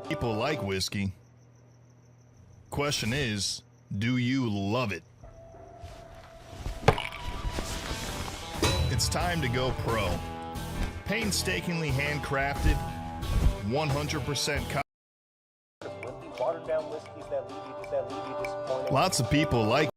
People like whiskey. Question is, do you love it? It's time to go pro. Painstakingly handcrafted, 100% watered down whiskeys that leave you disappointed. Lots of people like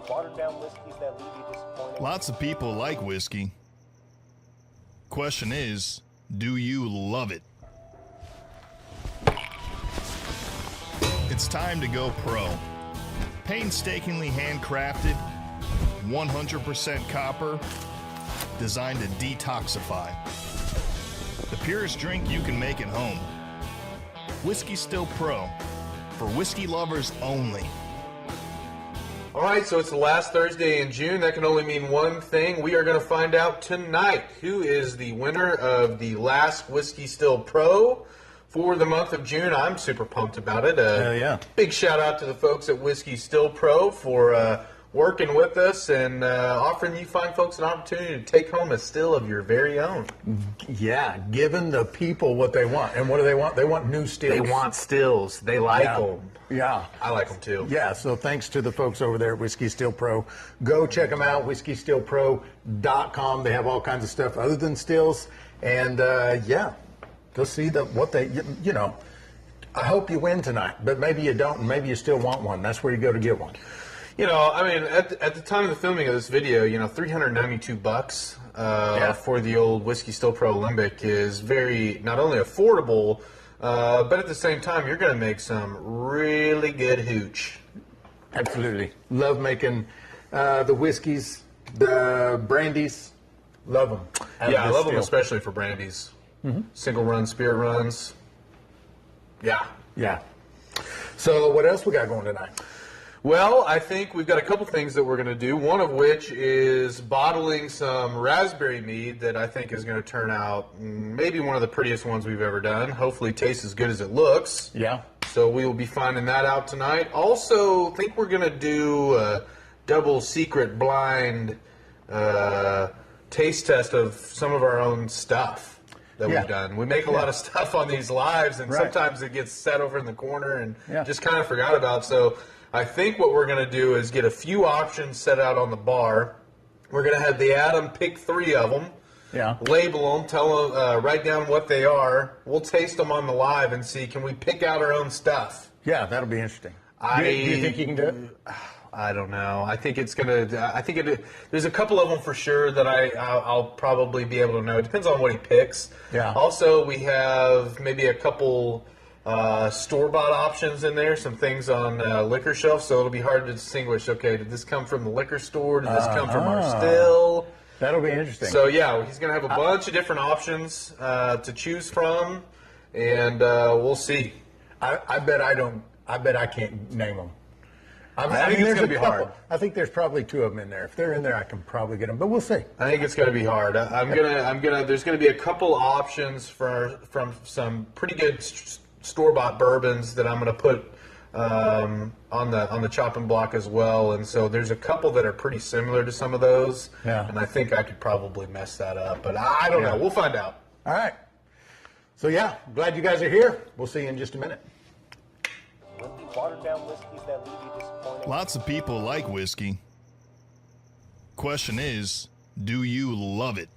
watered down whiskeys that leave you disappointed. Lots of people like whiskey. Question is, do you love it? It's time to go pro. Painstakingly handcrafted, 100% copper, designed to detoxify. The purest drink you can make at home. Whiskey Still Pro, for whiskey lovers only. All right, so it's the last Thursday in June. That can only mean one thing. We are going to find out tonight who is the winner of the last Whiskey Still Pro for the month of June. I'm super pumped about it. Hell yeah. Big shout out to the folks at Whiskey Still Pro for working with us and offering you fine folks an opportunity to take home a still of your very own. Yeah, giving the people what they want. And what do they want? They want new stills. They want stills. They like them. Yeah. I like them too. Yeah, so thanks to the folks over there at Whiskey Still Pro. Go check them out, whiskeystillpro.com. They have all kinds of stuff other than stills. And yeah, go see what they, you know, I hope you win tonight, but maybe you don't, and maybe you still want one. That's where you go to get one. You know, I mean, at the time of the filming of this video, you know, $392 for the old Whiskey Still Pro Olympic is very, not only affordable, but at the same time, you're going to make some really good hooch. Absolutely. Love making the whiskeys, the brandies. Love them. Yeah, I love them especially for brandies. Mm-hmm. Single run, spirit runs. Yeah. Yeah. So what else we got going tonight? Well, I think we've got a couple things that we're going to do, one of which is bottling some raspberry mead that I think is going to turn out maybe one of the prettiest ones we've ever done. Hopefully tastes as good as it looks. Yeah. So we will be finding that out tonight. Also, I think we're going to do a double secret blind taste test of some of our own stuff that we've done. We make a lot of stuff on these lives, and sometimes it gets set over in the corner and just kind of forgot about. So I think what we're going to do is get a few options set out on the bar. We're going to have the Adam pick 3 of them, label them, tell them, write down what they are. We'll taste them on the live and see, can we pick out our own stuff? Yeah, that'll be interesting. Do you think you can do it? I don't know. I think it's gonna. There's a couple of them for sure that I'll probably be able to know. It depends on what he picks. Yeah. Also, we have maybe a couple store-bought options in there. Some things on liquor shelf, so it'll be hard to distinguish. Okay, did this come from the liquor store? Did this come from our still? That'll be interesting. So yeah, he's gonna have a bunch of different options to choose from, and we'll see. I bet I can't name them. I think it's going to be hard. I think there's probably 2 of them in there. If they're in there, I can probably get them, but we'll see. I think it's going to be hard. There's going to be a couple options from some pretty good store-bought bourbons that I'm going to put on the chopping block as well. And so there's a couple that are pretty similar to some of those. Yeah. And I think I could probably mess that up, but I don't know. We'll find out. All right. So yeah, glad you guys are here. We'll see you in just a minute. Watered down whiskeys that leave you disappointed. Lots of people like whiskey. Question is, do you love it?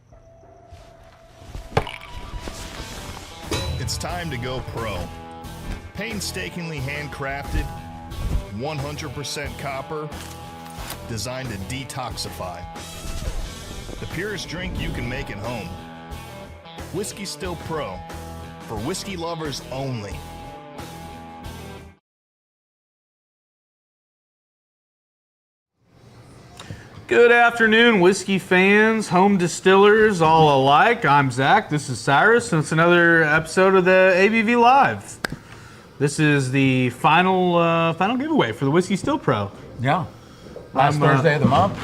It's time to go pro. Painstakingly handcrafted, 100% copper, designed to detoxify. The purest drink you can make at home. Whiskey Still Pro, for whiskey lovers only. Good afternoon, whiskey fans, home distillers, all alike. I'm Zach. This is Cyrus, and it's another episode of the ABV Live. This is the final giveaway for the Whiskey Still Pro. Yeah. Last Thursday of the month.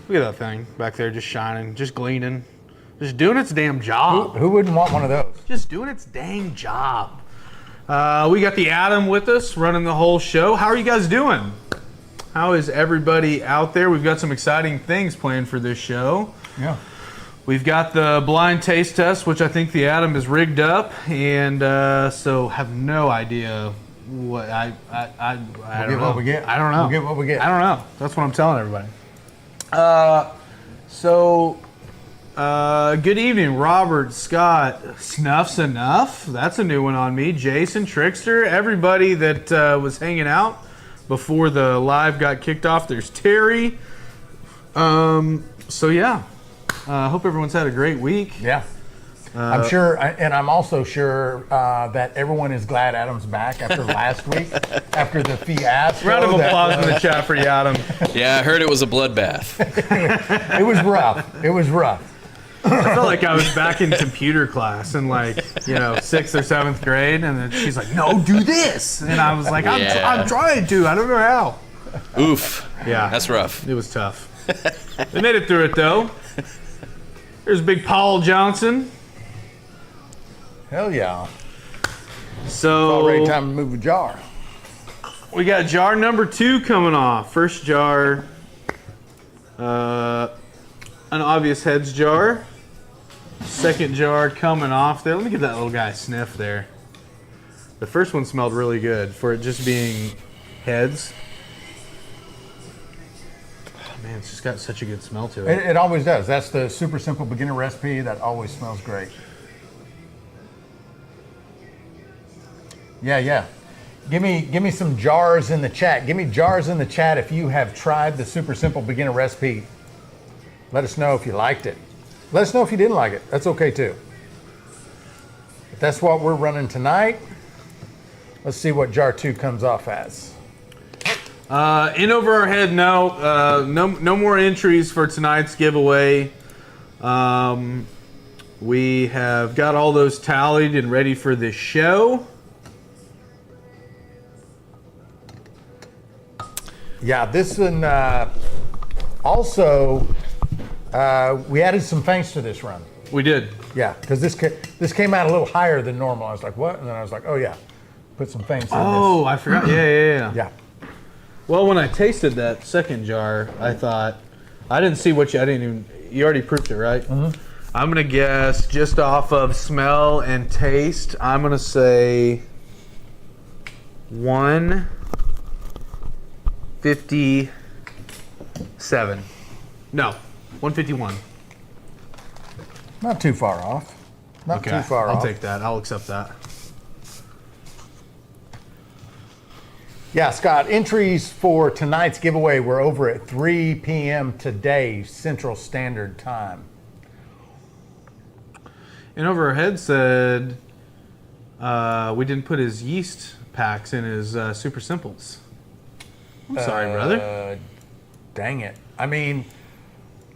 Look at that thing back there, just shining, just gleaming, just doing its damn job. Who wouldn't want one of those? Just doing its dang job. We got the Adam with us, running the whole show. How are you guys doing? How is everybody out there? We've got some exciting things planned for this show. Yeah. We've got the blind taste test, which I think the Adam is rigged up, and so have no idea what I don't know. What we get. I don't know. We'll get what we get. I don't know. That's what I'm telling everybody. Good evening, Robert, Scott, Snuff's Enough. That's a new one on me. Jason, Trickster, everybody that was hanging out before the live got kicked off. There's Terry, So yeah, hope everyone's had a great week. Yeah. I'm sure, and I'm also sure that everyone is glad Adam's back after last week, after the fiasco. Round of applause in the chat for you, Adam. Yeah, I heard it was a bloodbath. It was rough. It was rough. I felt like I was back in computer class in 6th or 7th grade, and then she's like, "No, do this," and I was like, "I'm trying to. I don't know how." Oof. Yeah, That's rough. It was tough. They made it through it though. There's Big Paul Johnson. Hell yeah. So Already time to move a jar. we got jar number 2 coming off. First jar, an obvious heads jar. Second jar coming off there. Let me give that little guy a sniff there. The first one smelled really good for it just being heads. Oh, man, it's just got such a good smell to it. It always does. That's the super simple beginner recipe. That always smells great. Yeah. Give me some jars in the chat. Give me jars in the chat if you have tried the super simple beginner recipe. Let us know if you liked it. Let us know if you didn't like it. That's okay too. If that's what we're running tonight, let's see what jar 2 comes off as. In over our head, no more entries for tonight's giveaway. We have got all those tallied and ready for this show. Yeah, this one also we added some feints to this run. We did. Yeah, because this came out a little higher than normal. I was like, what? And then I was like, oh yeah, put some feints in Oh, I forgot. Yeah. this. Yeah. Well, when I tasted that second jar, I thought I didn't see what you already proofed it, right? Mm-hmm. I'm gonna guess just off of smell and taste. I'm gonna say 157. No, 151. Not too far off. Not too far I'll off. take that. I'll accept that. Yeah, Scott, entries for tonight's giveaway were over at 3 p.m. today, Central Standard Time. And over our head said we didn't put his yeast packs in his super simples. I'm sorry, brother. Dang it. I mean,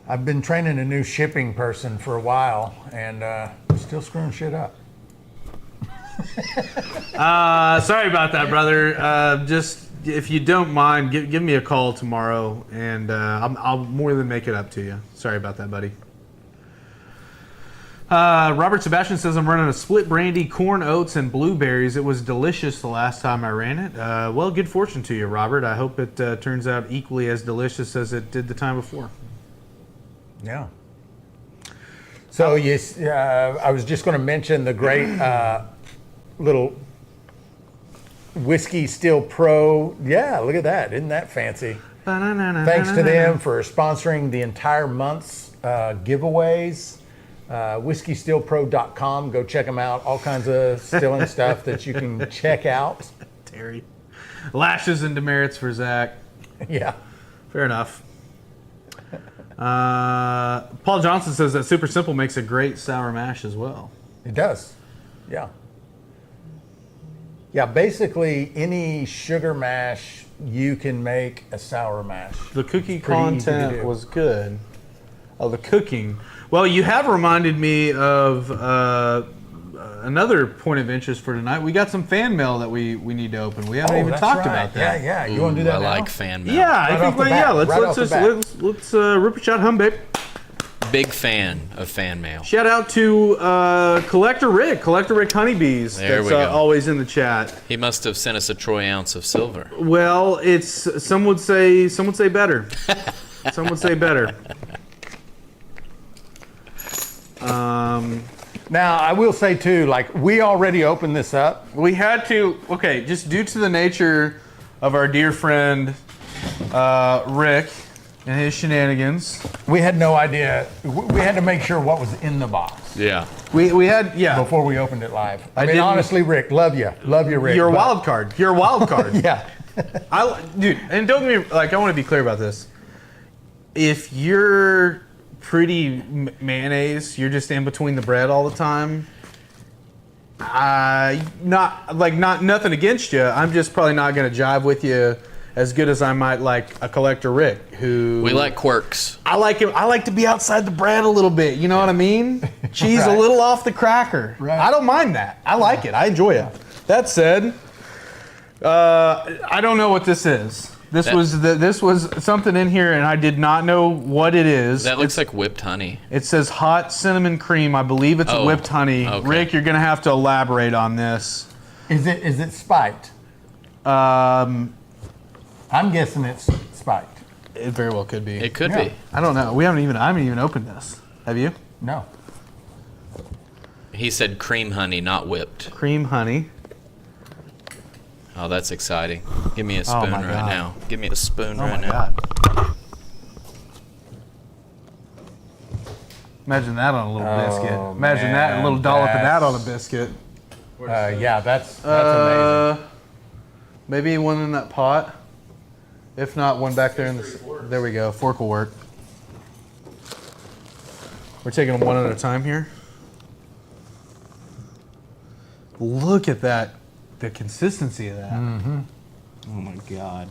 I've been training a new shipping person for a while, and we're still screwing shit up. Sorry about that, brother. Just if you don't mind, give me a call tomorrow, and I'll more than make it up to you. Sorry about that, buddy. Robert Sebastian says I'm running a split brandy, corn, oats, and blueberries. It was delicious the last time I ran it. Well, good fortune to you, Robert. I hope it turns out equally as delicious as it did the time before. Yeah. So yes, I was just going to mention the great little Whiskey Still Pro. Yeah, look at that. Isn't that fancy? Thanks to them for sponsoring the entire month's giveaways. WhiskeyStillPro.com. Go check them out. All kinds of stilling stuff that you can check out. Terry. Lashes and demerits for Zach. Yeah. Fair enough. Paul Johnson says that Super Simple makes a great sour mash as well. It does. Yeah. Yeah, basically any sugar mash, you can make a sour mash. The cookie Pretty easy to content do. was good. Oh, the cooking. Well, you have reminded me of another point of interest for tonight. We got some fan mail that we need to open. We haven't even that's talked right. about that. Yeah. You want to do that I now? like fan mail. Yeah, I Right think off the bat. let's Right off the bat. let's rip a shot, Humbig. Big fan of fan mail. Shout out to Collector Rick Honeybees. There that's we go. always in the chat. He must have sent us a troy ounce of silver. Well, it's some would say better. Some would say better. Now, I will say too, like we already opened this up. We had to, just due to the nature of our dear friend Rick and his shenanigans. We had no idea. We had to make sure what was in the box Yeah. We had, before we opened it live. I mean, didn't- honestly, Rick, love you, Rick. You're a but- wild card. You're a wild card. Yeah. Dude, and don't get me, I want to be clear about this. if you're pretty mayonnaise, you're just in between the bread all the time. Nothing against you. I'm just probably not going to jive with you as good as I might like a collector Rick, who We like quirks. I like him. I like to be outside the bread a little bit. You know what I mean? Cheese Right. a little off the cracker. Right. I don't mind that. I like it. I enjoy it. That said, I don't know what this is. This was something in here, and I did not know what it is. That looks like whipped honey. It says hot cinnamon cream. I believe it's Oh, whipped honey. okay. Rick, you're gonna have to elaborate on this. Is it spiked? I'm guessing it's spiked. It very well could be. It could Yeah. be. I don't know. I haven't even opened this. Have you? No. He said cream honey, not whipped. Cream honey. Oh, that's exciting. Give me a spoon my right God. now. Give me a spoon Oh right my now. God. Imagine that on a little biscuit. Imagine that, a little dollop of that on a biscuit. Yeah, that's amazing. Maybe one in that pot. If not, one back there in the. There we go. Fork will work. We're taking them one at a time here. Look at that. The consistency of that. Mm-hmm. Oh my God.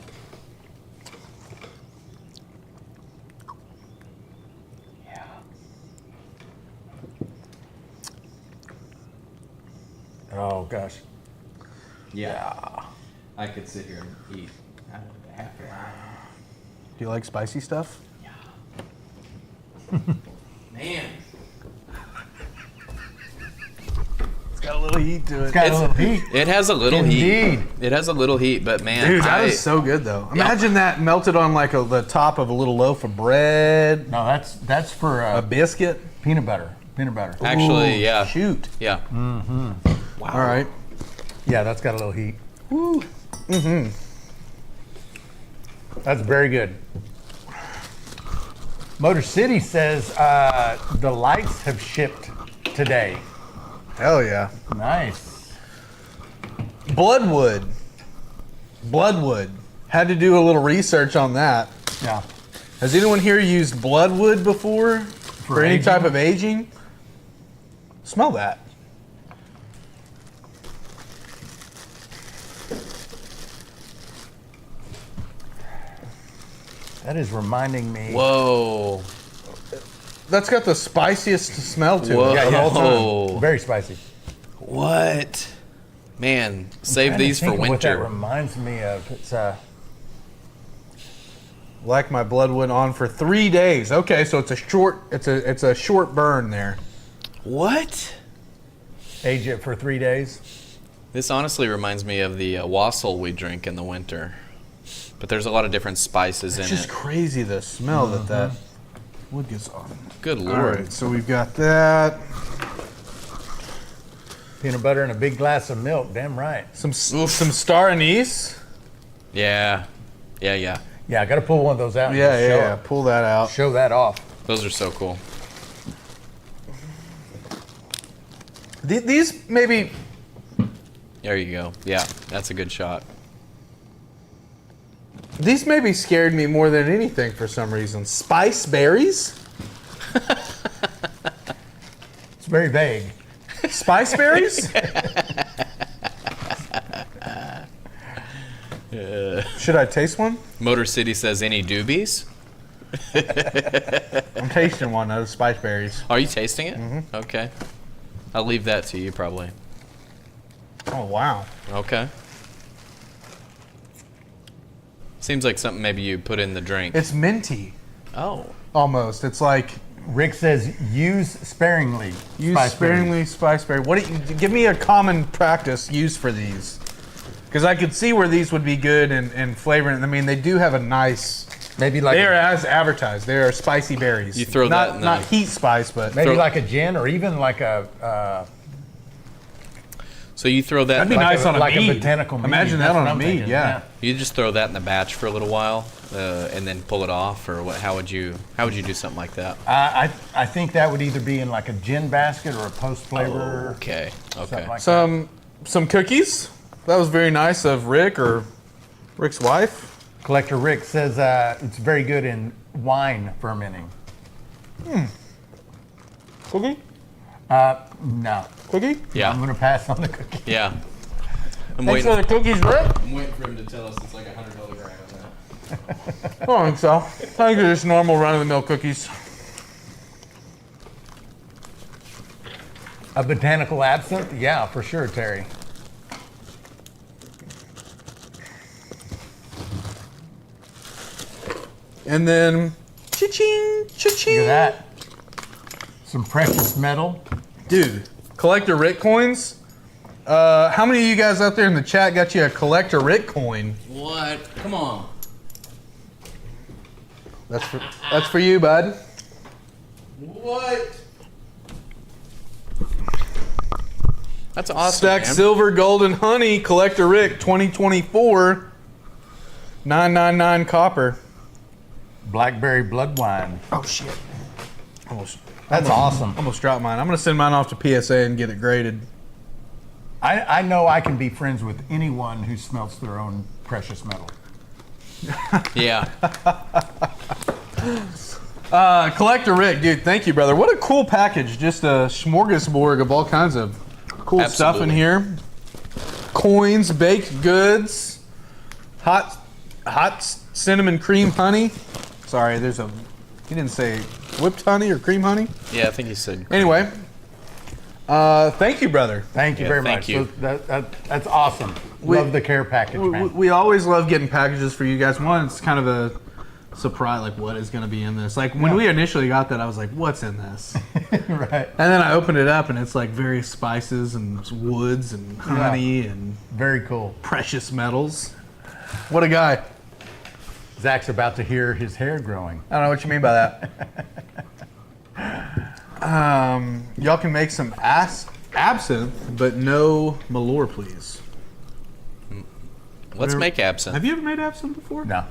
Oh gosh. Yeah. I could sit here and eat half an hour. Do you like spicy stuff? Man. It's got a little heat to it. It's got a little heat. It has a little heat. Indeed. It has a little heat, but man, Dude, that is so good though. Imagine that melted on like the top of a little loaf of bread, No, that's for a biscuit. peanut butter. Peanut butter. Actually, Ooh, yeah. Shoot. Yeah. All right. Yeah, that's got a little heat. That's very good. Motor City says the lights have shipped today. Hell yeah. Nice. Bloodwood. Had to do a little research on that. Yeah. Has anyone here used Bloodwood before? For any aging? type of aging? Smell that. That is reminding me. Whoa. That's got the spiciest smell to Whoa. it. Yeah, yeah, it's Oh. very spicy. What? Man, save Trying to these for think of what that winter. reminds me of. It's Like my Bloodwood on for 3 days. Okay, so it's a short burn there. What? age it for 3 days. This honestly reminds me of the wassail we drink in the winter. But there's a lot of different spices It's in just it. crazy the smell that wood gets on. Good All lord. right, so we've got that. Peanut butter and a big glass of milk. Damn right. Some star anise. Yeah. Yeah, yeah. Yeah, I got to pull one of those out. and Yeah, just show yeah. it. Pull that out. Show that off. Those are so cool. These maybe. There you go. Yeah, that's a good shot. These maybe scared me more than anything for some reason. Spice berries? It's very vague. Spice berries? Should I taste one? Motor City says any doobies? I'm tasting one of those spice berries. Are you tasting it? Mm-hmm. Okay. I'll leave that to you probably. Oh, wow. Okay. Seems like something maybe you put in the drink. It's minty, Oh. almost. It's like Rick says use sparingly. use spice sparingly spice berry. What? Give me a common practice use for these, because I could see where these would be good and flavoring. I mean, they do have a nice. berries. Maybe like They are as advertised. They are spicy berries. You throw not that in the- not heat spice, but maybe throw- like a gin or even like a So you throw that that'd be in the- nice on a like a mead. botanical mead. Imagine That's that on what a I'm mead. thinking, Yeah. you just throw that in the batch for a little while and then pull it off, or what? How would you do something like that? I think that would either be in like a gin basket or a post flavor. Okay. Okay. Something like Some cookies. That was very nice of Rick or Rick's wife. Collector Rick says it's very good in wine fermenting. Cookie? No. Cookie? Yeah. I'm going to pass on the cookie. Yeah. I'm Thanks waiting. for the cookies, Rick. I'm waiting for him to tell us it's like $100 grand on that. I don't think so. I think they're just normal run-of-the-mill cookies. A botanical absinthe? Yeah, for sure, Terry. And then, cha-ching, cha-ching. Look at that. Some precious metal. Dude, collector Rick coins. How many of you guys out there in the chat got you a collector Rick coin? What? Come on. That's for you, bud. What? That's awesome, Stack man. silver, gold, and honey. Collector Rick 2024. 999 copper. Blackberry blood wine. Oh shit! That's awesome. Almost dropped mine. I'm gonna send mine off to PSA and get it graded. I know I can be friends with anyone who smelts their own precious metal. Yeah. Collector Rick, dude, thank you, brother. What a cool package. Just a smorgasbord of all kinds of cool stuff in Absolutely. here. Coins, baked goods, hot cinnamon cream honey. Sorry, he didn't say whipped honey or cream honey. Yeah, I think he said. Anyway, thank you, brother. Thank you Yeah, very thank much. you. So that's awesome. Love the care package, man. We always love getting packages for you guys. One, it's kind of a surprise, like what is going to be in this. Like when we initially got that, I was like, what's in this? Right. And then I opened it up, and it's like various spices and woods and honey and Very cool. precious metals. What a guy. Zach's about to hear his hair growing. I don't know what you mean by that. Y'all can make some absinthe, but no Malort, please. Let's make absinthe. Have you ever made absinthe before? No.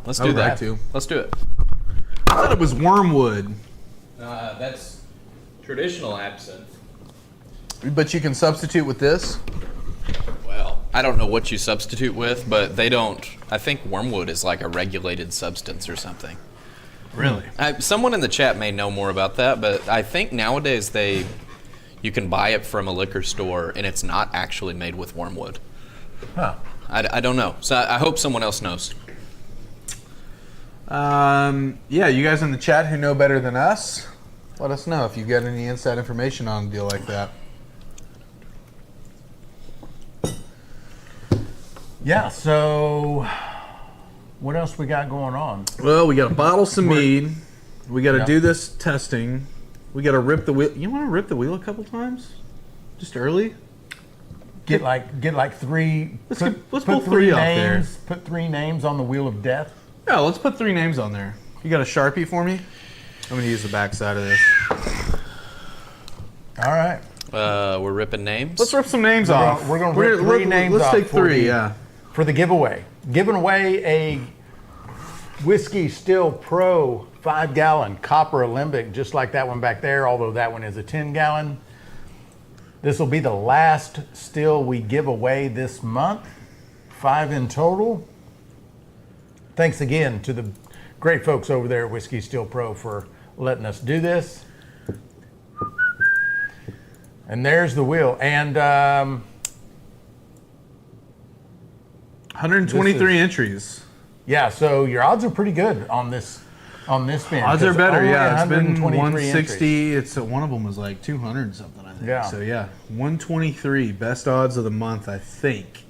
Let's I do would that like to. Let's do it. I thought it was wormwood, That's traditional absinthe. but you can substitute with this. Well, I don't know what you substitute with, but they don't. I think wormwood is like a regulated substance or something. Really? Someone in the chat may know more about that, but I think nowadays you can buy it from a liquor store and it's not actually made with wormwood. Huh. I don't know. So I hope someone else knows. Yeah, you guys in the chat who know better than us, let us know if you got any inside information on a deal like that. Yeah, so what else we got going on? Well, we got to bottle some mead. We got to Yeah. do this testing. We got to rip the wheel. You want to rip the wheel a couple times? Just early? Get like three. Let's pull three off there. names. Put 3 names on the wheel of death. Yeah, let's put 3 names on there. You got a Sharpie for me? I'm going to use the back side of this. All right. We're ripping names. Let's rip some names off. We're gonna rip 3 names Let's off take for 3, the- yeah. For the giveaway. Giving away a Whiskey Still Pro 5-gallon copper alembic, just like that one back there, although that one is a 10-gallon. This will be the last still we give away this month. 5 in total. Thanks again to the great folks over there at Whiskey Still Pro for letting us do this. And there's the wheel. And 123 entries. yeah, so your odds are pretty good on this spin. Odds are 'cause better, only yeah. It's been 123 160. entries. One of them was like 200 something, I think. Yeah. So yeah, 123 best odds of the month, I think.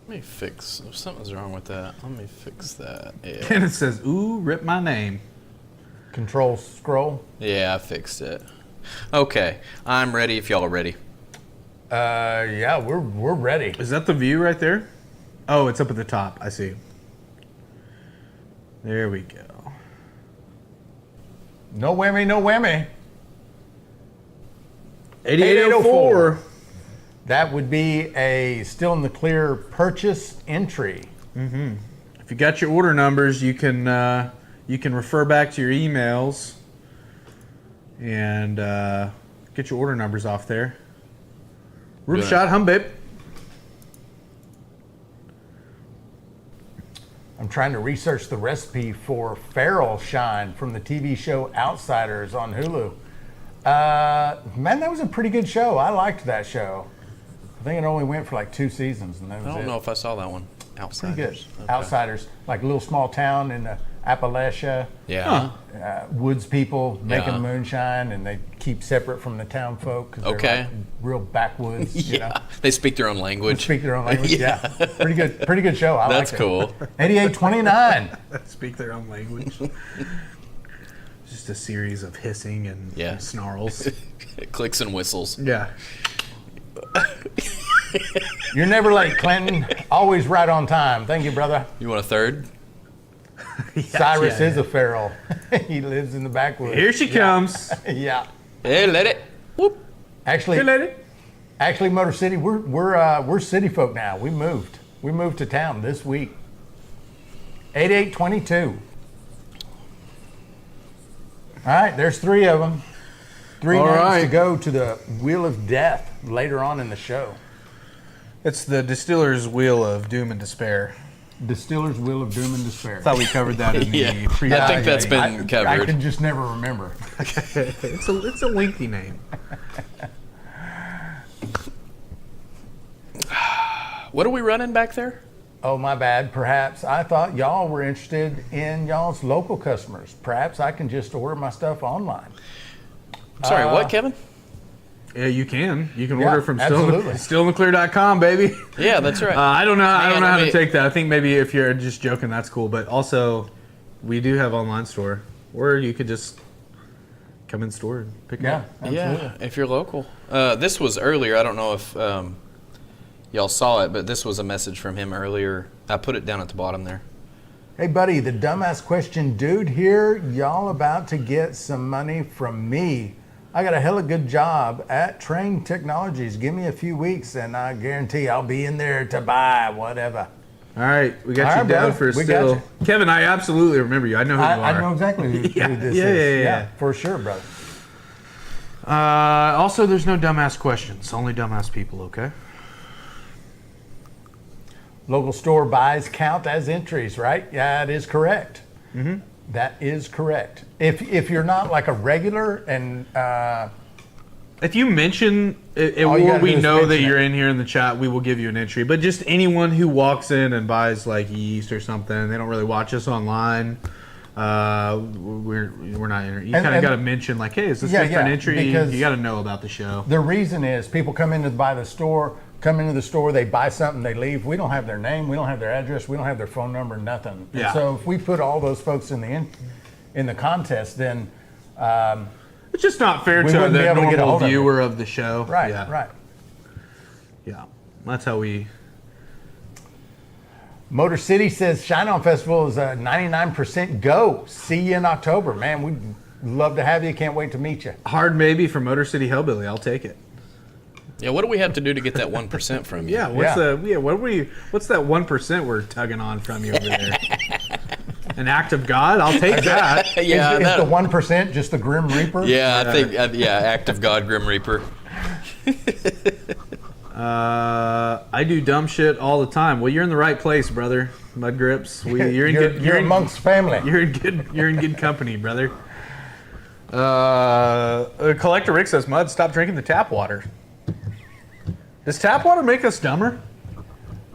Let me fix. If something's wrong with that, let me fix that. Yeah, And it says, "Ooh, rip my name." Control scroll. yeah, I fixed it. Okay, I'm ready. If y'all are ready. Yeah, we're ready. Is that the view right there? Oh, it's up at the top. I see. There we go. No whammy, no whammy. 8804. That would be a still in the clear purchase entry. If you got your order numbers, you can refer back to your emails and get your order numbers off there. Roof Good. shot, hum babe. I'm trying to research the recipe for Feral Shine from the TV show Outsiders on Hulu. Man, that was a pretty good show. I liked that show. I think it only went for like 2 seasons, and that was I don't know if I saw that one. Pretty good. Outsiders. Okay. Outsiders, like a little small town in Appalachia. Yeah. Woods people making Yeah. moonshine, and they keep separate from the town folk. 'Cause they're Okay. like real backwoods. You know? Yeah. They speak their own language. Speak their own language. Yeah. Yeah. Pretty good show. I That's liked it. cool. 8829. Speak their own language. Just a series of hissing and Yeah. snarls. Clicks and whistles. Yeah. You're never late, Clinton. Always right on time. Thank you, brother. You want a third? Cyrus yeah, is a feral. He lives in the backwoods. Here she comes. Yeah. Hey, let it. Whoop. Actually, Hey, lady. Motor City, we're city folk now. We moved to town this week. 8822. All right, there's 3 of them. 3 All names right. to go to the Wheel of Death later on in the show. It's the distiller's wheel of doom and despair. Distiller's Wheel of Doom and Despair. Thought we covered that in the Yeah. previous. I think that's been I covered. can just never remember. it's a lengthy name. What are we running back there? Oh, my bad. Perhaps I thought y'all were interested in y'all's local customers. Perhaps I can just order my stuff online. Sorry, what, Kevin? Yeah, you can. You can Yeah, order from absolutely. stillintheclear.com, baby. Yeah, that's right. I don't know. I Hang don't on, know how let to me- take that. I think maybe if you're just joking, that's cool. But also, we do have online store, or you could just come in store and pick it Yeah, up. absolutely. Yeah, if you're local. This was earlier. I don't know if y'all saw it, but this was a message from him earlier. I put it down at the bottom there. Hey, buddy, the dumbass question dude here. Y'all about to get some money from me. I got a hella good job at Train Technologies. Give me a few weeks, and I guarantee I'll be in there to buy whatever. All right, we got All you right, down brother. for a We got still. Kevin, I absolutely remember you. I know who you are. I know exactly who Yeah, this yeah, is. yeah. For sure, brother. Also, there's no dumbass questions. Only dumbass people, okay? Local store buys count as entries, right? Yeah, that is correct. Mm-hmm. That is correct. If you're not like a regular and If you mention it, All you or gotta we do is know that mention you're it. in here in the chat, we will give you an entry. But just anyone who walks in and buys like yeast or something, they don't really watch us online. We're not. You kind of and- got to mention like, hey, is this Yeah, good for an yeah, entry? because- You got to know about the show. the reason is people come into the store, they buy something, they leave. We don't have their name, we don't have their address, we don't have their phone number, nothing. And Yeah. so if we put all those folks in the contest, then It's just not fair We to wouldn't be the able to get a normal hold of viewer of the show. right, Yeah. right. Yeah, that's how we. Motor City says Shine On Festival is a 99% go. See you in October, man. We'd love to have you. Can't wait to meet you. Hard maybe for Motor City Hellbilly. I'll take it. Yeah, what do we have to do to get that 1% from you? Yeah. What's that 1% we're tugging on from you over there? An act of God? I'll take that. Yeah, is that- the 1% just the Grim Reaper? Yeah, I think, Act of God, Grim Reaper. I do dumb shit all the time. Well, you're in the right place, brother. Mud Grips. You're in good. You're amongst family. You're in good. You're in good company, brother. Collector Rick says, "Mud, stop drinking the tap water." Does tap water make us dumber?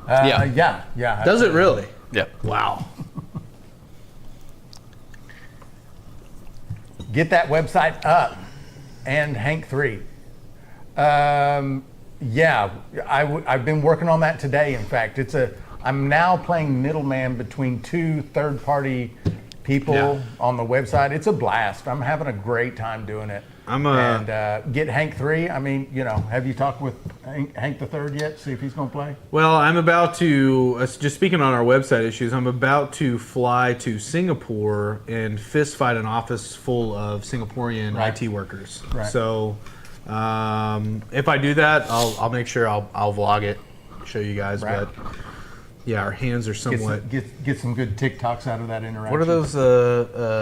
Yeah. Does it really? Yeah. Wow. Get that website up. And Hank 3. Yeah, I've been working on that today. In fact, I'm now playing middleman between 2 third-party people on the website. It's a blast. I'm having a great time doing it. And get Hank 3. I mean, have you talked with Hank the Third yet? See if he's going to play? Well, I'm about to, just speaking on our website issues, I'm about to fly to Singapore and fist fight an office full of Singaporean Right. IT workers. Right. So if I do that, I'll make sure I'll vlog it, show you guys. Right. But yeah, our hands are somewhat. Get some good TikToks out of that interaction. What are those?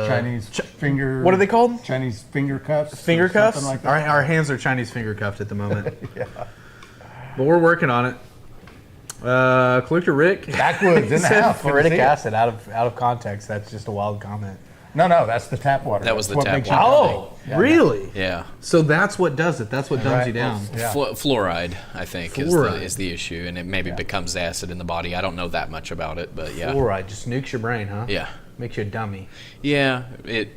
Chinese finger. What are they called? Chinese finger cuffs. Finger or cuffs? something like that. Our hands are Chinese finger cuffed at the moment. But we're working on it. Collector Rick. Backwoods in the said house. Fluoridic acid. Out of context. That's just a wild comment. No, that's the tap water. That was the What tap makes you water. drunk. Oh, really? Yeah. So that's what does it. That's what dumbs you down. Yeah. Fluoride, I think, Fluoride. is the issue, and it maybe becomes acid in the body. I don't know that much about it, but yeah. Fluoride just nukes your brain, huh? Yeah. Makes you a dummy. Yeah, it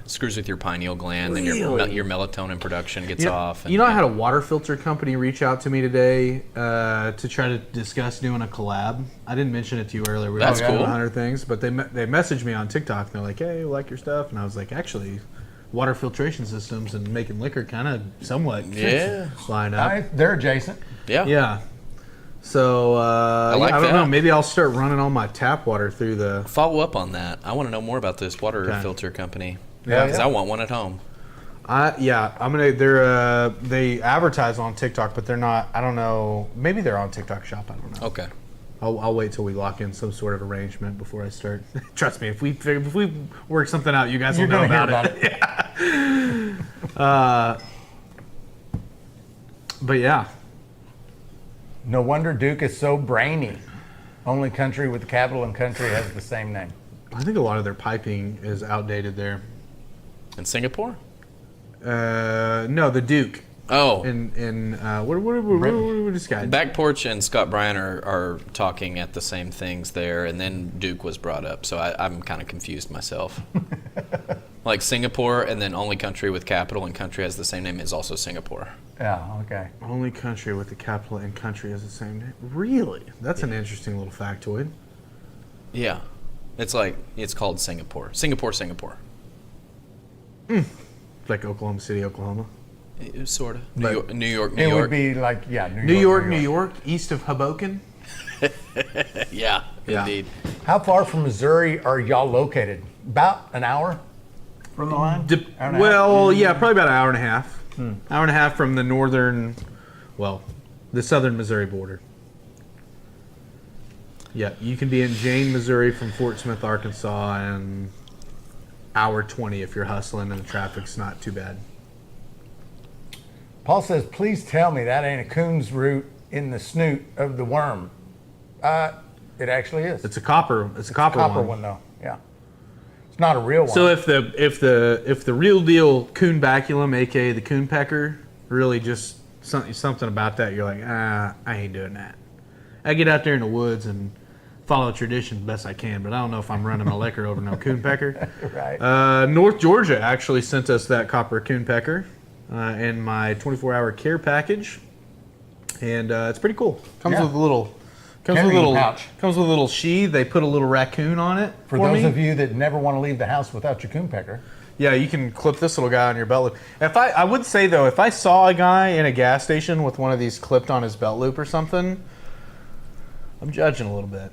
screws with your pineal gland, and your melatonin production gets off. And, You know, I had a water filter company reach out to me today to try to discuss doing a collab. I didn't mention it to you earlier. We were That's talking about cool. 100 things, but they messaged me on TikTok. And they're like, "Hey, we like your stuff," and I was like, "Actually, water filtration systems and making liquor kind of somewhat line up." They're adjacent. yeah. Yeah. So like I don't that. know. Maybe I'll start running all my tap water through the. Follow up on that. I want to know more about this water filter company. Yeah. Because I want one at home. I'm gonna. They advertise on TikTok, but they're not. I don't know. Maybe they're on TikTok Shop. I don't know. Okay. I'll wait till we lock in some sort of arrangement before I start. Trust me, if we work something out, you guys will know You're gonna about hear it. about it. But yeah, No wonder Duke is so brainy. Only country with the capital and country has the same name. I think a lot of their piping is outdated there. In Singapore? No, the Duke. Oh. What this guy? Back Porch and Scott Bryan are talking at the same things there, and then Duke was brought up, so I'm kind of confused myself. Like Singapore, and then only country with capital and country has the same name is also Singapore. Yeah, okay. Only country with the capital and country has the same name. Really? That's an interesting little factoid. Yeah. It's called Singapore. Singapore. Like Oklahoma City, Oklahoma. Sort of. But New York. It would be like, New York, east of Hoboken. Yeah, Yeah. indeed. How far from Missouri are y'all located? About an hour from the line? Hour and a half? Yeah, probably about an hour and a half. Hour and a half from the the southern Missouri border. Yeah, you can be in Jane, Missouri from Fort Smith, Arkansas, in hour 20 if you're hustling and the traffic's not too bad. Paul says, please tell me that ain't a coon's root in the snoot of the worm. It actually is. It's a copper. It's a copper one though. Yeah. It's not a real one. So if the real deal coon baculum, aka the coon pecker, really just something about that, you're like, I ain't doing that. I get out there in the woods and follow tradition best I can, but I don't know if I'm running my liquor over no coon pecker. Right. North Georgia actually sent us that copper coon pecker in my 24-hour care package, and it's pretty cool. Comes with a little. Comes with a little sheath. They put a little raccoon on it. For those of you that never want to leave the house without your coon pecker. Yeah, you can clip this little guy on your belt loop. I would say though, if I saw a guy in a gas station with one of these clipped on his belt loop or something, I'm judging a little bit.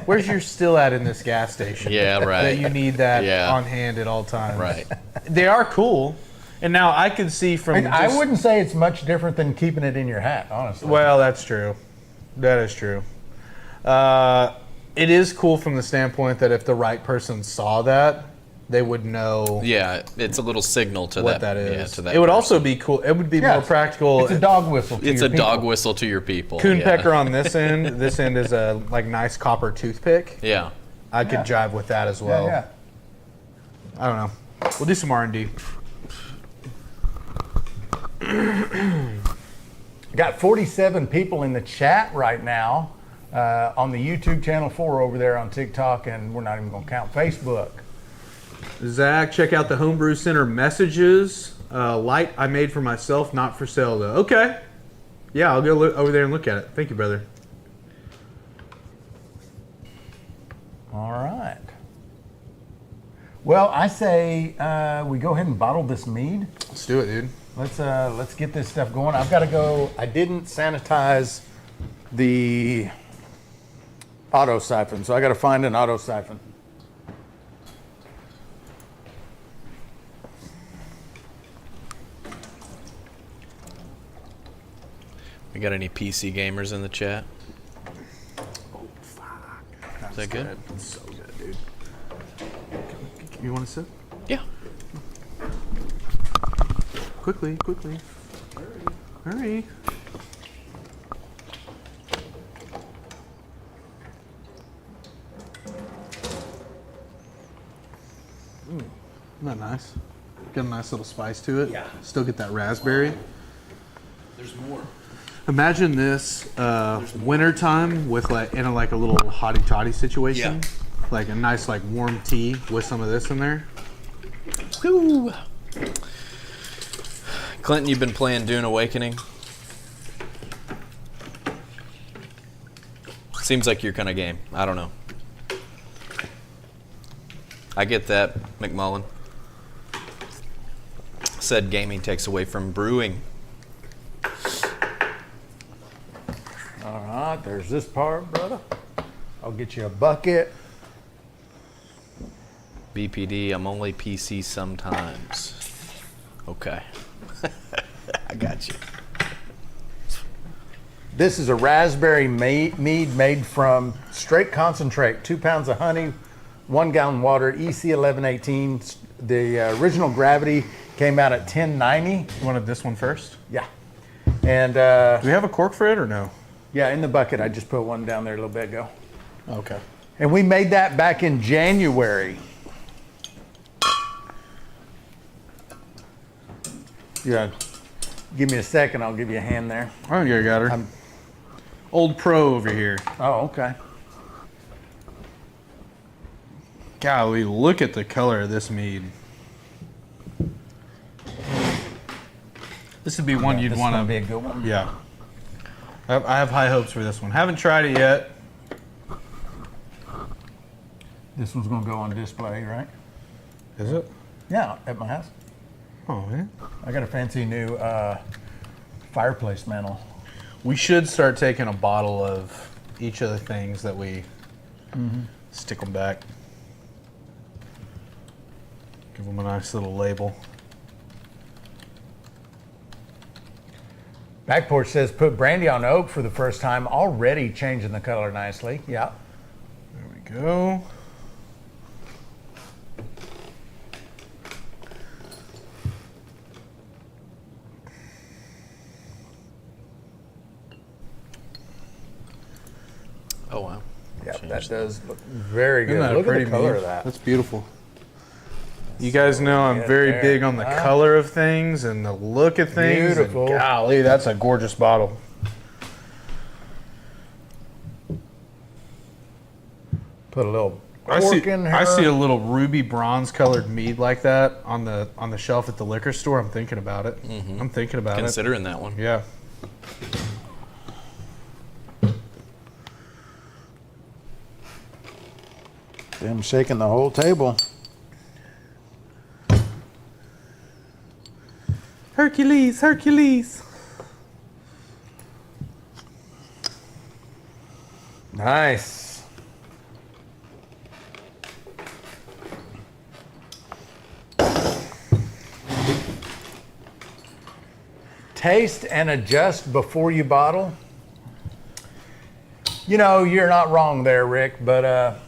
Where's your still at in this gas station? Yeah, right. That you need that on hand at all times. Right. They are cool. And now I could see from I wouldn't say it's much different than keeping it in your hat, honestly. Well, that's true. That is true. It is cool from the standpoint that if the right person saw that, they would know. Yeah, it's a little signal to what that is. Yeah, to that it would person. also be cool. It would be more practical. It's a dog whistle. It's a dog whistle to your people. Coon pecker on this end. This end is a nice copper toothpick. Yeah. I could jive with that as well. Yeah. I don't know. We'll do some R&D. Got 47 people in the chat right now on the YouTube channel, 4 over there on TikTok, and we're not even going to count Facebook. Zach, check out the Homebrew Center messages. Light I made for myself, not for sale though. Okay. Yeah, I'll go over there and look at it. Thank you, brother. All right. Well, I say we go ahead and bottle this mead. Let's do it, dude. Let's get this stuff going. I've got to go. I didn't sanitize the auto siphon, so I got to find an auto siphon. We got any PC gamers in the chat? Oh, fuck. Is that good? That's so good, dude. You want to sip? Yeah. Quickly. Hurry. nice. Got a nice little spice to it. Yeah. Still get that raspberry. There's more. Imagine this wintertime with like in a little hottie toddy situation. Yeah. Like a nice warm tea with some of this in there. Woo. Clinton, you've been playing Dune Awakening. Seems like your kind of game. I don't know. I get that, McMullen. Said gaming takes away from brewing. All right, there's this part, brother. I'll get you a bucket. BPD, I'm only PC sometimes. Okay. I got you. This is a raspberry mead made from straight concentrate, 2 pounds of honey, 1 gallon water, EC 1118. The original gravity came out at 1090. You wanted this one first? Yeah. And Do we have a cork for it or no? yeah, in the bucket, I just put one down there a little bit ago. Okay. And we made that back in January. Yeah. Give me a second, I'll give you a hand there. Oh, yeah, got her. Old pro over here. Oh, okay. Golly, look at the color of this mead. This would be one you'd This want is gonna be to. a good one. Yeah. I have high hopes for this one. Haven't tried it yet. This one's gonna go on display, right? Is it? Yeah, at my house. Oh, man. I got a fancy new fireplace mantle. We should start taking a bottle of each of the things that we stick them back. Give them a nice little label. Back porch says put brandy on oak for the first time, already changing the color nicely. Yeah. There we go. Oh, wow. Yeah, Changed that does look very good. Isn't that Look a pretty at the color mead? of that. That's beautiful. You guys know I'm good very there. big on the Huh? color of things and the look of things. Beautiful. And golly, that's a gorgeous bottle. Put a little I cork see, in her. I see a little ruby bronze colored mead like that on the shelf at the liquor store. I'm thinking about it. I'm thinking about Considering that one. it. Yeah. I'm shaking the whole table. Hercules, Hercules. Nice. Taste and adjust before you bottle. You know, you're not wrong there, Rick, but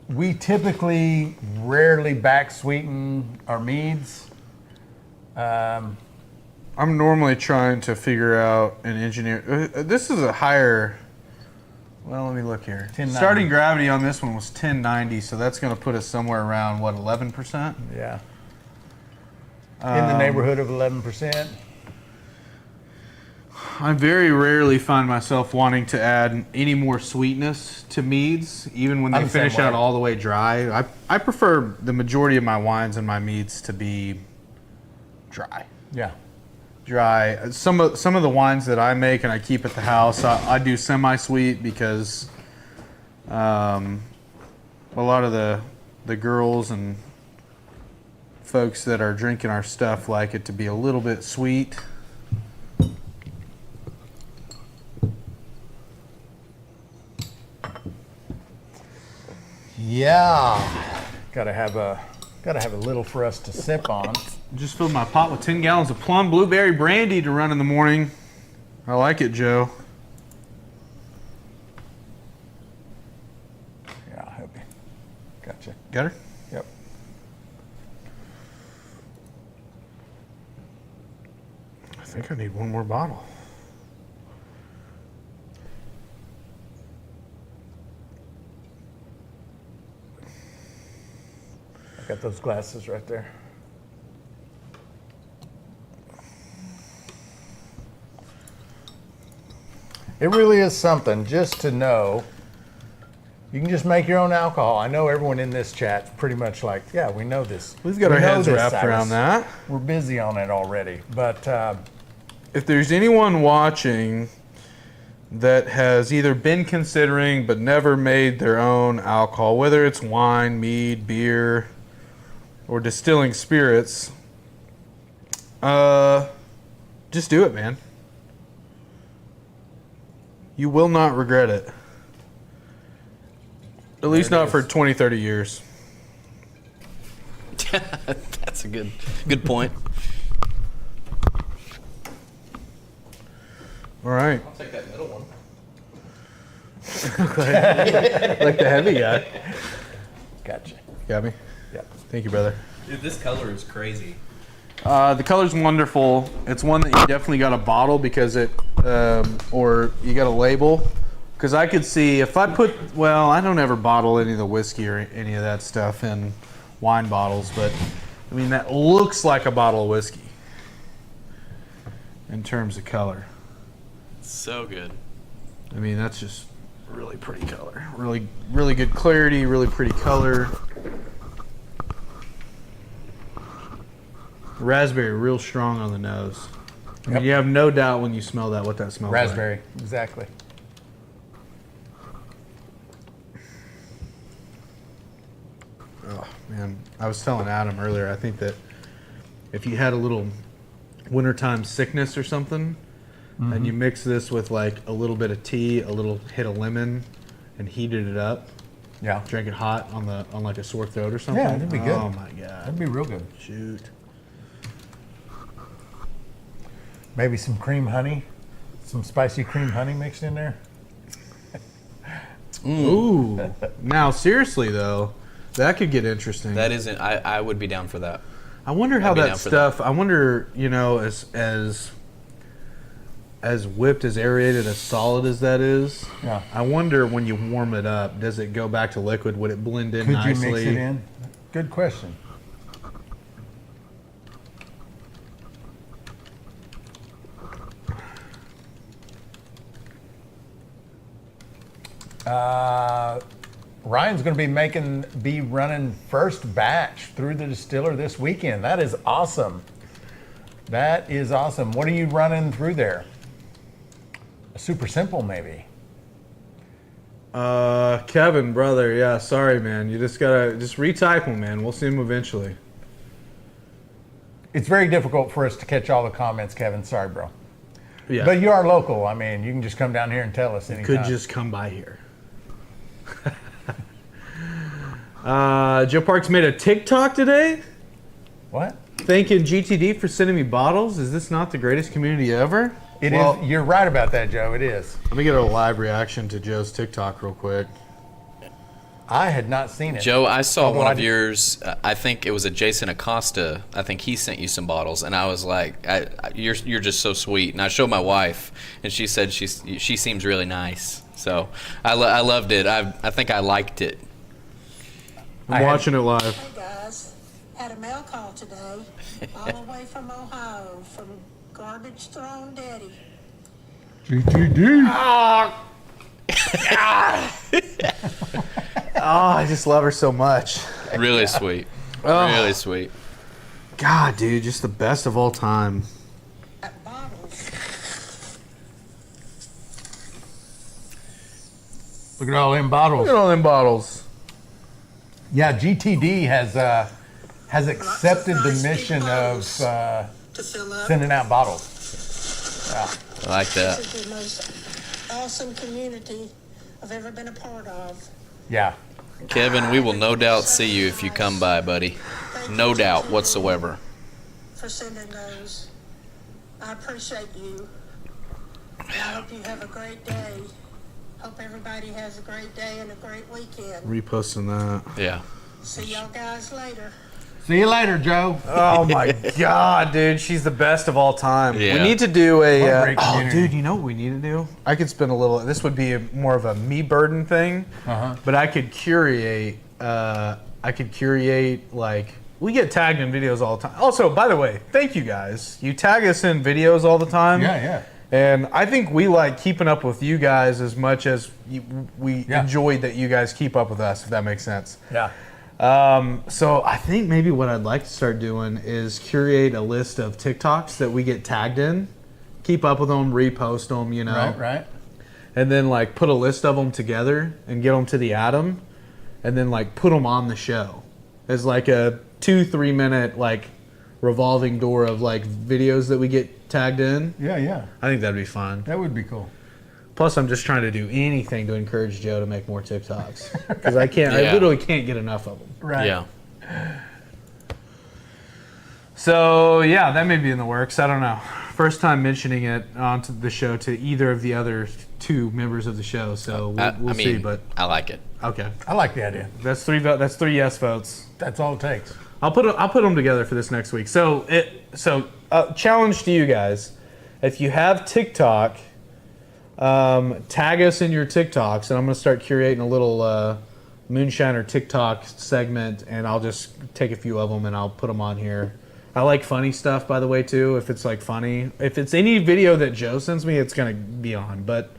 we typically rarely back sweeten our meads. I'm normally trying to figure out and engineer. This is a higher. Well, let me look here. 1090. Starting gravity on this one was 1090, so that's going to put us somewhere around what 11%. Yeah. In the neighborhood of 11%. I very rarely find myself wanting to add any more sweetness to meads, even when they I'm the same finish out way. all the way dry. I prefer the majority of my wines and my meads to be dry. Yeah. Dry. Some of the wines that I make and I keep at the house, I do semi-sweet because a lot of the girls and folks that are drinking our stuff like it to be a little bit sweet. Yeah. Gotta have a little for us to sip on. Just filled my pot with 10 gallons of plum blueberry brandy to run in the morning. I like it, Joe. Yeah, I'll help you. Gotcha. Got her? Yep. I think I need one more bottle. Got those glasses right there. It really is something just to know. You can just make your own alcohol. I know everyone in this chat's pretty much like, yeah, we know this. We've got our heads wrapped around that. We're busy on it already. But if there's anyone watching that has either been considering but never made their own alcohol, whether it's wine, mead, beer, or distilling spirits, just do it, man. You will not regret it. At least not for 20, 30 years. That's a good point. All right. I'll take that middle one. Like the heavy guy. gotcha. Got me? Yeah. Thank you, brother. Dude, this color is crazy. The color's wonderful. It's one that you definitely got to bottle because it, or you got to label. Because I could see if I put, well, I don't ever bottle any of the whiskey or any of that stuff in wine bottles, but I mean, that looks like a bottle of whiskey in terms of color. So good. I mean, that's just really pretty color. Really, really good clarity, really pretty color. Raspberry, real strong on the nose. I mean, you have no doubt when you smell that what that smells like. Raspberry, exactly. Oh, man. I was telling Adam earlier, I think that if you had a little wintertime sickness or something, and you mix this with like a little bit of tea, a little hit of lemon, and heated it up, Yeah. drank it hot on like a sore throat or something. Yeah, that'd be good. Oh my god. That'd be real good. Shoot. Maybe some cream honey, some spicy cream honey mixed in there. Ooh. Now, seriously though, that could get interesting. That isn't. I would be down for that. I wonder how I'd be that down for stuff. I wonder, as whipped, as aerated, as solid as that is. Yeah. I wonder when you warm it up, does it go back to liquid? Would it blend in Could nicely? you mix it in? Good question. Ryan's going to be running first batch through the distiller this weekend. That is awesome. That is awesome. What are you running through there? A super simple, maybe. Kevin, brother, yeah, sorry, man. You just gotta retype them, man. We'll see them eventually. It's very difficult for us to catch all the comments, Kevin. Sorry, bro. Yeah, But you are local. I mean, you can just come down here and tell us anytime. could just come by here. Joe Parks made a TikTok today What? thanking GTD for sending me bottles. Is this not the greatest community ever? It is. You're right about that, Joe. It is. Let me get a live reaction to Joe's TikTok real quick. I had not seen it. Joe, I saw Although one I of did- yours. I think it was a Jason Acosta. I think he sent you some bottles, and I was like, "You're just so sweet." And I showed my wife, and she said she seems really nice. So I loved it. I think I liked it. I'm watching it live. Hey guys, had a mail call today, all the way from Ohio, from Garbage Throne Daddy. Oh, I just love her so much. Really sweet. Oh. Really sweet. God, dude, just the best of all time. At bottles. Look at all them bottles. Look at all them bottles. Yeah, GTD has accepted the nice big mission of bottles. To fill up. sending out bottles. I like that. This is the most awesome community I've ever been a part of. Yeah. Kevin, we will no doubt see you if you come by, buddy. Thank No you, doubt GTD, whatsoever. For sending those. I appreciate you. I hope you have a great day. Hope everybody has a great day and a great weekend. Reposting that. Yeah. See y'all guys later. See you later, Joe. Oh my God, dude, she's the best of all time. Yeah. We need to do What a a. great Oh, community. dude, you know what we need to do? I could spend a little. This would be more of a me burden thing, but I could curate I could curate, like, we get tagged in videos all the time. Also, by the way, thank you guys. You tag us in videos all the time. Yeah. And I think we like keeping up with you guys as much as we enjoy that you guys keep up with us, if that makes sense. Yeah. So I think maybe what I'd like to start doing is curate a list of TikToks that we get tagged in, keep up with them, repost them, you know. Right. And then like put a list of them together and get them to the Atom, and then like put them on the show as like a 2-3 minute like revolving door of like videos that we get tagged in. Yeah. I think that'd be fun. That would be cool. Plus, I'm just trying to do anything to encourage Joe to make more TikToks because I literally can't get enough of them. Right. Yeah. So yeah, that may be in the works. I don't know. First time mentioning it onto the show to either of the other 2 members of the show. So we'll see. But I like it. okay, I like the idea. that's 3 3 yes votes. That's all it takes. I'll put them together for this next week. So challenge to you guys: if you have TikTok, tag us in your TikToks, and I'm gonna start curating a little Moonshine or TikTok segment, and I'll just take a few of them and I'll put them on here. I like funny stuff, by the way, too. If it's like funny, if it's any video that Joe sends me, it's gonna be on. But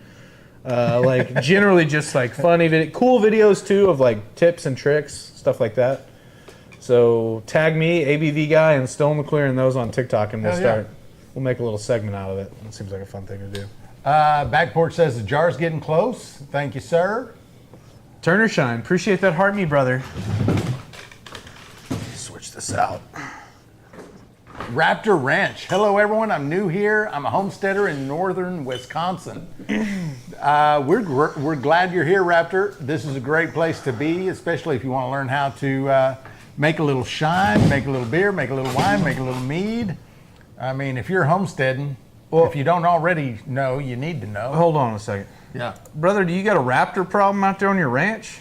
like generally just like funny, cool videos too of like tips and tricks, stuff like that. So tag me, ABV guy, and Still in the Clear, and those on TikTok, and we'll make a little segment out of it. It seems like a fun thing to do. Back porch says the jar's getting close. Thank you, sir. Turner Shine, appreciate that heart, me brother. Switch this out. Raptor Ranch. Hello, everyone. I'm new here. I'm a homesteader in northern Wisconsin. We're glad you're here, Raptor. This is a great place to be, especially if you want to learn how to make a little shine, make a little beer, make a little wine, make a little mead. I mean, if you're homesteading, if you don't already know, you need to know. Hold on a second. Yeah. Brother, do you got a raptor problem out there on your ranch?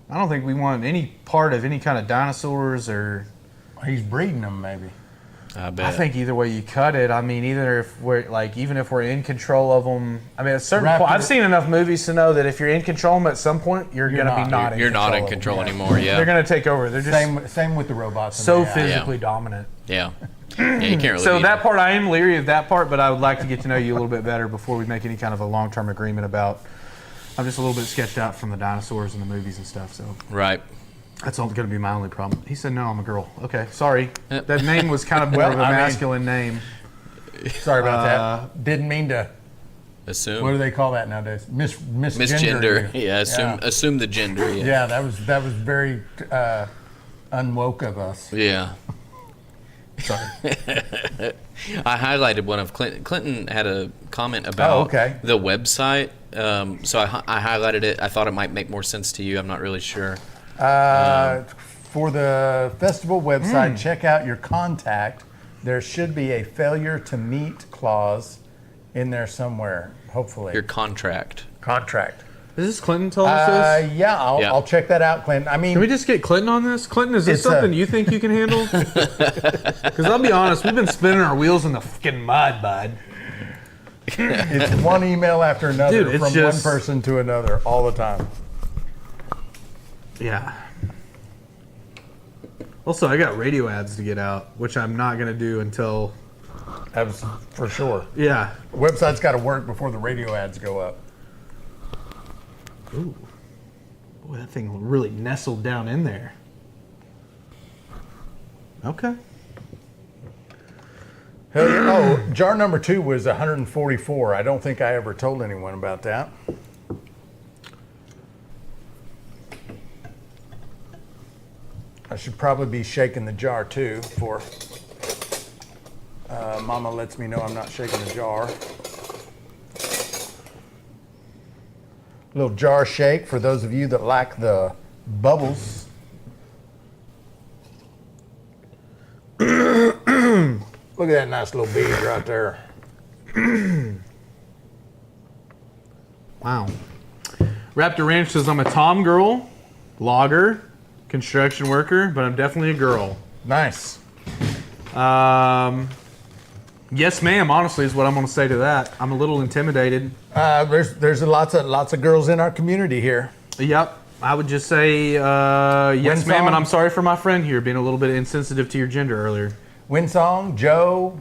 I don't think we want any part of any kind of dinosaurs or... He's breeding them, maybe. I bet. I think either way you cut it, I mean, either if we're like, even if we're in control of them, I mean, at a certain point, I've seen enough movies to know that if you're in control of them at some point, you're going to be not in control. You're not in control anymore, yeah. They're going to take over. They're just same with the robots. so physically dominant. Yeah. Yeah, you can't really So beat that it. part, I am leery of that part, but I would like to get to know you a little bit better before we make any kind of a long-term agreement about, I'm just a little bit sketched out from the dinosaurs and the movies and stuff, so. Right. That's all going to be my only problem. He said, no, I'm a girl. Okay, sorry. Yep. That name was kind of more of a masculine name. Sorry about that. Didn't mean to. Assume. What do they call that nowadays? Misgender. Yeah, assume the gender. Yeah. Yeah, that was very unwoke of us. Yeah. Sorry. I highlighted one of Clinton. Clinton had a comment about the website. So I highlighted it. I thought it might make more sense to you. I'm not really sure. For the festival website, check out your contact. There should be a failure to meet clause in there somewhere, hopefully. Your contract. Contract. Is this Clinton told us this? Yeah, I'll check that out, Clinton. I mean, Can we just get Clinton on this? Clinton, is this It's something you think you can handle? Because I'll be honest, we've been spinning our wheels in the fucking mud, bud. it's one email after another Dude, it's from just- one person to another all the time. Yeah. Also, I got radio ads to get out, which I'm not going to do until... That was for sure. Yeah. Website's got to work before the radio ads go up. Ooh. Boy, that thing really nestled down in there. Okay. Hell yeah. Oh, jar number 2 was 144. I don't think I ever told anyone about that. I should probably be shaking the jar too before Mama lets me know I'm not shaking the jar. Little jar shake for those of you that like the bubbles. Look at that nice little bead right there. Wow. Raptor Ranch says, I'm a Tom girl, logger, construction worker, but I'm definitely a girl. Nice. Yes, ma'am, honestly, is what I'm going to say to that. I'm a little intimidated. There's lots of girls in our community here. Yep. I would just say yes, ma'am, song? and I'm sorry for my friend here being a little bit insensitive to your gender earlier. Winsong, Joe,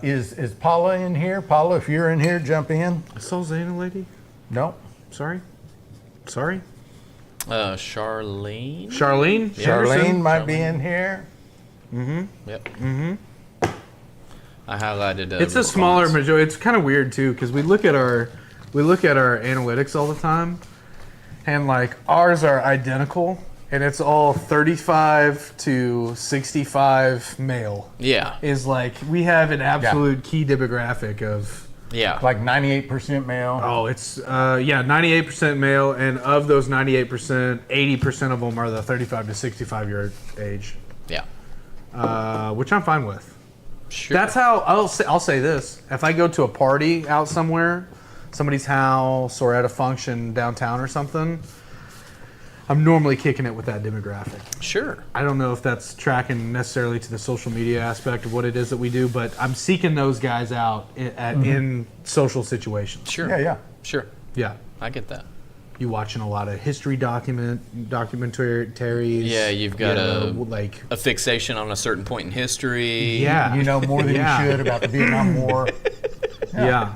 is Paula in here? Paula, if you're in here, jump in. I saw Zana lady. No. Sorry. Charlene. Charlene. Charlene might be in here. Yep. I highlighted. It's a smaller majority. It's kind of weird too because we look at our analytics all the time, and like ours are identical, and it's all 35 to 65 male. Yeah. Is like we have an absolute key demographic of. Yeah. Like 98% male. Oh, it's 98% male, and of those 98%, 80% of them are the 35 to 65 year age. Yeah. Which I'm fine with. Sure. That's how I'll say this. If I go to a party out somewhere, somebody's house or at a function downtown or something, I'm normally kicking it with that demographic. Sure. I don't know if that's tracking necessarily to the social media aspect of what it is that we do, but I'm seeking those guys out in social situations. Sure. Yeah. Sure. Yeah. I get that. You watching a lot of history documentaries. Yeah, you've got like a fixation on a certain point in history. Yeah. You know more than you should about the Vietnam War. Yeah.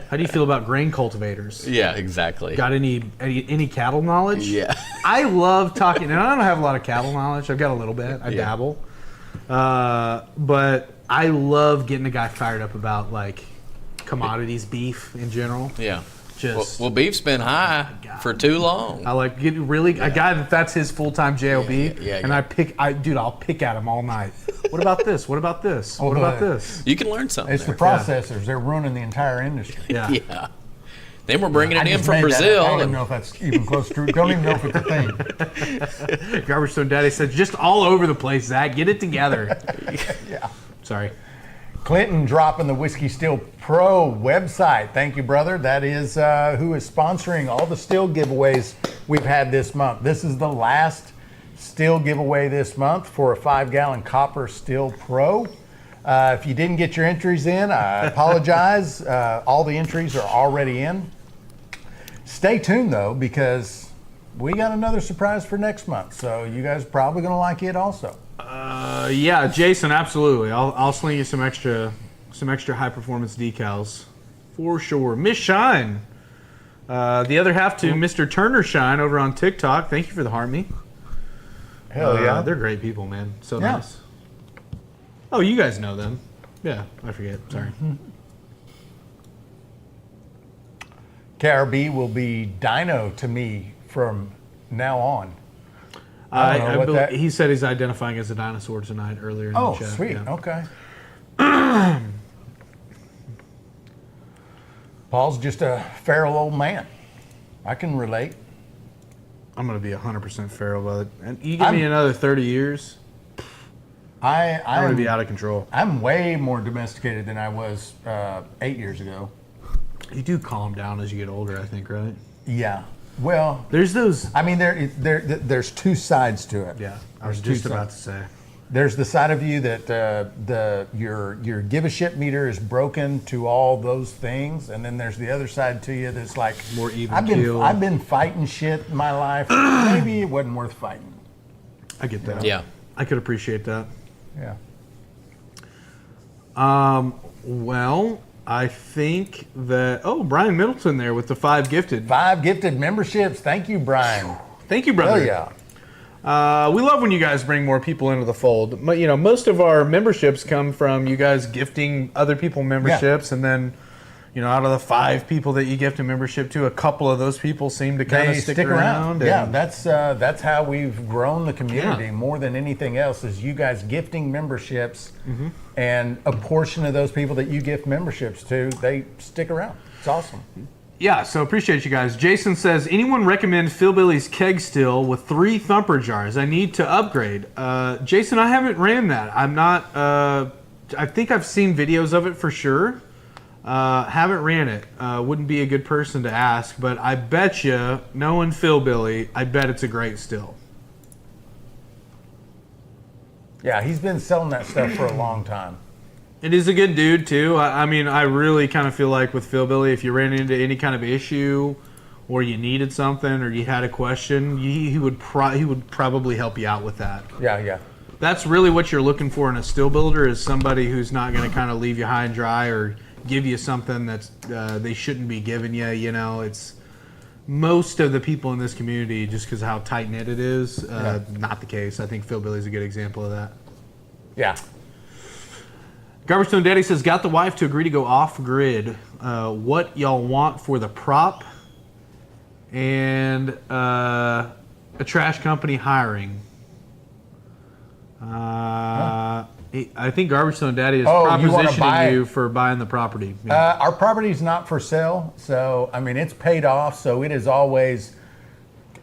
How do you feel about grain cultivators? Yeah, exactly. Got any cattle knowledge? Yeah. I love talking, and I don't have a lot of cattle knowledge. I've got a little bit. I dabble. But I love getting a guy fired up about like commodities, beef in general. Yeah. Just well, beef's been high for too long. I like getting a guy that's his full-time job, yeah. and I'll pick at him all night. What about this? What about this? What about this? You can learn something. It's there. the processors. They're ruining the entire industry. Yeah. Yeah. Then we're bringing it in just from made that Brazil. up. I don't even know if that's even close to true. Don't even know if it's a thing. Garbage Stone Daddy said, just all over the place, Zach. Get it together. Yeah. Sorry. Clinton dropping the Whiskey Still Pro website. Thank you, brother. That is who is sponsoring all the still giveaways we've had this month. This is the last still giveaway this month for a 5-gallon copper Still Pro. If you didn't get your entries in, I apologize. All the entries are already in. Stay tuned, though, because we got another surprise for next month. So you guys are probably going to like it also. Yeah, Jason, absolutely. I'll sling you some extra high performance decals for sure. Miss Shine, the other half to Mr. Turner Shine over on TikTok. Thank you for the Harmony. Hell yeah, they're great people, man. So Yeah. nice. Oh, you guys know them? Yeah, I forget. Sorry. KRB will be Dino to me from now on. I don't know what that- He said he's identifying as a dinosaur tonight earlier in the chat. Oh, sweet. Yeah. Okay. Paul's just a feral old man. I can relate. I'm going to be 100% feral about it. And you give me another 30 years, I'm going to be out of control. I'm way more domesticated than I was 8 years ago. You do calm down as you get older, I think, right? Yeah. Well, There's those... I mean, there's two sides to it. Yeah, I was just about to say. There's the side of you that your give a shit meter is broken to all those things, and then there's the other side to you that's like More even I've keel. been fighting shit in my life. Maybe it wasn't worth fighting. I get that. Yeah. I could appreciate that. Yeah. Well, I think that... Oh, Brian Middleton there with the 5 gifted. 5 gifted memberships. Thank you, Brian. Thank you, brother. Hell yeah. We love when you guys bring more people into the fold. But, you know, most of our memberships come from you guys gifting other people memberships, and then, you know, out of the 5 people that you gift a membership to, a couple of those people seem to kind of stick around. Yeah, and- that's how we've grown the community more than anything else. Is you guys gifting memberships, and a portion of those people that you gift memberships to, they stick around. It's awesome. Yeah, so appreciate you guys. Jason says, anyone recommend Philbilly's keg still with 3 thumper jars? I need to upgrade. Jason, I haven't ran that. I'm not, I think I've seen videos of it for sure. Haven't ran it. Wouldn't be a good person to ask, but I bet you, knowing Philbilly, I bet it's a great still. Yeah, he's been selling that stuff for a long time. It is a good dude too. I mean, I really kind of feel like with Philbilly, if you ran into any kind of issue or you needed something, or you had a question, he would probably help you out with that. Yeah. That's really what you're looking for in a still builder, is somebody who's not going to kind of leave you high and dry or give you something that's they shouldn't be giving you. You know, it's most of the people in this community, just because of how tight knit it is, not the case. I think Phil Billy's a good example of that. Yeah. Garbage Stone Daddy says, got the wife to agree to go off grid. What y'all want for the prop and a trash company hiring? I think Garbage Stone Daddy is propositioning you for buying the property. Yeah. Our property's not for sale, so I mean it's paid off. So it is always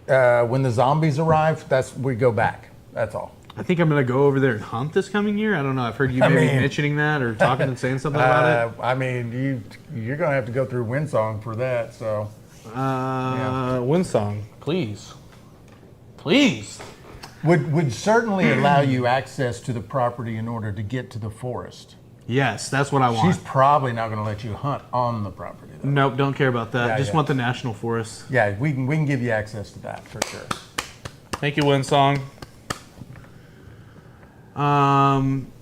when the zombies arrive, we go back. That's all. I think I'm going to go over there and hunt this coming year. I don't know. I've heard you mentioning that or talking and saying something about it. I mean, you're going to have to go through Windsong for that. So, Windsong, please. Would certainly allow you access to the property in order to get to the forest. Yes, that's what I want. She's probably not going to let you hunt on the property, though. Nope, don't care about that. Just want the national forest. Yeah, we can give you access to that for sure. Thank you, Windsong.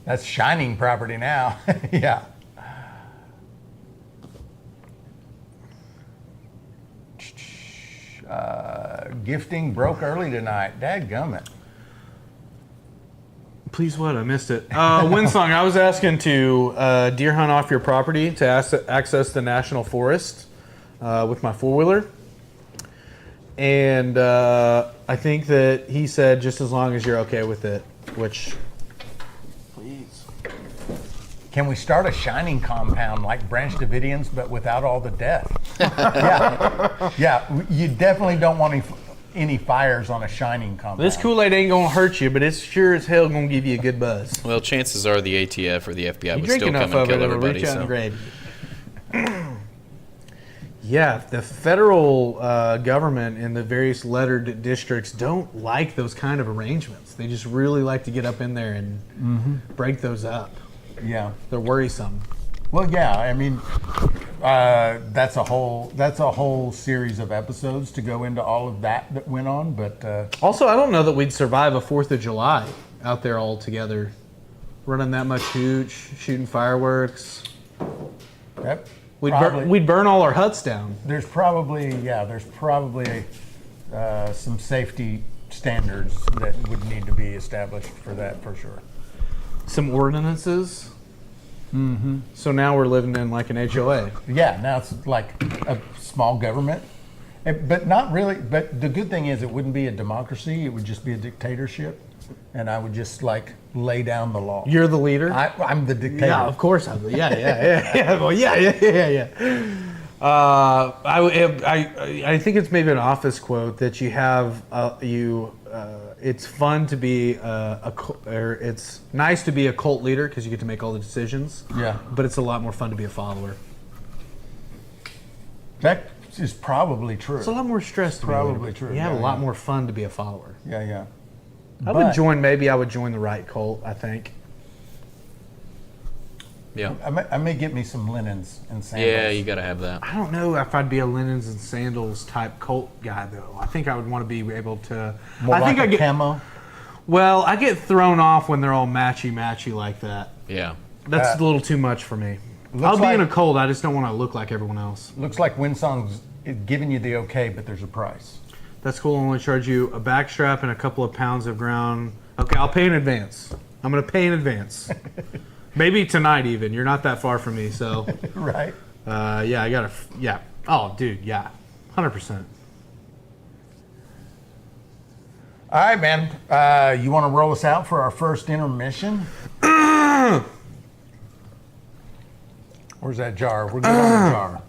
That's shining property now. Yeah. Gifting broke early tonight. Dadgummit. Please what? I missed it. Windsong, I was asking to deer hunt off your property to access the national forest with my four-wheeler. And I think that he said just as long as you're okay with it, which... Please. Can we start a shining compound like Branch Davidians but without all the death? Yeah. You definitely don't want any fires on a shining compound. This Kool-Aid ain't gonna hurt you, but it's sure as hell gonna give you a good buzz. Well, chances are the ATF or the FBI would drink still enough come and of kill it, it'll everybody. reach out So. and grab you. Yeah, the federal government and the various lettered districts don't like those kind of arrangements. They just really like to get up in there and break those up. Yeah. They're worrisome. Well, yeah. I mean, that's a whole series of episodes to go into all of that went on. But also, I don't know that we'd survive a 4th of July out there all together, running that much hooch, shooting fireworks. Yep. We'd burn all our huts down. There's probably some safety standards that would need to be established for that for sure. Some ordinances. Mm-hmm. So now we're living in like an HOA. Yeah, now it's like a small government, but not really. But the good thing is it wouldn't be a democracy. It would just be a dictatorship, and I would just like lay down the law. You're the leader? I'm the dictator. Yeah, of course I'm the yeah. Well, yeah. I think it's maybe an office quote that you have it's fun to be it's nice to be a cult leader because you get to make all the decisions. Yeah. But it's a lot more fun to be a follower. That is probably true. It's a lot more stress to be a leader. Probably true. You have a lot more fun to be a follower. Yeah. I would join the right cult, I think. Yeah. I may get me some linens and sandals. Yeah, you got to have that. I don't know if I'd be a linens and sandals type cult guy though. I think I would want to be able to. More like a camo. Well, I get thrown off when they're all matchy like that. Yeah. That's a little too much for me. I'll be in a cult. I just don't want to look like everyone else. Looks like Windsong's giving you the okay, but there's a price. That's cool. I'll only charge you a back strap and a couple of pounds of ground. Okay, I'll pay in advance. I'm going to pay in advance. Maybe tonight even. You're not that far from me, so. Right. Yeah, I got to. Yeah. Oh, dude, yeah. 100%. All right, man. You want to roll us out for our first intermission? Where's that jar? We're good on the jar.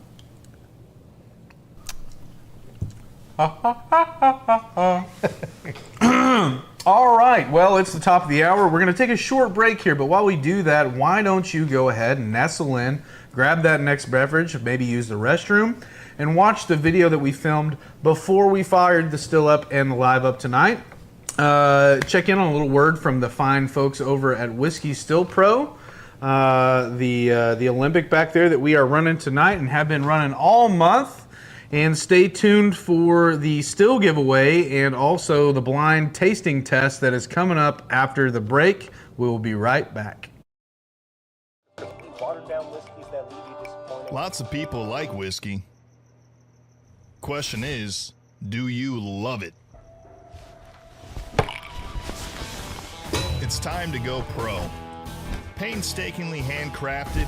All right, well, it's the top of the hour. We're going to take a short break here, but while we do that, why don't you go ahead and nestle in, grab that next beverage, maybe use the restroom, and watch the video that we filmed before we fired the still up and the live up tonight. Check in on a little word from the fine folks over at Whiskey Still Pro, the Olympic back there that we are running tonight and have been running all month. And stay tuned for the still giveaway and also the blind tasting test that is coming up after the break. We will be right back. Watered down whiskeys that leave you disappointed. Lots of people like whiskey. Question is, do you love it? It's time to go pro. Painstakingly handcrafted,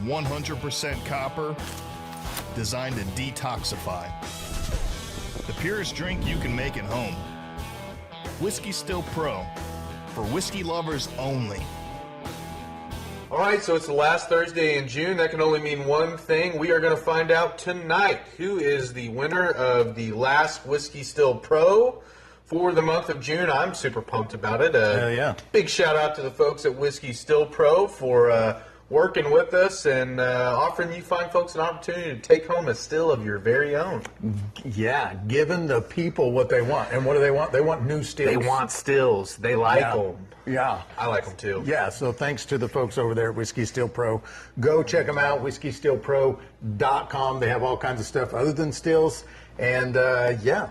100% copper, designed to detoxify. The purest drink you can make at home. Whiskey Still Pro, for whiskey lovers only. All right, so it's the last Thursday in June. That can only mean one thing. We are going to find out tonight who is the winner of the last Whiskey Still Pro for the month of June. I'm super pumped about it. Yeah. Big shout out to the folks at Whiskey Still Pro for working with us and offering you fine folks an opportunity to take home a still of your very own. Yeah, giving the people what they want. And what do they want? They want new stills. They want stills. They like them. Yeah. I like them too. Yeah, so thanks to the folks over there at Whiskey Still Pro. Go check them out, whiskey.stillpro.com. They have all kinds of stuff other than stills. And yeah,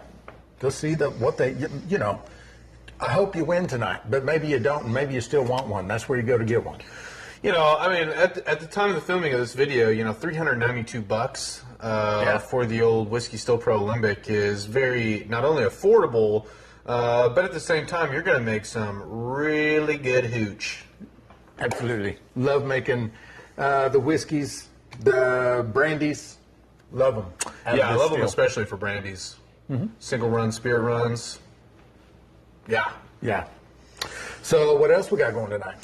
go see what they, you know, I hope you win tonight, but maybe you don't, and maybe you still want one. That's where you go to get one. You know, I mean, at the time of the filming of this video, you know, $392 for the old Whiskey Still Pro Limbic is very, not only affordable, but at the same time, you're going to make some really good hooch. Absolutely. Love making the whiskeys, the brandies. Love them. Yeah, I love them especially for brandies. Mm-hmm. Single run, spirit runs. Yeah. Yeah. So what else we got going tonight?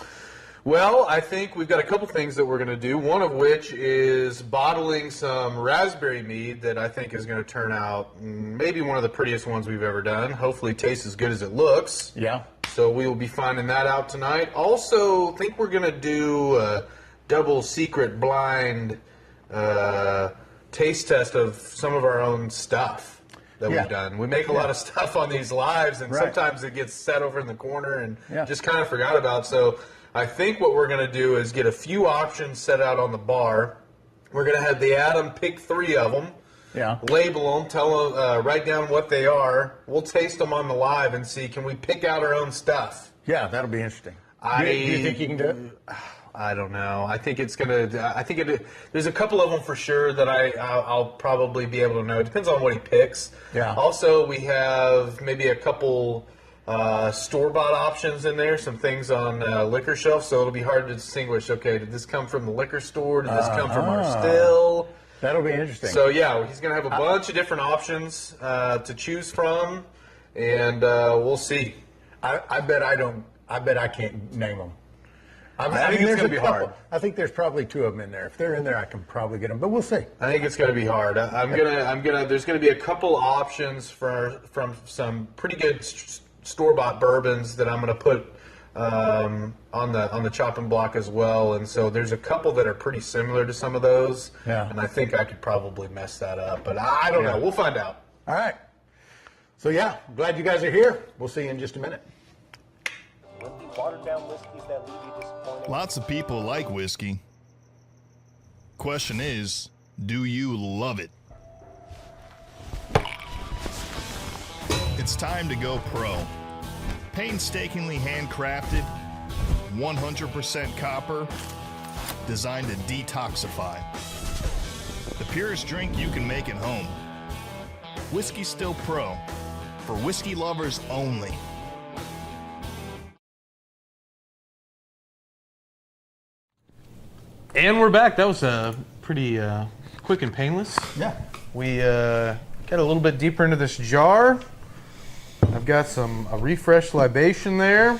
Well, I think we've got a couple things that we're going to do, one of which is bottling some raspberry mead that I think is going to turn out maybe one of the prettiest ones we've ever done. Hopefully tastes as good as it looks. Yeah. So we will be finding that out tonight. Also, I think we're going to do a double secret blind taste test of some of our own stuff that we've done. We make a lot of stuff on these lives, and sometimes it gets set over in the corner and just kind of forgot about. So I think what we're going to do is get a few options set out on the bar. We're going to have the Adam pick 3 of them, label them, tell them, write down what they are. We'll taste them on the live and see, can we pick out our own stuff? Yeah, that'll be interesting. Do you think you can do it? I don't know. I think it's going to, there's a couple of them for sure that I'll probably be able to know. It depends on what he picks. Yeah. Also, we have maybe a couple store-bought options in there, some things on liquor shelf, so it'll be hard to distinguish, okay, did this come from the liquor store? Did this come from our still? That'll be interesting. So, yeah, he's going to have a bunch of different options to choose from, and we'll see. I bet I can't name them. I think it's going to be hard. I think there's probably 2 of them in there. If they're in there, I can probably get them, but we'll see. I think it's going to be hard. There's going to be a couple options from some pretty good store-bought bourbons that I'm going to put on the chopping block as well, and so there's a couple that are pretty similar to some of those, and I think I could probably mess that up, but I don't know. We'll find out. All right. So yeah, glad you guys are here. We'll see you in just a minute. Watered down whiskeys that leave you disappointed. Lots of people like whiskey. Question is, do you love it? It's time to go pro. Painstakingly handcrafted, 100% copper, designed to detoxify. The purest drink you can make at home. Whiskey Still Pro, for whiskey lovers only. And we're back. That was pretty quick and painless. Yeah. We got a little bit deeper into this jar. I've got a refreshed libation there.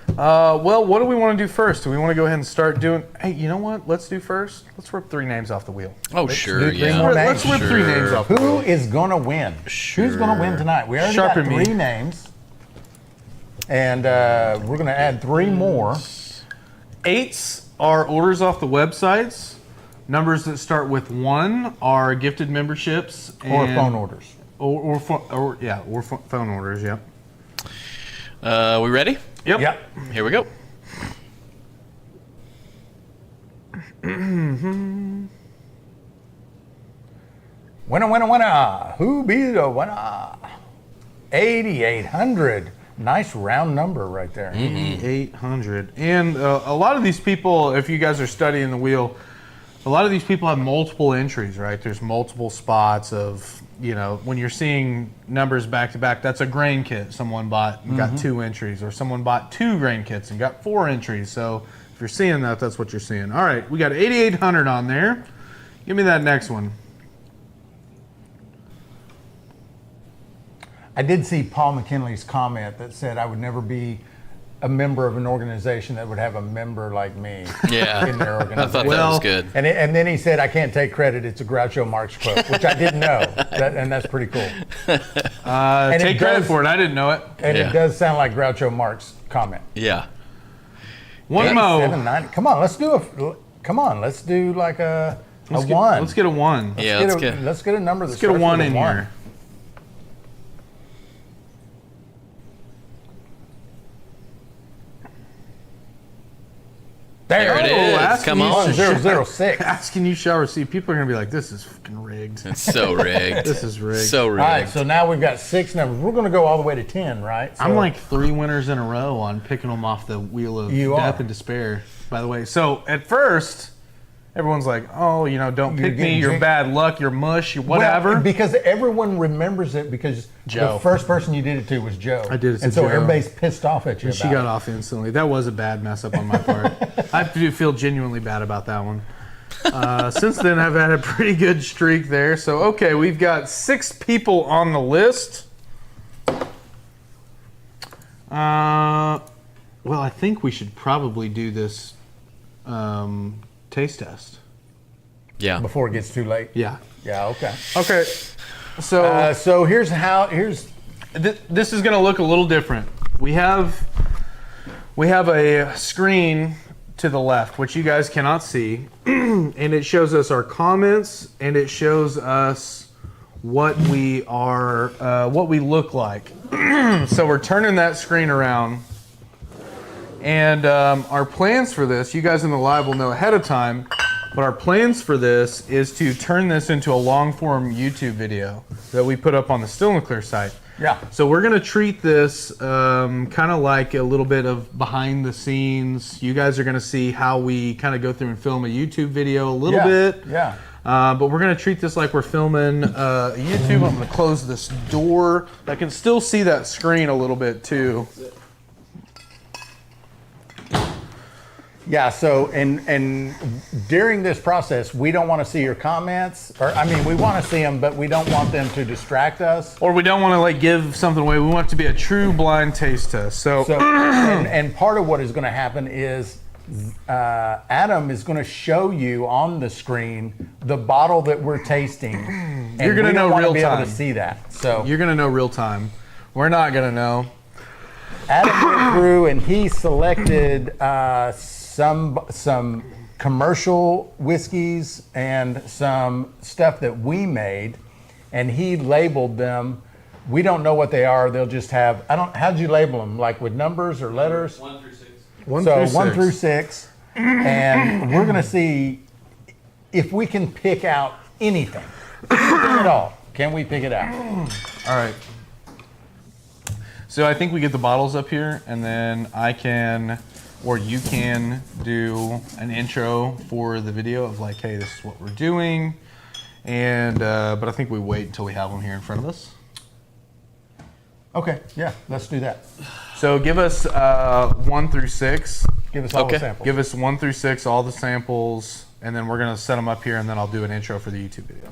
Well, what do we want to do first? Do we want to go ahead and start doing... Hey, you know what? Let's do first. Let's rip 3 names off the wheel. Oh, Let's sure, do 3 yeah. more Let's names. rip 3 names off the wheel. Who is going to win? Sure. Who's going to win tonight? We already Sharpen got me. 3 names. And we're going to add 3 more. 8s are orders off the websites. Numbers that start with 1 are gifted memberships. Or and- phone orders. Or phone orders, yep. We ready? Yep. Yep. Here we go. Winner. Who be the winner? 8,800. Nice round number right there. 800. And a lot of these people, if you guys are studying the wheel, a lot of these people have multiple entries, right? There's multiple spots of, you know, when you're seeing numbers back to back, that's a grain kit someone bought and got 2 entries, or someone bought 2 grain kits and got 4 entries. So if you're seeing that, that's what you're seeing. All right, we got 8,800 on there. Give me that next one. I did see Paul McKinley's comment that said I would never be a member of an organization that would have a member like me Yeah. in their I organization. thought that was good. And then he said, I can't take credit. It's a Groucho Marx quote, which I didn't know. And that's pretty cool. Take credit for it. I didn't know it. And Yeah. it does sound like Groucho Marx comment. Yeah. One more. 790. Come on, let's do like a 1. Let's get a 1. Yeah, Let's get a number. Let's get a 1 in here. There it is. asking Come you on. to 006. Asking you shall receive. People are going to be like, this is fucking rigged. It's so rigged. This is rigged. So rigged. All right, so now we've got 6 numbers. We're going to go all the way to 10, right? So I'm like 3 winners in a row on picking them off the wheel of You death are. and despair, by the way. So at first, everyone's like, oh, you know, don't You're pick me. getting You're jinxed. bad luck. You're mush. You're whatever. Well, because everyone remembers it because Joe. the first person you did it to was Joe. I did it to and so Joe. everybody's pissed off at you. She about got off instantly. That was a bad mess up on my part. I do feel genuinely bad about that one. Since then, I've had a pretty good streak there. So, okay, we've got 6 people on the list. Well, I think we should probably do this taste test. Yeah. before it gets too late. Yeah. Yeah. Okay. Okay. So So here's this is going to look a little different. We have a screen to the left, which you guys cannot see, and it shows us our comments, and it shows us what we are, what we look like. So we're turning that screen around, and our plans for this, you guys in the live will know ahead of time, but our plans for this is to turn this into a long-form YouTube video that we put up on the Still and Clear site. Yeah. So we're going to treat this kind of like a little bit of behind the scenes. You guys are going to see how we kind of go through and film a YouTube video a little bit. Yeah. But we're going to treat this like we're filming YouTube. I'm going to close this door. I can still see that screen a little bit too. Yeah, so and during this process, we don't want to see your comments, or I mean, we want to see them, but we don't want them to distract us. Or we don't want to like give something away. We want it to be a true blind taste test. So And part of what is going to happen is Adam is going to show you on the screen the bottle that we're tasting. And You're gonna we know don't want to real be able time. to see that. So you're going to know real time. We're not going to know. Adam went through and he selected some commercial whiskeys and some stuff that we made, and he labeled them. We don't know what they are. They'll just have, how'd you label them? Like with numbers or letters? 1 through 6. 1 So through 6. 1 through 6. And we're going to see if we can pick out anything. Anything at all. Can we pick it out? All right. So I think we get the bottles up here, and then I can, or you can do an intro for the video of like, hey, this is what we're doing. And, but I think we wait until we have them here in front of us. Okay, yeah, let's do that. So give us 1 through 6. Give us all the Okay. samples. Give us 1 through 6, all the samples, and then we're gonna set them up here, and then I'll do an intro for the YouTube video.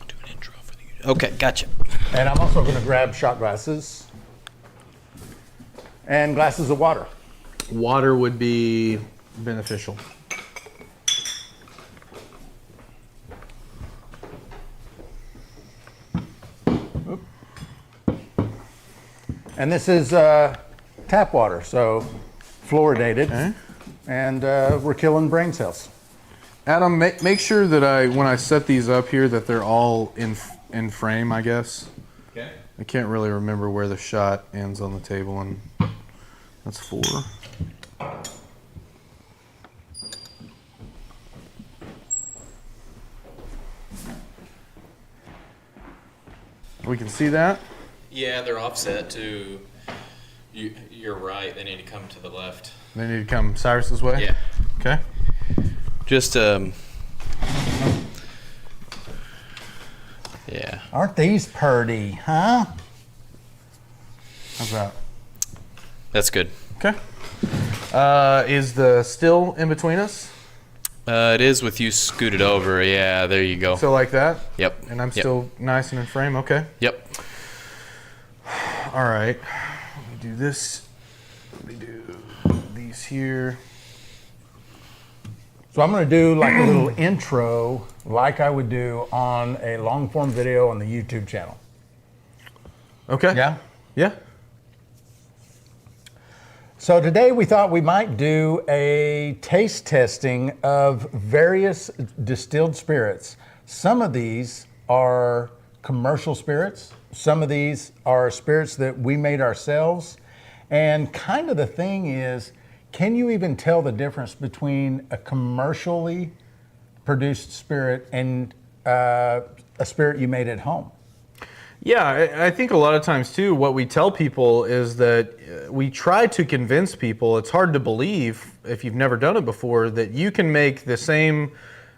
Do an intro for the. Okay, gotcha. And I'm also going to grab shot glasses and glasses of water. Water would be beneficial. And this is tap water, so fluoridated. Okay. And we're killing brain cells. Adam, make sure that when I set these up here that they're all in frame, I guess. Okay. I can't really remember where the shot ends on the table, and that's 4. We can see that. Yeah, they're offset to. You're right. They need to come to the left. They need to come Cyrus's way? Yeah. Okay. Just yeah. Aren't these purty, huh? How's that? That's good. Okay. Is the still in between us? It is with you scooted over. Yeah, there you go. So like that? Yep. And I'm still nice and in frame? Okay. Yep. All right. Let me do this. Let me do these here. So I'm going to do like a little intro like I would do on a long form video on the YouTube channel. Okay. Yeah? Yeah. So today we thought we might do a taste testing of various distilled spirits. Some of these are commercial spirits. Some of these are spirits that we made ourselves. And kind of the thing is, can you even tell the difference between a commercially produced spirit and a spirit you made at home? Yeah, I think a lot of times too, what we tell people is that we try to convince people, it's hard to believe if you've never done it before, that you can make the same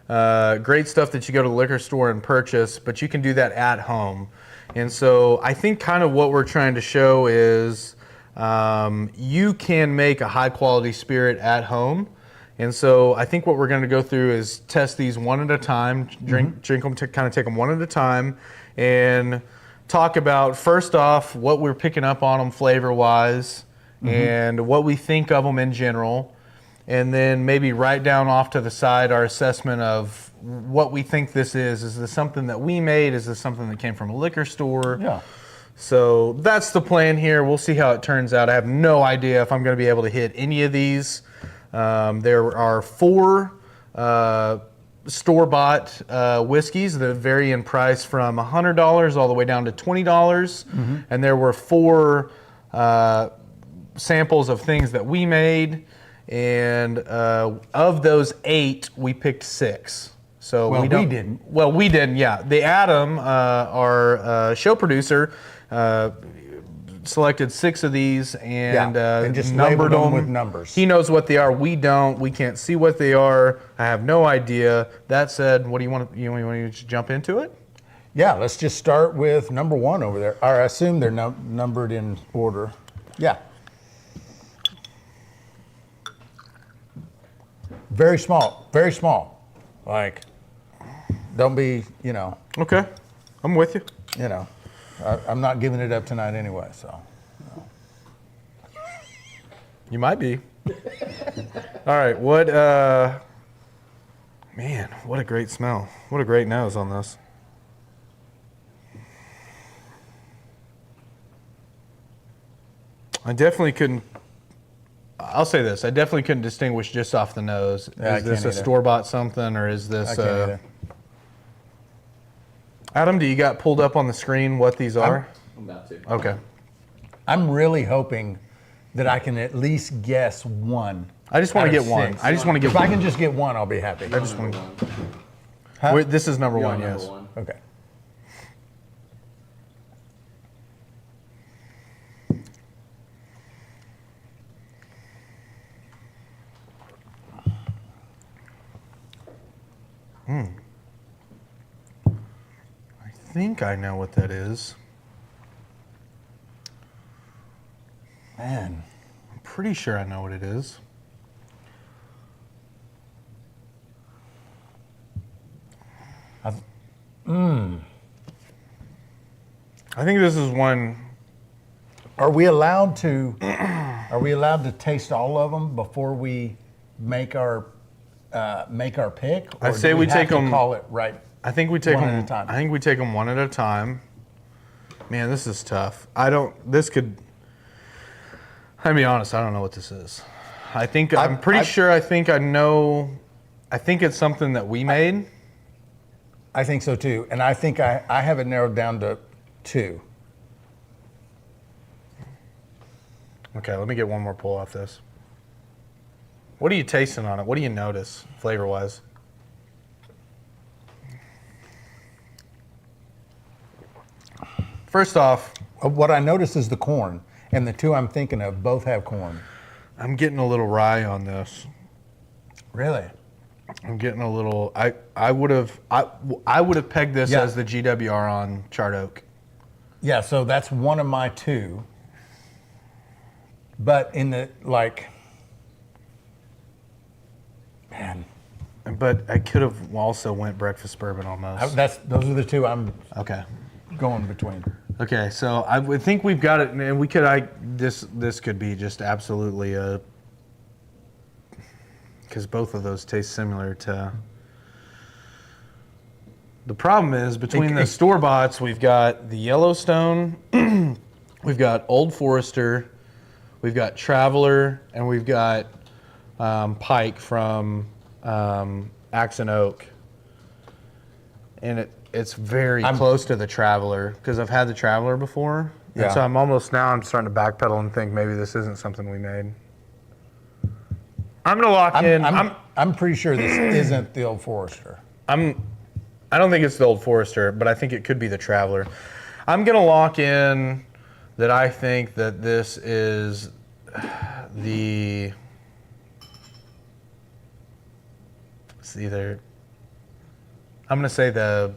great stuff that you go to the liquor store and purchase, but you can do that at home. And so I think kind of what we're trying to show is you can make a high quality spirit at home. And so I think what we're going to go through is test these one at a time, drink them, kind of take them one at a time, and talk about, first off, what we're picking up on them flavor-wise and what we think of them in general, and then maybe write down off to the side our assessment of what we think this is. Is this something that we made? Is this something that came from a liquor store? Yeah. So that's the plan here. We'll see how it turns out. I have no idea if I'm going to be able to hit any of these. There are 4 store-bought whiskeys that vary in price from $100 all the way down to $20. And there were 4 samples of things that we made. And of those 8, we picked 6. So Well, we don't. we didn't. Well, we didn't. Yeah, the Adam, our show producer, selected 6 of these and just numbered labeled them them with numbers. He knows what they are. We don't. We can't see what they are. I have no idea. That said, what do you want? You want to just jump into it? Yeah, let's just start with number 1 over there. Or I assume they're numbered in order. Yeah. Very small, very small. Like, don't be, Okay, I'm with you. I'm not giving it up tonight anyway, so. You might be. All right. What? Man, what a great smell. What a great nose on this. I definitely couldn't. I'll say this. I definitely couldn't distinguish just off the nose. Yeah, Is this I a can't either. store-bought something, or is this? I can't either. Adam, do you got pulled up on the screen what these are? I'm about to. Okay. I'm really hoping that I can at least guess 1. I just want out to of get one. 6. I just want to get If I one. can just get 1, I'll be happy. I just want. Huh? This is number 1. Yes. Okay. I think I know what that is. Man. I'm pretty sure I know what it is. I think this is one. Are we allowed to taste all of them before we make our pick? I Or say do we have take to 'em- call it right. I think we take One them at a time. I think we take them one at a time. Man, this is tough. This could. I'll be honest. I don't know what this is. I'm pretty sure. I think I know. I think it's something that we made. I think so too, and I think I have it narrowed down to 2. Okay, let me get one more pull off this. What are you tasting on it? What do you notice flavor-wise? First off, What I notice is the corn, and the two I'm thinking of both have corn. I'm getting a little rye on this. Really? I'm getting a little. I would have pegged this as the GWR on Charred Oak. Yeah, so that's one of my two. But in the man, But I could have also went breakfast bourbon almost. those are the two I'm Okay. going between. Okay, so I would think we've got it, and we could. This could be just absolutely a. Because both of those taste similar to. The problem is between the store boughts, we've got the Yellowstone, we've got Old Forester, we've got Traveler, and we've got Pike from Axe and Oak, and it's very close to the Traveler because I've had the Traveler before, and so I'm starting to backpedal and think maybe this isn't something we made. I'm gonna lock in. I'm pretty sure this isn't the Old Forester. I don't think it's the Old Forester, but I think it could be the Traveler. I'm gonna lock in that I think that this is the. It's either. I'm gonna say the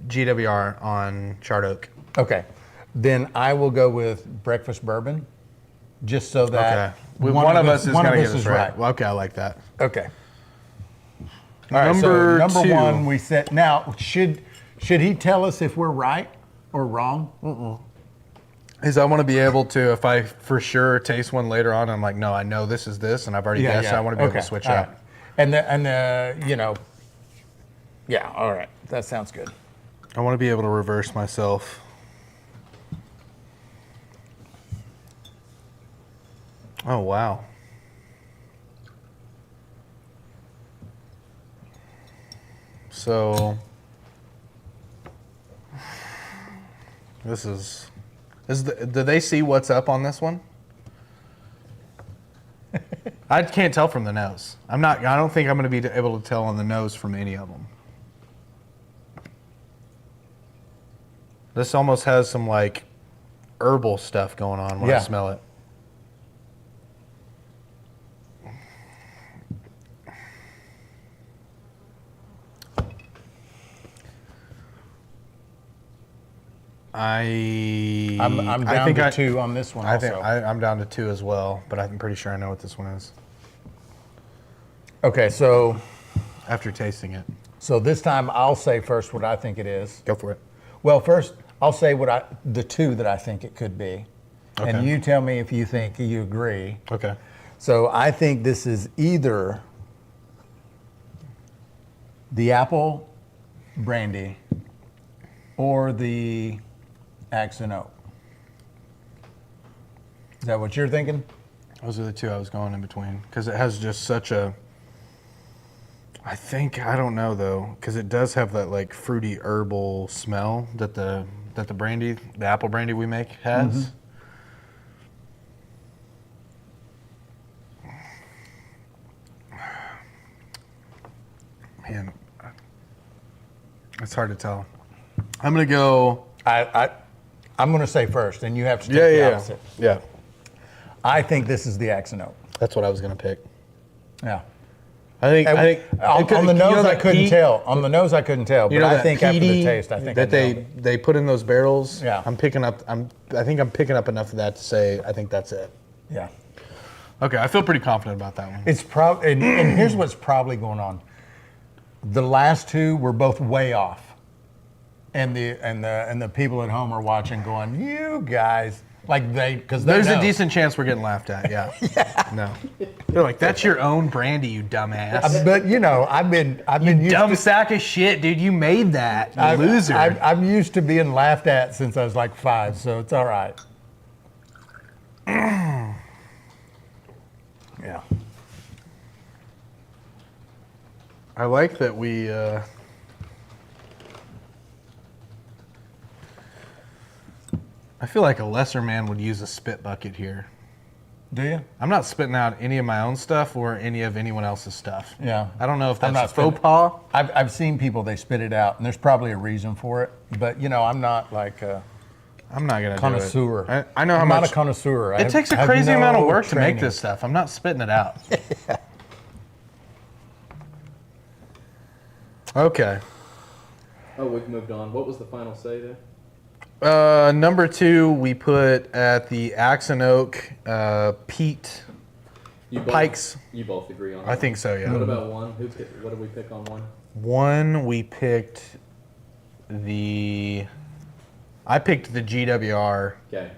GWR on Charred Oak. Okay, then I will go with breakfast bourbon, just so that one of us is one gonna of get us this is right. Well, okay, I like that. Okay. All right. Number so two. number one, we said. Now, should he tell us if we're right or wrong? Is I want to be able to, if I for sure taste one later on, I'm like, no, I know this is this, and I've already guessed. I want to be able to switch all up. right. And yeah. All right. That sounds good. I want to be able to reverse myself. Oh, wow. So, do they see what's up on this one? I can't tell from the nose. I don't think I'm going to be able to tell on the nose from any of them. This almost has some like herbal stuff going on when I smell it. I'm down to two on this one. I think I'm down to two as well, but I'm pretty sure I know what this one is Okay, so after tasting it. So this time I'll say first what I think it is. Go for it. Well, first I'll say the two that I think it could be, and you tell me if you think you agree. Okay. So I think this is either the apple brandy or the Axe and Oak. Is that what you're thinking? Those are the two I was going in between because it has just such a. I don't know though, because it does have that like fruity herbal smell that the brandy, the apple brandy we make has. Man, it's hard to tell. I'm gonna go. I'm gonna say first, and you have to take the opposite. Yeah. I think this is the Axe and Oak. That's what I was gonna pick. Yeah. I think on the nose I couldn't tell. On the nose I couldn't tell, but I think after the taste, I think that they put in those barrels. Yeah. I think I'm picking up enough of that to say I think that's it. Yeah. Okay, I feel pretty confident about that one. It's probably and here's what's probably going on. The last two were both way off, and the people at home are watching, going, "You guys." Like because there's a decent chance we're getting laughed at. Yeah. No. They're like, that's your own brandy, you dumbass. But I've been you dumb sack of shit, dude. You made that, you loser. I'm used to being laughed at since I was like 5, so it's all right. Yeah. I like that we. I feel like a lesser man would use a spit bucket here. Do you? I'm not spitting out any of my own stuff or any of anyone else's stuff. Yeah. I don't know if that's a faux pas. I've seen people, they spit it out, and there's probably a reason for it. But, I'm not like, I'm not gonna Connoisseur. do it. I know how I'm much. not a connoisseur. It takes a crazy amount of work to make this stuff. I'm not spitting it out. Okay. Oh, we've moved on. What was the final say there? Number 2, we put at the Axe and Oak peat pikes. You both agree on that? I think so, yeah. What about 1? What did we pick on 1? 1, we picked I picked the GWR, Okay.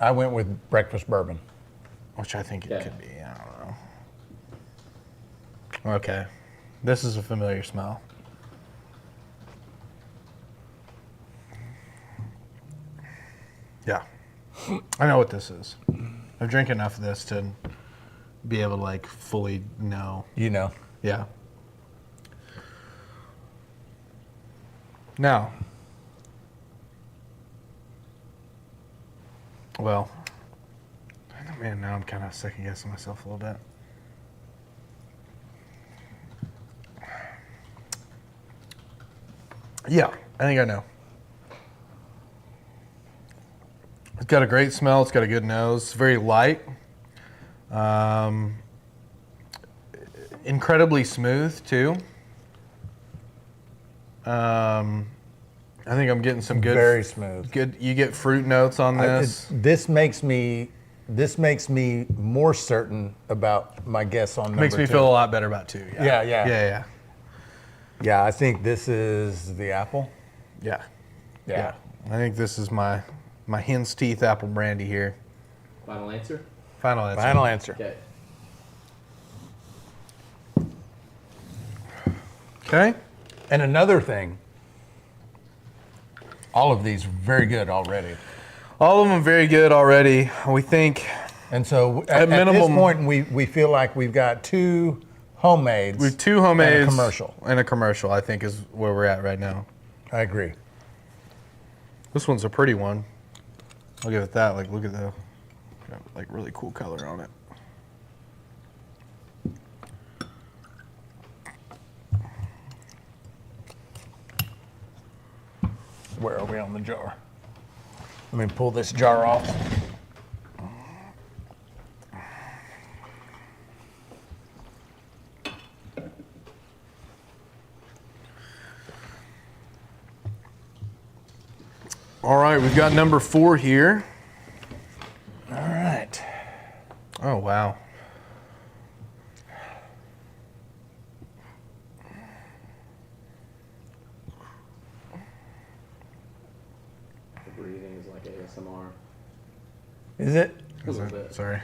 I went with breakfast bourbon. which I think it Okay. could be. I don't know. Okay. This is a familiar smell. Yeah. I know what this is. I've drank enough of this to be able to like fully know. You know. Yeah. Now, well, man, now I'm kind of second guessing myself a little bit. Yeah, I think I know. It's got a great smell. It's got a good nose. It's very light. Incredibly smooth too. I think I'm getting some good. Very smooth. Good. You get fruit notes on this. This makes me more certain about my guess on number Makes me 2. feel a lot better about 2. Yeah. Yeah. Yeah, I think this is the apple. Yeah. Yeah. I think this is my hen's teeth apple brandy here. Final answer? Final answer. Final answer. Okay. Okay. And another thing, all of these are very good already. All of them very good already. We think And so At at this minimum- point, we feel like we've got 2 homemades. we've 2 homemades and a commercial. And a commercial, I think, is where we're at right now. I agree. This one's a pretty one. I'll give it that. Like, look at the got, like really cool color on it. Where are we on the jar? Let me pull this jar off. All right, we've got number 4 here. All right. Oh, wow. The breathing is like ASMR. Is it? A little bit. Sorry.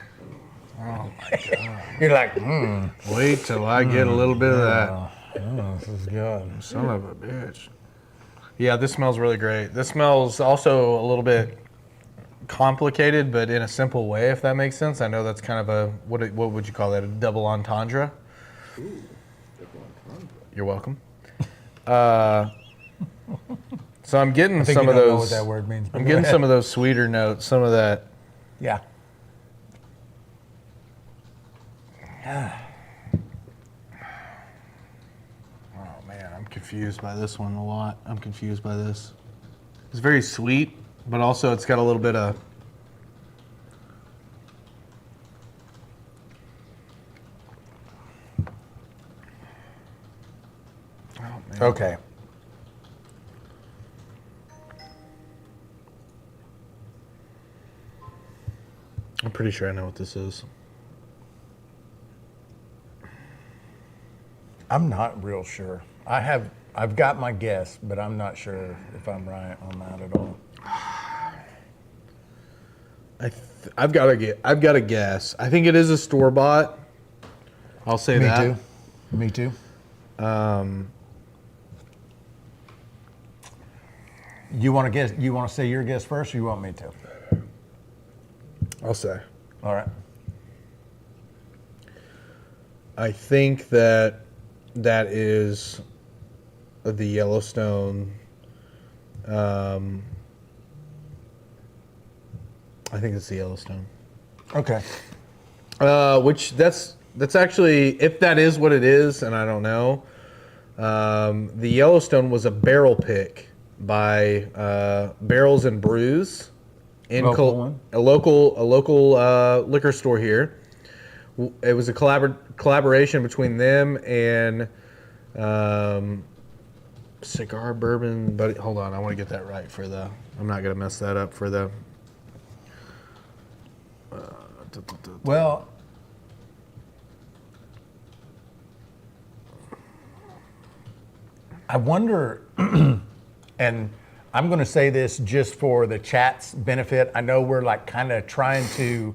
You're like, Wait till I get a little bit of that. oh, this is good. Son of a bitch. Yeah, this smells really great. This smells also a little bit complicated, but in a simple way, if that makes sense. I know that's kind of a, what would you call that, a double entendre? Ooh, double entendre. You're welcome. So I'm getting I think some you of don't know those. what that word means. but I'm go getting ahead. some of those sweeter notes, some of that. Yeah. Oh man, I'm confused by this one a lot. I'm confused by this. It's very sweet, but also it's got a little bit of. Oh man. Okay. I'm pretty sure I know what this is. I'm not real sure. I've got my guess, but I'm not sure if I'm right on that at all. I've got a guess. I think it is a store bought. I'll say Me that. too. Me too. You want to guess? You want to say your guess first, or you want me to? I'll say. All right. I think that is the Yellowstone. I think it's the Yellowstone. Okay. Which that's actually, if that is what it is, and I don't know. The Yellowstone was a barrel pick by Barrels and Brews. in Local one? a local liquor store here. It was a collaboration between them and Cigar Bourbon. But hold on, I want to get that right for the. I'm not gonna mess that up for the. Well, I wonder, and I'm going to say this just for the chat's benefit. I know we're like kind of trying to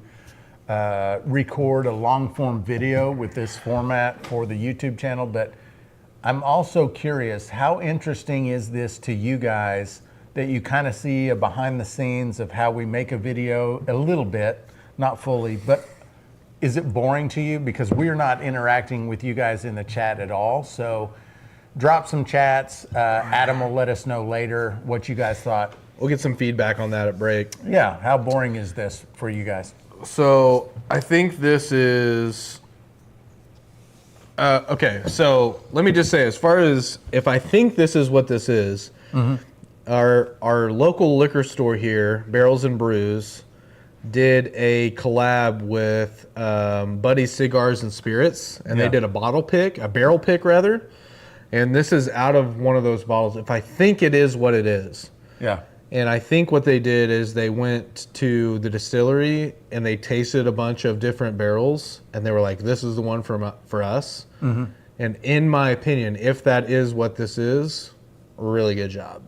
record a long form video with this format for the YouTube channel, but I'm also curious, how interesting is this to you guys that you kind of see a behind the scenes of how we make a video a little bit, not fully, but is it boring to you? Because we're not interacting with you guys in the chat at all. So drop some chats. Adam will let us know later what you guys thought. We'll get some feedback on that at break. Yeah, how boring is this for you guys? So I think this is okay. So let me just say, as far as if I think this is what this is, our local liquor store here, Barrels and Brews, did a collab with Buddy's Cigars and Spirits, and they did a barrel pick rather. And this is out of one of those bottles. If I think it is what it is. Yeah. And I think what they did is they went to the distillery and they tasted a bunch of different barrels, and they were like, "This is the one for us." And in my opinion, if that is what this is, really good job.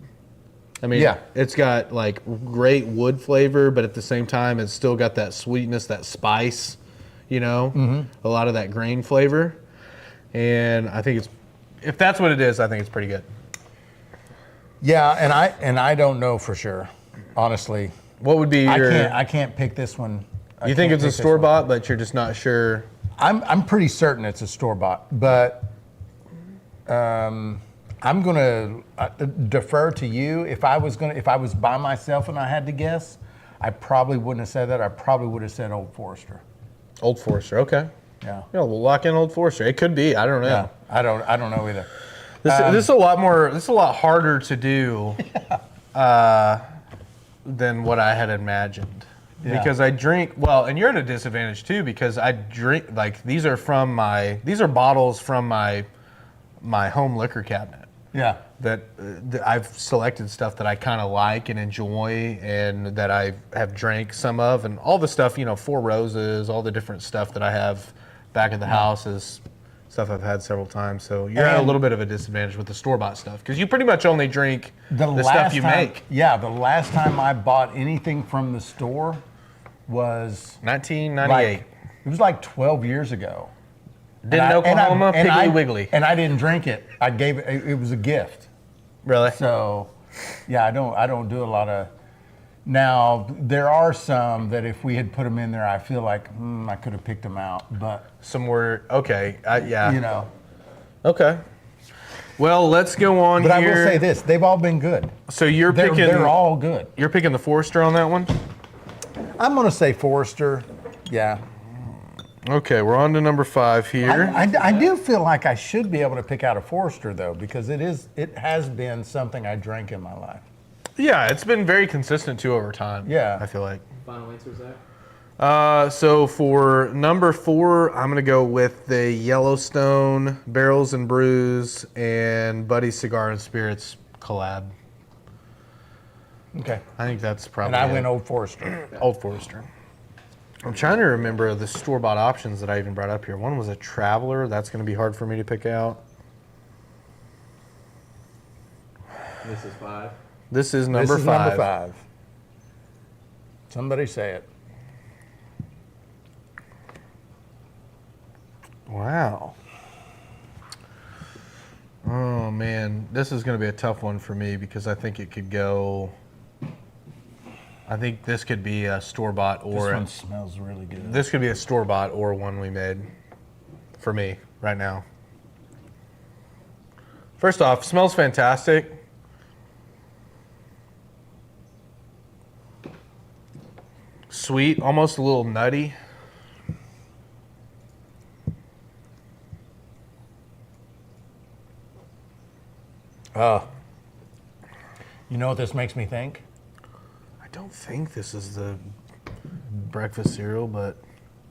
I mean, it's got like great wood flavor, but at the same time, it's still got that sweetness, that spice, you know, a lot of that grain flavor. And I think if that's what it is, I think it's pretty good. Yeah, and I don't know for sure, honestly. What would be your? I can't pick this one. You think it's a store bought, but you're just not sure. I'm pretty certain it's a store bought, but I'm gonna defer to you. If I was by myself and I had to guess, I probably wouldn't have said that. I probably would have said Old Forester. Old Forester, okay. Yeah. Yeah, we'll lock in Old Forester. It could be. I don't know. Yeah, I don't know either. This is a lot more. This is a lot harder to do than what I had imagined. Yeah. Because I drink well, and you're at a disadvantage too, because I drink like these are bottles from my home liquor cabinet. Yeah. That I've selected stuff that I kind of like and enjoy, and that I have drank some of, and all the stuff, Four Roses, all the different stuff that I have back at the house is stuff I've had several times. So you're at a little bit of a disadvantage with the store-bought stuff, because you pretty much only drink the stuff you make. Yeah, the last time I bought anything from the store was 1998. It was like 12 years ago. Didn't Oklahoma, Piggly Wiggly. And I didn't drink it. I gave it. It was a gift. Really? So, yeah, I don't do a lot of. Now there are some that if we had put them in there, I feel like I could have picked them out. But some were okay. Yeah. Okay. Well, let's go on but here. I will say this: they've all been good. So they're all good. You're picking the Forester on that one? I'm going to say Forester. Yeah. Okay, we're on to number 5 here. I do feel like I should be able to pick out a Forester though, because it has been something I drank in my life. Yeah, it's been very consistent too over time. Yeah. I feel like. Final answer, Zach? So for number 4, I'm gonna go with the Yellowstone Barrels and Brews and Buddy's Cigar and Spirits collab. Okay. I think that's probably. And I went Old Forester. Old Forester. I'm trying to remember the store-bought options that I even brought up here. One was a Traveler. That's going to be hard for me to pick out. This is 5. This is number 5. This is number 5. Somebody say it. Wow. Oh, man. This is going to be a tough one for me, because I think it could go... I think this could be a store-bought or... This one smells really good. This could be a store-bought or one we made for me right now. First off, smells fantastic. Sweet, almost a little nutty. You know what this makes me think? don't think this is the breakfast cereal, but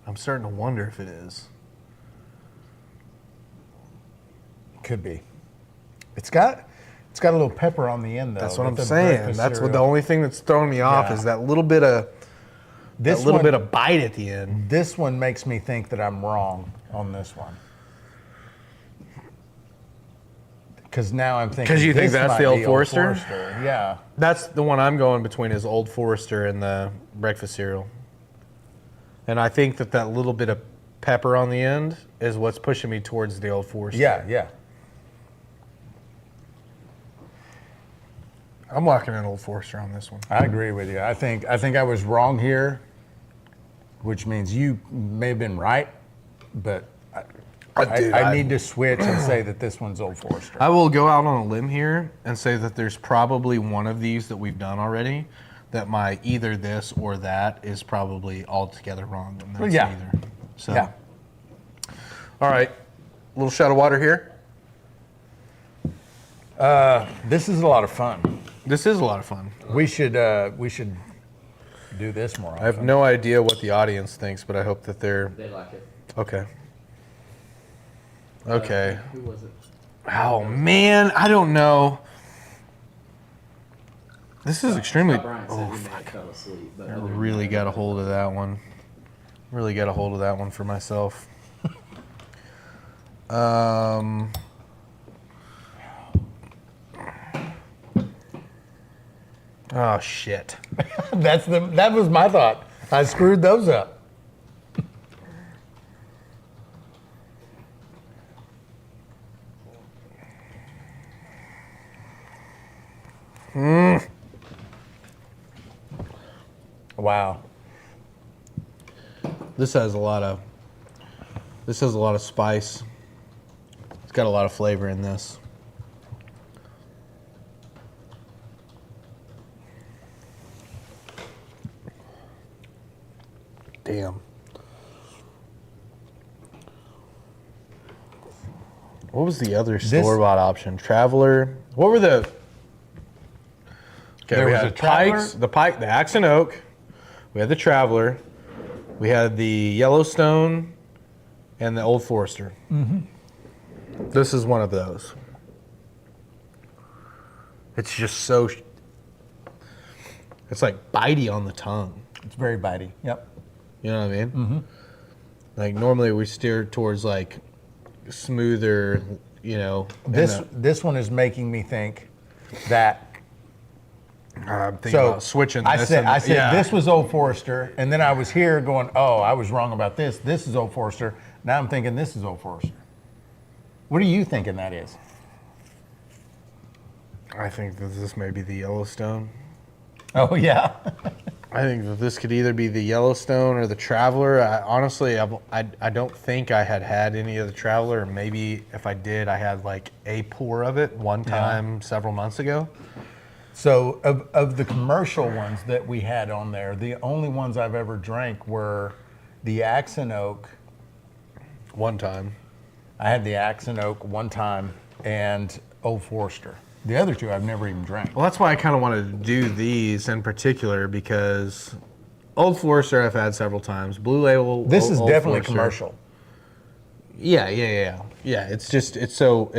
I'm starting to wonder if it is. Could be. It's got a little pepper on the end though. That's what I'm with the saying. breakfast That's what the cereal. only thing that's throwing me off Yeah. is that little bit of This one- bite at the end. This one makes me think that I'm wrong on this one. Because now I'm thinking. 'Cause you think this that's might the Old be Forester? Yeah. That's the one I'm going between is Old Forester and the breakfast cereal. And I think that little bit of pepper on the end is what's pushing me towards the Old Forester. Yeah. I'm locking in Old Forester on this one. I agree with you. I think I was wrong here, which means you may have been right, but I need to switch and say that this one's Old Forester. I will go out on a limb here and say that there's probably one of these that we've done already that my either this or that is probably altogether wrong. And that's Yeah. neither. So, Yeah. all right, little shot of water here. This is a lot of fun. This is a lot of fun. We should do this more often. I have no idea what the audience thinks, but I hope that they're They like it. okay. Okay. Who was it? Oh man, I don't know. This is extremely. Brian said Oh, he may fuck. have fell asleep, but I other than really that, got a hold of that one. Really got a hold of that one for myself. Oh shit. That was my thought. I screwed those up. Wow. This has a lot of spice. It's got a lot of flavor in this. Damn. What was the other store-bought option? Traveler. What were the? Okay, There we was had a Traveler? the Axe and Oak. We had the Traveler. We had the Yellowstone, and the Old Forester. Mm-hmm. This is one of those. It's just so. It's like bitey on the tongue. It's very bitey. Yep. You know what I mean? Mm-hmm. Like normally we steer towards like smoother, you know. This one is making me think that. I'm thinking So about switching. I this said and- yeah. this was Old Forester, and then I was here going, oh, I was wrong about this. This is Old Forester. Now I'm thinking this is Old Forester. What are you thinking that is? I think that this may be the Yellowstone. Oh yeah. I think that this could either be the Yellowstone or the Traveler. Honestly, I don't think I had any of the Traveler. Or maybe if I did, I had like a pour of it one time several months ago. So of the commercial ones that we had on there, the only ones I've ever drank were the Axe and Oak. One time. I had the Axe and Oak one time, and Old Forester. The other two I've never even drank. Well, that's why I kind of wanted to do these in particular because Old Forester I've had several times. Blue Label. This is Old definitely Forester. commercial. Yeah. It's just it's so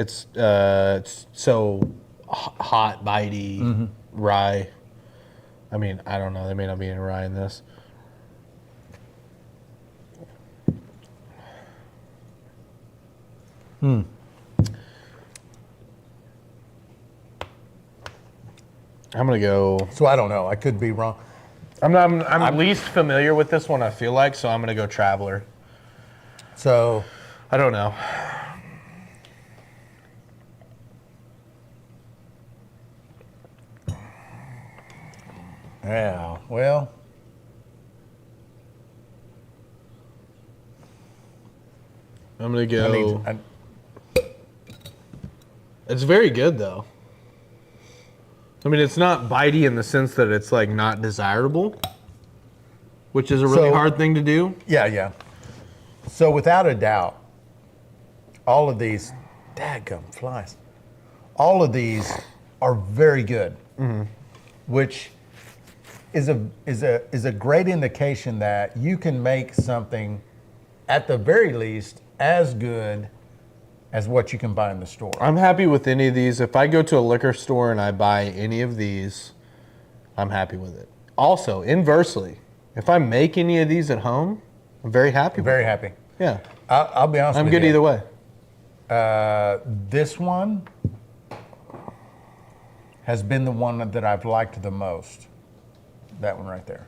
hot, bitey, rye. I mean, I don't know. There may not be any rye in this. I'm gonna go. So I don't know. I could be wrong. I'm least familiar with this one. I feel like so. I'm gonna go Traveler. So I don't know. yeah. Well. I'm gonna I go. need, It's very good though. I mean, it's not bitey in the sense that it's like not desirable, which is a really So- hard thing to do. yeah. So without a doubt, all of these, dadgum flies, all of these are very good, which is a great indication that you can make something, at the very least, as good as what you can buy in the store. I'm happy with any of these. If I go to a liquor store and I buy any of these, I'm happy with it. Also, inversely, if I make any of these at home, I'm very happy. Very happy. Yeah. I'll be honest I'm with you. good either way. This one has been the one that I've liked the most. That one right there.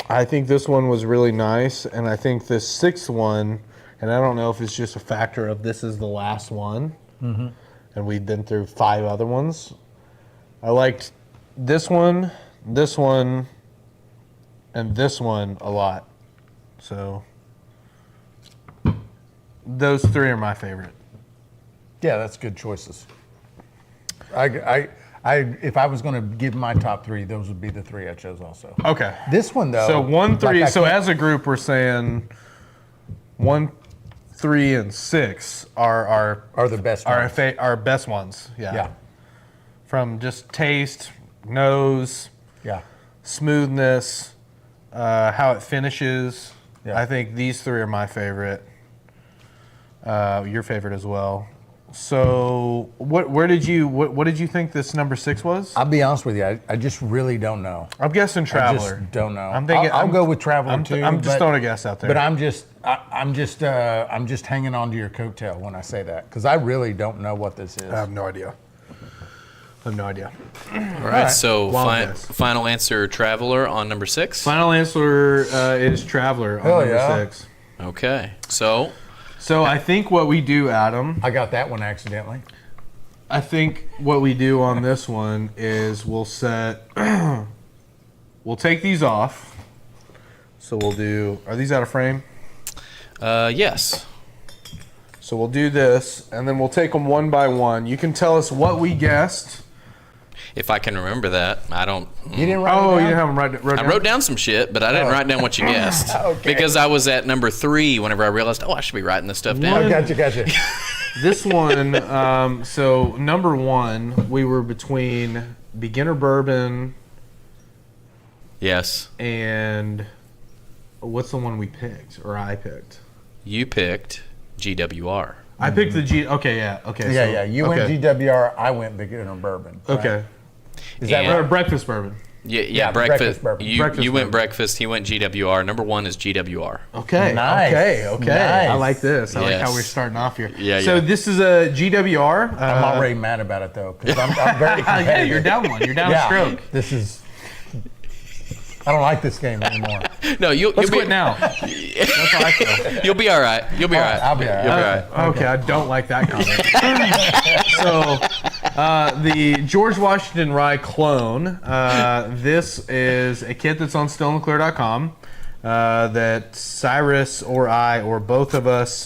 I think this one was really nice, and I think the sixth one, and I don't know if it's just a factor of this is the last one, and we've been through 5 other ones. I liked this one, and this one a lot. So those 3 are my favorite. Yeah, that's good choices. If I was going to give my top 3, those would be the 3 I chose also. Okay. This one though. So 1, 3. like I So can't- as a group, we're saying 1, 3, and 6 are the best our ones. our best ones. Yeah. Yeah. From just taste, nose, Yeah. smoothness, how it finishes. Yeah. I think these 3 are my favorite. Your favorite as well. So what did you think this number 6 was? I'll be honest with you. I just really don't know. I'm guessing Traveler. I just don't know. I'm thinking I'll go with Traveler I'm too. I'm just but- throwing a guess out there. But I'm just hanging on to your coattail when I say that, because I really don't know what this is. I have no idea. All right, so Wild guess. final answer, Traveler on number 6. Final answer is Traveler on Hell number yeah. 6. Okay, so So I think what we do, Adam, I got that one accidentally. I think what we do on this one is we'll take these off. So we'll do, are these out of frame? yes. So we'll do this, and then we'll take them one by one. You can tell us what we guessed. If I can remember that, I don't. You didn't write it Oh, down? you didn't have them wrote I down? wrote down some shit, but I didn't write down what you guessed. Okay. Because I was at number 3 whenever I realized, I should be writing this stuff down. Oh, gotcha. This one, so number 1, we were between beginner bourbon Yes. and what's the one we picked, or I picked? You picked GWR. I picked the G. Okay, yeah. Okay. Yeah. so- You okay. went GWR. I went beginner bourbon. right? Okay. Is that And- right? Breakfast bourbon. Yeah, breakfast breakfast. bourbon. You Breakfast went bourbon. breakfast. He went GWR. Number 1 is GWR. Okay. Nice. Okay. Nice. I like this. I like how Yes. we're starting off here. Yeah, So yeah. this is a GWR. I'm already mad about it though, because I'm very competitive. Yeah, you're down one. You're down a stroke. This is. I don't like this game anymore. No, you'll Let's be quit now. That's how I feel. You'll be all right. You'll be all right. I'll be all right. You'll be all right. Okay, I don't like that comment. So, the George Washington Rye clone. This is a kit that's on stillandclear.com that Cyrus or I or both of us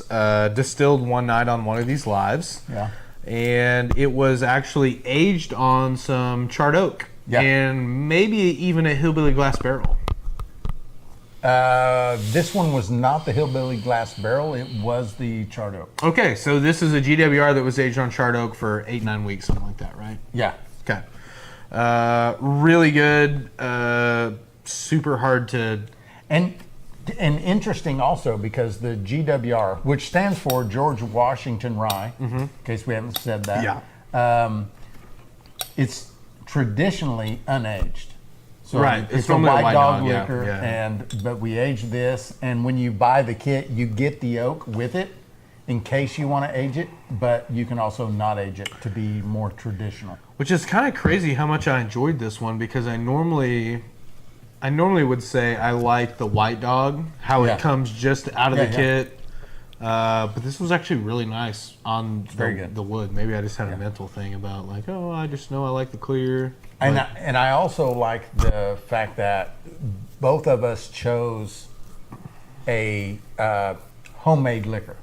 distilled one night on one of these lives. Yeah. And it was actually aged on some charred oak. Yeah. And maybe even a hillbilly glass barrel. This one was not the Hillbilly Glass Barrel. It was the charred oak. Okay, so this is a GWR that was aged on charred oak for 8-9 weeks, something like that, right? Yeah. Okay. Really good. Super hard to. And interesting also because the GWR, which stands for George Washington Rye, in case we haven't said that. Yeah. It's traditionally unaged. So Right, it's, it's a normally a white white dog dog, yeah, liquor, yeah. but we age this, and when you buy the kit, you get the oak with it in case you want to age it, but you can also not age it to be more traditional. Which is kind of crazy how much I enjoyed this one because I normally would say I like the white dog, how Yeah. it comes just out of the Yeah, yeah. kit. But this was actually really nice on very good. the wood. Maybe I just had a mental thing about like, oh, I just know I like the clear. And But- I also like the fact that both of us chose a homemade liquor.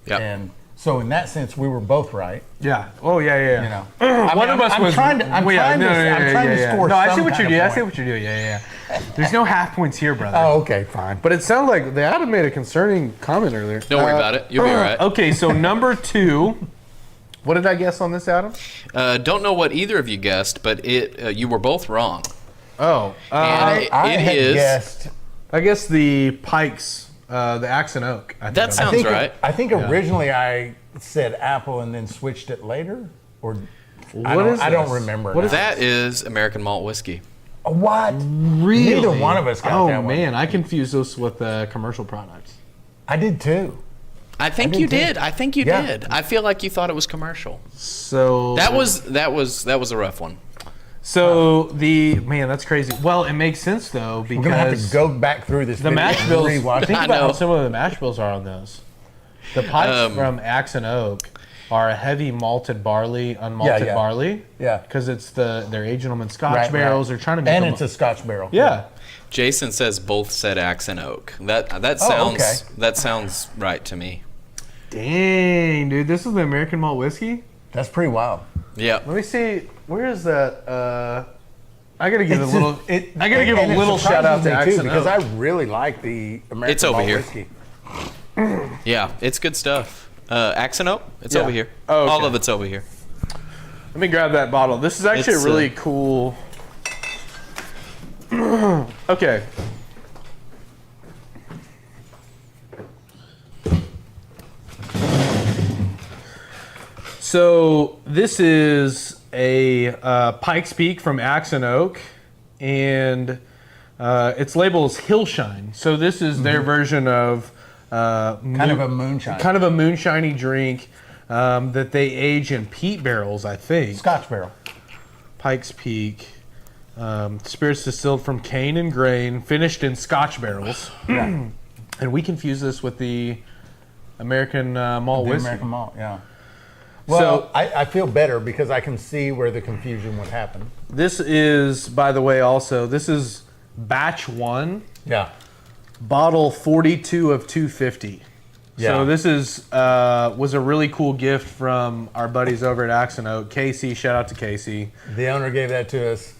Yep. And so in that sense, we were both right. yeah. Oh yeah, yeah. You know, One of us I'm was. trying to. I'm well, yeah, trying to. I'm trying to score. No, I see some what you're kind doing. of I see point. what you're doing. Yeah, yeah. There's no half points here, brother. Oh, okay, fine. But it sounded like the Adam made a concerning comment earlier. Don't worry about it. You'll be all right. Okay, so number 2. What did I guess on this, Adam? Don't know what either of you guessed, but you were both wrong. Oh, And I it had is. guessed. I guess the Pikes, the Axe and Oak. I think That I'm- sounds right. I think originally I said apple and then switched it later. Or What is I don't this? remember. What now. is That is American malt whiskey. What? Really? Neither one of us got oh, that one. man, I confused this with commercial products. I did too. I think did you too. did. I think you Yeah. did. I feel like you thought it was commercial. So That was a rough one. So man, that's crazy. Well, it makes sense though We're gonna have because to go back through this. the video mash and bills. rewatch Think I it. about know. how similar the mash bills are on those. The Pikes from Axe and Oak are a heavy malted barley, unmalted yeah. barley. Yeah. Because they're aging them in Scotch Right, barrels. right. They're trying to make And them. it's a Scotch barrel. yeah. Jason says both said Axe and Oak. That Oh, sounds okay. that sounds right to me. Dang, dude, this is the American malt whiskey. That's pretty wild. Yeah. Let me see. Where is that? I gotta give It's a little. I gotta give a and it little shout out to surprises me, Axe too, and because I Oak. really like the American It's over malt here. whiskey. Yeah, it's good stuff. Axe and Oak, it's Yeah. over here. Oh, okay. All of it's over here. Let me grab that bottle. This is actually It's, a really cool. Okay. So this is a Pike's Peak from Axe and Oak, and its label is Hillshine. So this is their version of Kind of a moonshine. kind of a moonshiny drink that they age in peat barrels, I think. Scotch barrel. Pike's Peak. Spirits distilled from cane and grain, finished in Scotch barrels. Yeah. And we confuse this with the American malt The whiskey. American malt, yeah. Well, I feel better because I can see where the confusion would happen. This is, by the way, also, this is batch 1, Yeah. bottle 42 of 250. Yeah. So this is was a really cool gift from our buddies over at Axe and Oak. Casey, shout out to Casey. The owner gave that to us.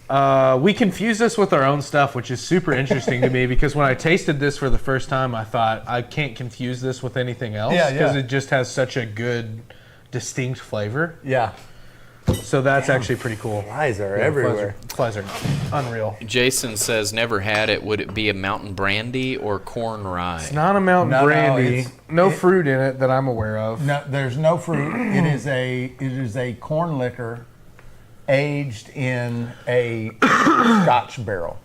We confuse this with our own stuff, which is super interesting to me because when I tasted this for the first time, I thought I can't confuse this with anything else Yeah, because yeah. it just has such a good, distinct flavor. Yeah. So that's actually pretty cool. Flies are Yeah, everywhere. Flies are unreal. Jason says never had it. Would it be a mountain brandy or corn rye? It's not a mountain No, no, brandy. No fruit in it that I'm aware of. No, there's no fruit. It is a corn liquor aged in a Scotch barrel.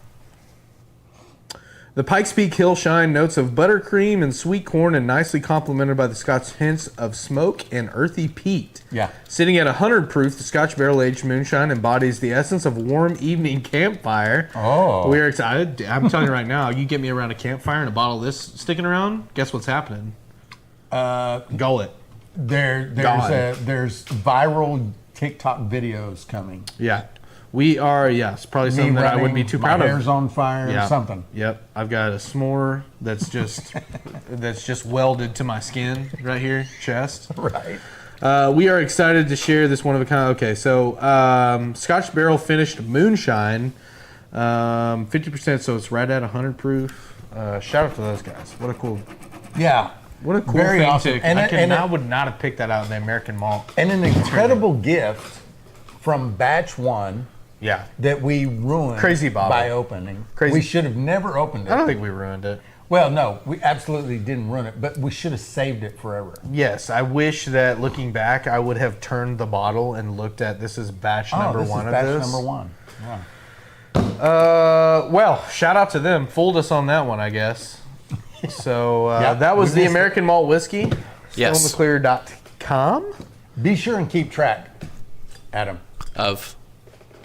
The Pike's Peak Hillshine notes of buttercream and sweet corn and nicely complemented by the Scotch hints of smoke and earthy peat. Yeah. Sitting at 100 proof, the Scotch barrel-aged moonshine embodies the essence of warm evening campfire. Oh. We are excited. I'm telling you right now, you get me around a campfire and a bottle of this sticking around, guess what's happening? Gull it. There's viral TikTok videos coming. Yeah. We are, yes, probably something that I wouldn't be too proud my of. hair's on fire Yeah. or something. Yep. I've got a s'more that's just welded to my skin right here, chest. Right. We are excited to share this one of a kind. Okay, so Scotch barrel finished moonshine, 50%, so it's right at 100 proof. Shout out to those guys. What a cool Yeah. What a cool Very thing awesome. to. And I would not have picked that out in the American malt. And an incredible gift from batch 1 Yeah. that we ruined Crazy bottle. by opening. Crazy. We should have never opened it. I don't think we ruined it. Well, no, we absolutely didn't ruin it, but we should have saved it forever. Yes, I wish that looking back, I would have turned the bottle and looked at this is batch number this one is of batch this. number 1. Yeah. Well, shout out to them. Fooled us on that one, I guess. So Yeah, that was we the missed it. American Malt Whiskey. Yes. StillInTheClear.com. Be sure and keep track, Adam. Of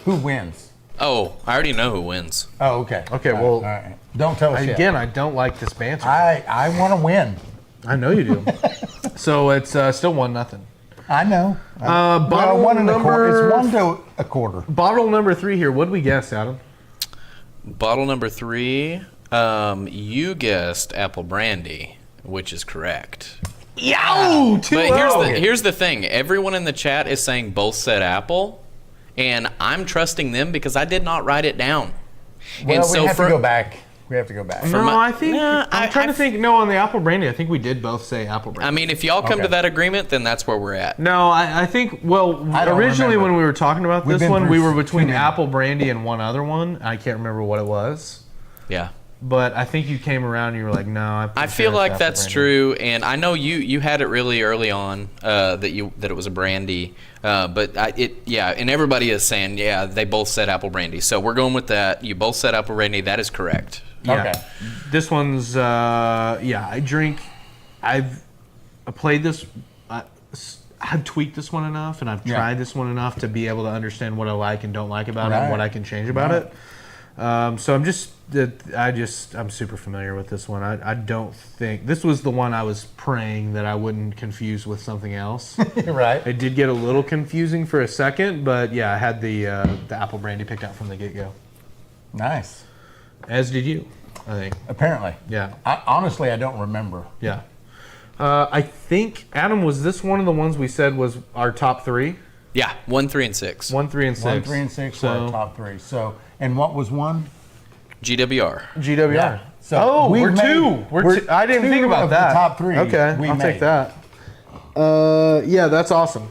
Who wins? I already know who wins. Oh, okay. Okay, All well, all right. Don't tell us yet. Again, I don't like this banter. I want to win. I know you do. So it's still 1-0. I know. Bottle one and a quarter. number- It's 1 to a quarter. Bottle number 3 here. What do we guess, Adam? Bottle number 3, you guessed apple brandy, which is correct. Yow! But here's the thing. Everyone in the chat is saying both said apple, and I'm trusting them because I did not write it down. Well, and so we have to go back. We have to go back. No, I think Nah, I'm trying to think. No, on the apple brandy, I think we did both say apple brandy. I mean, if y'all come to that agreement, then that's where we're at. No, I think. Well, I don't originally remember. when we were talking about We've this been one, through we were too between many. apple brandy and one other one. I can't remember what it was, Yeah. but I think you came around and you were like, "No, I feel like that's true, and I know you had it really early on that it was a brandy, but and everybody is saying they both said apple brandy, so we're going with that. You both said apple brandy. That is correct. Yeah. Okay. This one's I've played this. I've tweaked this one enough, and I've tried this one enough to be able to understand what I like and don't like about it, and what I can change about it. So I'm super familiar with this one. I don't think this was the one I was praying that I wouldn't confuse with something else. Right. It did get a little confusing for a second, but yeah, I had the apple brandy picked out from the get-go. Nice. As did you, I think. Apparently. Yeah. Honestly, I don't remember. Yeah. I think, Adam, was this one of the ones we said was our top three? Yeah, 1, 3, and 6. 1, 3, and 6. 1, 3, and 6 were our top three. So, and what was one? GWR. GWR. Yeah. So we're made- two. We're two. I didn't two think about of that. The top three. Okay, I'll take that. Yeah, that's awesome.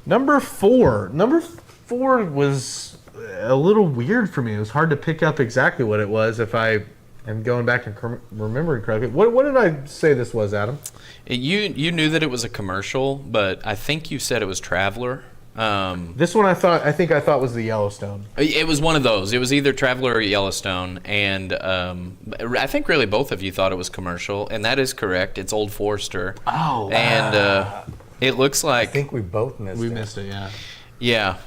Number four. Number 4 was a little weird for me. It was hard to pick up exactly what it was if I am going back and remembering correctly. What did I say this was, Adam? You knew that it was a commercial, but I think you said it was Traveler. This one I thought was the Yellowstone. It was one of those. It was either Traveler or Yellowstone, and I think really both of you thought it was commercial, and that is correct. It's Old Forester. Oh, and it looks like I think we both missed it. we missed it. Yeah. yeah.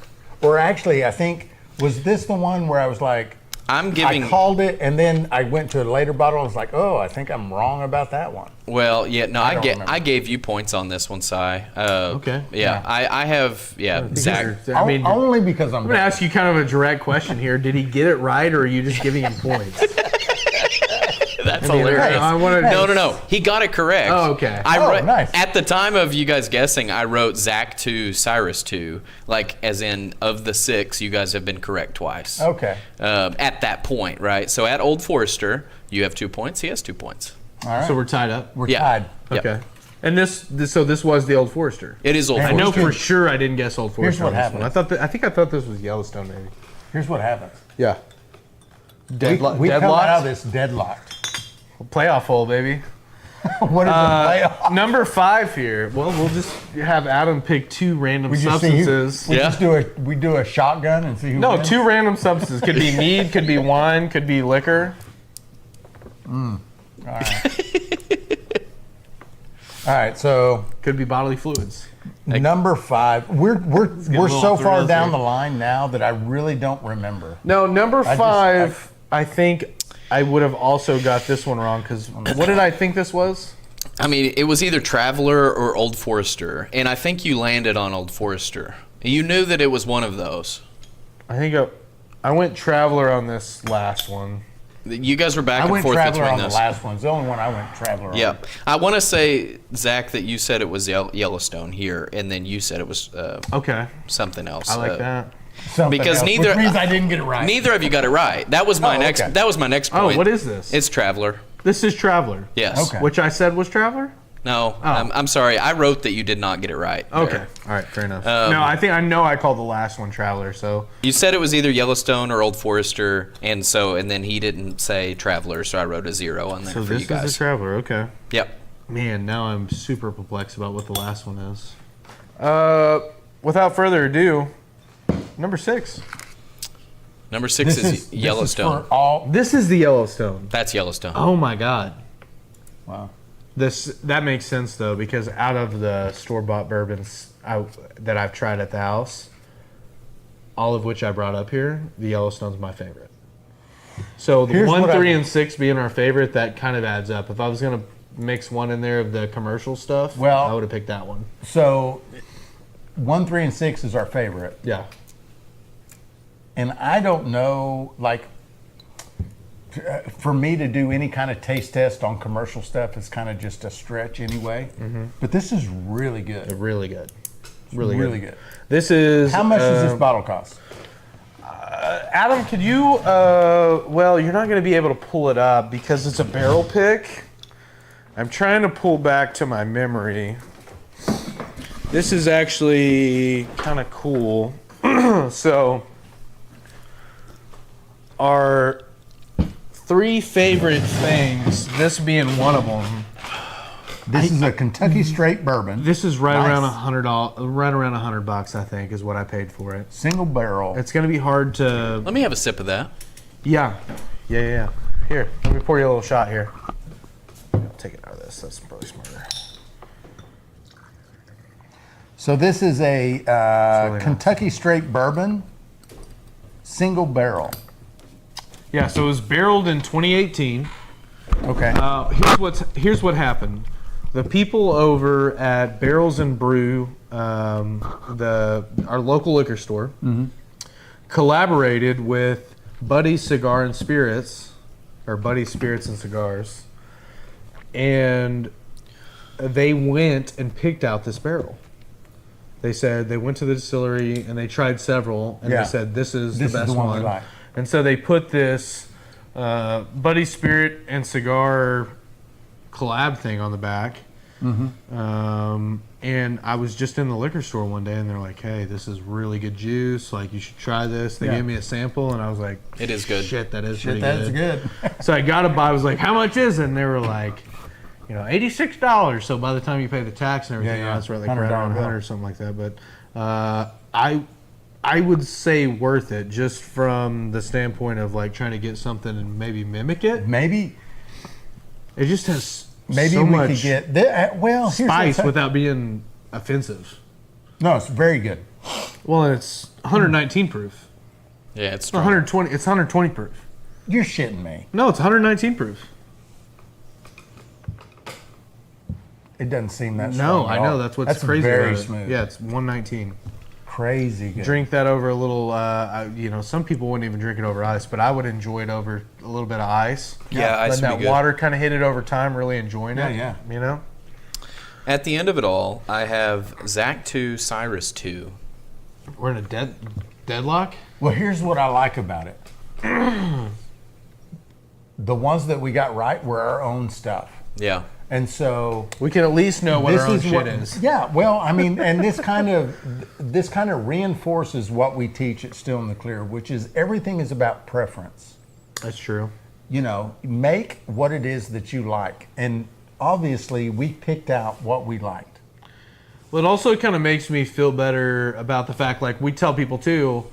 Or actually, I think, was this the one where I was like, I called it, and then I went to a later bottle. I was like, oh, I think I'm wrong about that one. Well, yeah, no, don't remember. I gave you points on this one, Si. Okay. Yeah, I have, Zach. I mean, Only because I'm I'm going to ask you kind of a direct question here. Did he get it right, or are you just giving him points? That's I mean, hilarious. I wanna- No. He got it correct. Oh, okay. Nice. At the time of you guys guessing, I wrote Zach 2, Cyrus 2. Like, as in, of the 6, you guys have been correct twice. Okay. At that point, right? So at Old Forester, you have 2 points. He has 2 points. All right. So we're tied up. We're Yeah. tied. Yep. Okay. And this was the Old Forester. It is Old And I know Forester. for sure I didn't guess Old Forester. Here's what on this happened. one. I thought this was Yellowstone, maybe. Here's what happens. Yeah. We come out of this deadlocked. Playoff hole, baby. What is a playoff? Number 5 here. Well, we'll just have Adam pick 2 random We just see who, substances. we Yeah. just do a shotgun and see who No, wins? 2 random substances. Could be mead, could be wine, could be liquor. All right, so Could be bodily fluids. number 5. We're little so off the far rails down here. the line now that I really don't remember. No, number just- 5, I think I would have also got this one wrong because what did I think this was? I mean, it was either Traveler or Old Forester, and I think you landed on Old Forester. You knew that it was one of those. I think I went Traveler on this last one. You guys were back I and went forth Traveler between on the those. last one. It's the only one I went Traveler on. Yeah, I want to say, Zach, that you said it was Yellowstone here, and then you said it was Okay, something else. I like that. Something Because else, neither- which means I didn't get it right. Neither of you got it right. That was my next. okay. That was my next Oh, point. what is this? It's Traveler. This is Traveler. Yes. Okay. Which I said was Traveler? No, I'm sorry. I wrote that you did not get it right. there. Okay. All right, fair enough. No, I know I called the last one Traveler, so You said it was either Yellowstone or Old Forester, and then he didn't say Traveler, so I wrote a 0 on there for this you guys. is a Traveler, okay. Yep. Man, now I'm super perplexed about what the last one is. Without further ado, number 6. Number 6 is Yellowstone. This is for all. This is the Yellowstone. That's Yellowstone. Oh my God. Wow. That makes sense though, because out of the store-bought bourbons that I've tried at the house, all of which I brought up here, the Yellowstone's my favorite. So the Here's 1, what 3, and 6 being our favorite, that kind of adds up. If I was gonna mix one in there of the commercial stuff, Well- I would have picked that one. So 1, 3, and 6 is our favorite. Yeah. And I don't know, like, for me to do any kind of taste test on commercial stuff is kind of just a stretch anyway. But this is really good. Really good. Really good. This is How much does this bottle cost? Adam, could you? Well, you're not going to be able to pull it up because it's a barrel pick. I'm trying to pull back to my memory. This is actually kind of cool. So, our 3 favorite things, this being one of them. This is a Kentucky straight bourbon. This is right around $100. Right around $100, I think, is what I paid for it. Single barrel. It's going to be hard to. Let me have a sip of that. Yeah. Here, let me pour you a little shot here. I'll take it out of this. That's probably smarter. So this is a really Kentucky straight bourbon, single barrel. Yeah. So it was barreled in 2018. Okay. Here's what happened. The people over at Barrels and Brew, our local liquor store, collaborated with Buddy's Cigar and Spirits, or Buddy's Spirits and Cigars, and they went and picked out this barrel. They said they went to the distillery and they tried several, and they said this is the best one. We like. And so they put this Buddy's Spirit and Cigar collab thing on the back. And I was just in the liquor store one day and they're like, hey, this is really good juice, like you should try this. They gave me a sample and I was like, it is good. Shit, that is pretty That's good. good. So I got it by, I was like, how much is it? And they were like, $86. So by the time you pay the tax and everything, it's right around 100 or something like that. But I would say worth it, just from the standpoint of like trying to get something and maybe mimic it. Maybe it just has so we much could get here's spice without being offensive. No, it's very good. Well, and it's 119 proof. Yeah, it's strong. 120. It's 120 proof. You're shitting me. No, it's 119 proof. It doesn't seem that No, strong I at know. all. That's what's That's crazy. very about it. smooth. Yeah, it's 119. Crazy good. Drink that over a little. Some people wouldn't even drink it over ice, but I would enjoy it over a little bit of ice. Yeah, ice Let would that be good. water kind of hit it over time. Really enjoying it. Yeah. You know. At the end of it all, I have Zach 2, Cyrus 2. We're in a deadlock. Well, here's what I like about it. The ones that we got right were our own stuff. Yeah. And so We can at least know what our own shit is. Yeah, well, I mean, and this kind of reinforces what we teach at Still in the Clear, which is everything is about preference. That's true. You know, make what it is that you like. And obviously, we picked out what we liked. Well, it also kind of makes me feel better about the fact, like we tell people too,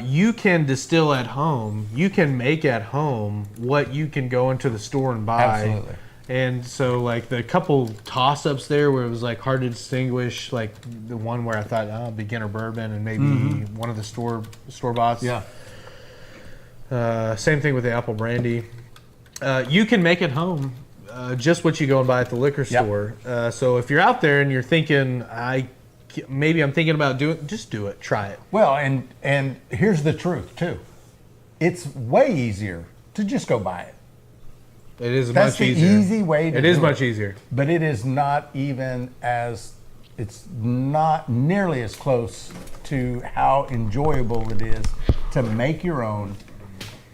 you can distill at home. You can make at home what you can go into the store and buy. Absolutely. And so, like, the couple toss-ups there where it was, like, hard to distinguish, like, the one where I thought, beginner bourbon and maybe one of the store-boughts. Yeah. Same thing with the apple brandy. You can make at home just what you go and buy at the liquor store. So if you're out there and you're thinking, maybe I'm thinking about doing, just do it. Try it. Well, and here's the truth, too. It's way easier to just go buy it. It is That's much the easier. easy way to It do is it. much easier. But it is not even as, it's not nearly as close to how enjoyable it is to make your own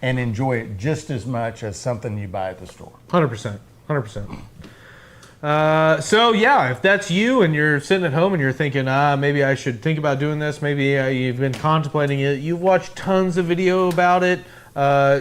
and enjoy it just as much as something you buy at the store. 100%. 100%. So yeah, if that's you and you're sitting at home and you're thinking, maybe I should think about doing this, maybe you've been contemplating it, you've watched tons of video about it,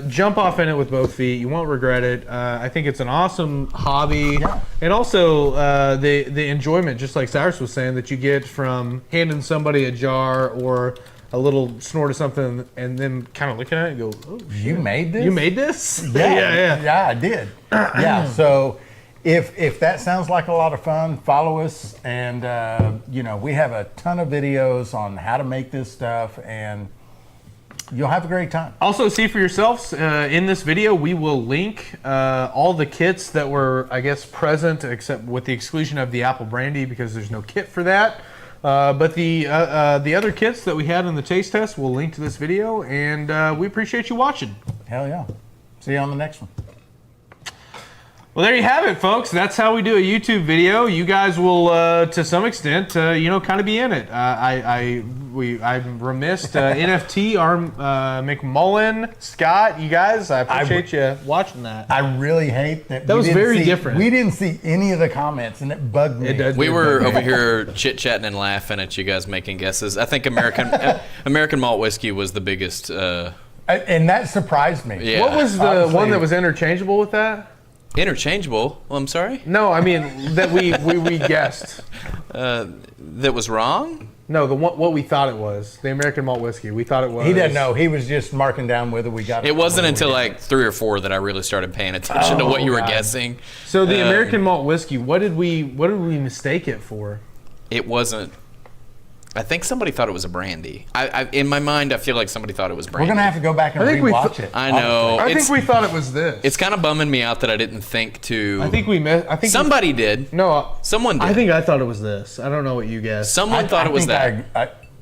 jump off in it with both feet. You won't regret it. I think it's an awesome hobby. Yeah. And also the enjoyment, just like Cyrus was saying, that you get from handing somebody a jar or a little snort of something and then kind of looking at it and go, oh, shit. You made this? You made this? Yeah, I did. Yeah, so if that sounds like a lot of fun, follow us. And, we have a ton of videos on how to make this stuff, and you'll have a great time. Also, see for yourselves, in this video, we will link all the kits that were, I guess, present, except with the exclusion of the apple brandy, because there's no kit for that. But the other kits that we had in the taste test, we'll link to this video, and we appreciate you watching. Hell yeah. See you on the next one. Well, there you have it, folks. That's how we do a YouTube video. You guys will, to some extent, kind of be in it. I'm remiss. NFT, McMullen, Scott, you guys, I appreciate you watching that. I really hate that. That was very different. We didn't see any of the comments, and it bugged me. We were over here chit-chatting and laughing at you guys making guesses. I think American malt whiskey was the biggest. And that surprised me. Yeah. What was the one that was interchangeable with that? Interchangeable? Well, I'm sorry? No, I mean that we guessed. That was wrong? No, what we thought it was. The American malt whiskey. We thought it was. He didn't know. He was just marking down whether we got it. It wasn't until like 3 or 4 that I really started paying attention to what you were guessing. So the American malt whiskey, what did we mistake it for? It wasn't. I think somebody thought it was a brandy. In my mind, I feel like somebody thought it was brandy. We're gonna have to go back and rewatch it. I know. I think we thought it was this. It's kind of bumming me out that I didn't think to. I think we missed. I think somebody did. No, someone did. I think I thought it was this. I don't know what you guessed. Someone thought it was that.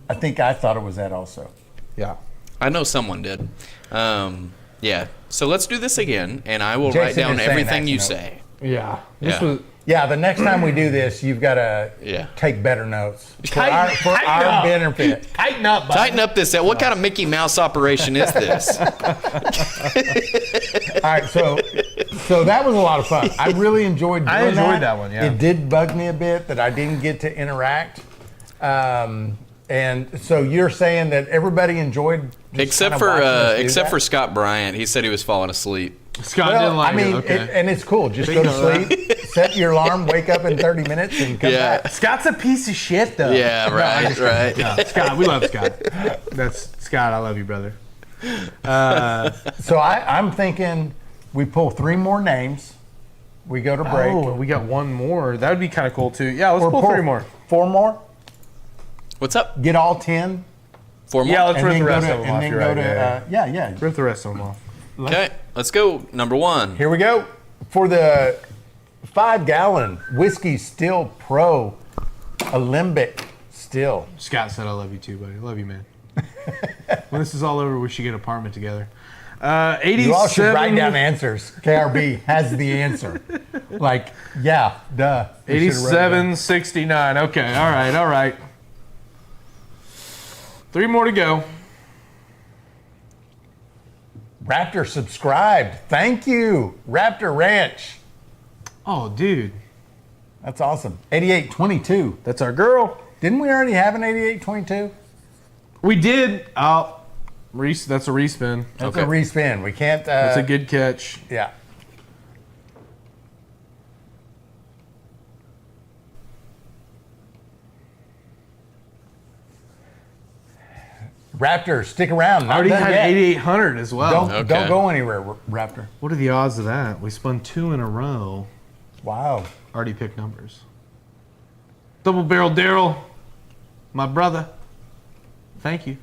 I think I thought it was that also. Yeah. I know someone did. Yeah. So let's do this again, and I will write down is saying everything you note. say. Yeah. This Yeah. was. Yeah, the next time we do this, you've got to take better notes for our benefit. Tighten up, buddy. Tighten up this. What kind of Mickey Mouse operation is this? All right, so that was a lot of fun. I really enjoyed doing I enjoyed that one, yeah. It did bug me a bit that I didn't get to interact. And so you're saying that everybody enjoyed except for Scott Bryant. He said he was falling asleep. Scott didn't like it. Okay. And it's cool. Just go to sleep, set your alarm, wake up in 30 minutes, and come back. Scott's a piece of shit, though. Yeah, right. No, Scott, we love Scott. That's Scott. I love you, brother. So I'm thinking we pull 3 more names. We go to break. Oh, we got one more. That would be kind of cool too. Yeah, let's pull 3 more. 4 more. What's up? Get all 10. 4 more. Yeah, let's And rip then the go rest to, of them and off. then You're go right, to yeah. Rip the rest of them off. Okay, let's go. Number 1. Here we go. For the 5-gallon Whiskey Still Pro Alembic Still. Scott said, "I love you too, buddy. Love you, man." When this is all over, we should get an apartment together. 87. You all should write down answers. KRB has the answer. Like, yeah, duh. 87.69. Okay, all right. 3 more to go. Raptor subscribed. Thank you, Raptor Ranch. Oh, dude, That's awesome. 8822. that's our girl. Didn't we already have an 8822? We did. That's a respin. That's a respin. We can't. That's a good catch. Yeah. Raptor, stick around. I already had 8,800 as well. Don't go anywhere, Raptor. What are the odds of that? We spun 2 in a row. Wow. Already picked numbers. Double Barrel Daryl, my brother. Thank you.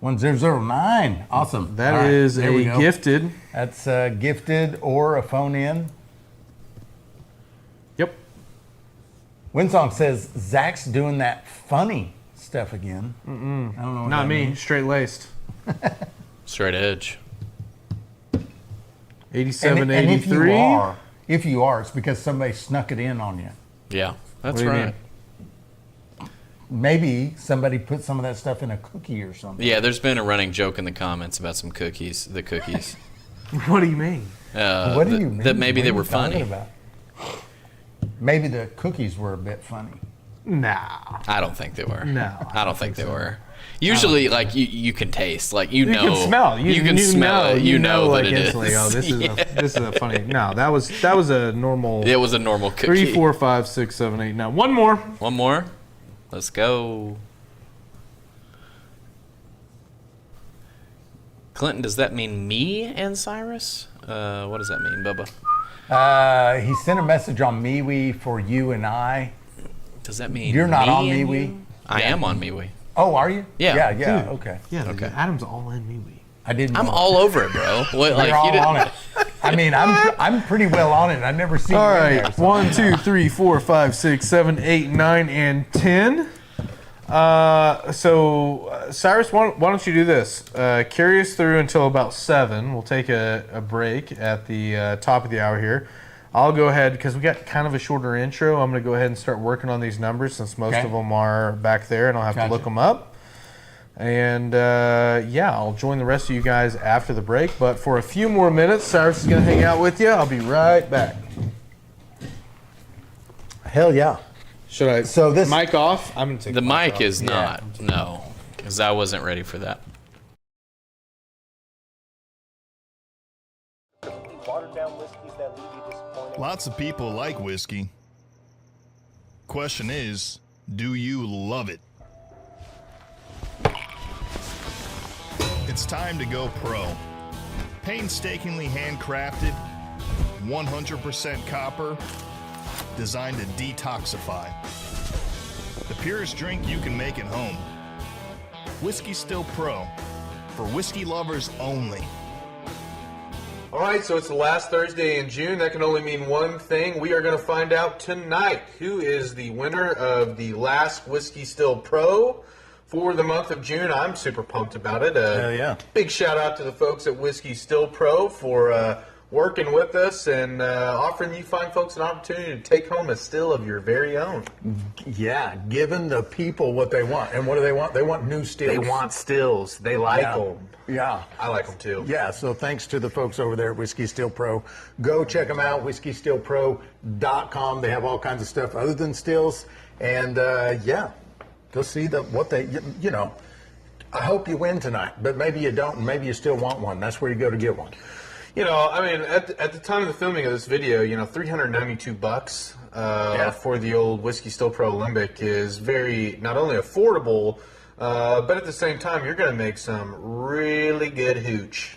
1009. Awesome. That All right, is there we a go. gifted. That's gifted or a phone in. Yep. Winsong says Zach's doing that funny stuff again. I don't know. What Not that me. means. Straight laced. Straight edge. 87, And 83. if you are, it's because somebody snuck it in on you. Yeah, that's What do you right. mean? Maybe somebody put some of that stuff in a cookie or something. Yeah, there's been a running joke in the comments about some cookies. The cookies. What do you mean? What do you mean? That maybe What they are were you talking funny. about? Maybe the cookies were a bit funny. Nah. I don't think they were. No, I don't think they were. Usually, like you can taste, like you know, can smell. You can smell it. You know like that it is. instantly, oh, this is a funny. No, that was a normal. It was a normal cookie. 3, 4, 5, 6, 7, 8, 9. One more. One more. Let's go. Clinton, does that mean me and Cyrus? What does that mean, Bubba? He sent a message on MeWe for you and I. Does that mean You're not me on and MeWe? you? I am on MeWe. Oh, are you? Yeah. Yeah. Dude. Okay. Yeah. Okay. Adam's all in me. I didn't. I'm know. all over it, bro. What, like You're all you didn't, on it. I mean, I'm pretty well on it. I've never seen. All you in right. there, so- 1, 2, 3, 4, 5, 6, 7, 8, 9, and 10. Cyrus, why don't you do this? Carry us through until about 7. We'll take a break at the top of the hour here. I'll go ahead, because we got kind of a shorter intro. I'm going to go ahead and start working on these numbers since most of them are back there, and I'll have to look them up. And I'll join the rest of you guys after the break. But for a few more minutes, Cyrus is going to hang out with you. I'll be right back. Hell yeah. Should I? So this mic off? I'm going to take The mic off. is not. No, because I wasn't ready for that. Watered down whiskeys that leave you disappointed. Lots of people like whiskey. Question is, do you love it? It's time to go pro. Painstakingly handcrafted, 100% copper, designed to detoxify. The purest drink you can make at home. Whiskey Still Pro, for whiskey lovers only. All right, so it's the last Thursday in June. That can only mean one thing. We are going to find out tonight who is the winner of the last Whiskey Still Pro for the month of June. I'm super pumped about it. Hell yeah. Big shout out to the folks at Whiskey Still Pro for working with us and offering you fine folks an opportunity to take home a still of your very own. Yeah, giving the people what they want. And what do they want? They want new stills. They want stills. They like them. Yeah. I like them too. Yeah, so thanks to the folks over there at Whiskey Still Pro. Go check them out, whiskey.stillpro.com. They have all kinds of stuff other than stills. And go see what they, I hope you win tonight, but maybe you don't, and maybe you still want one. That's where you go to get one. I mean, at the time of the filming of this video, $392 for the old Whiskey Still Pro Limbic is very, not only affordable, but at the same time, you're going to make some really good hooch.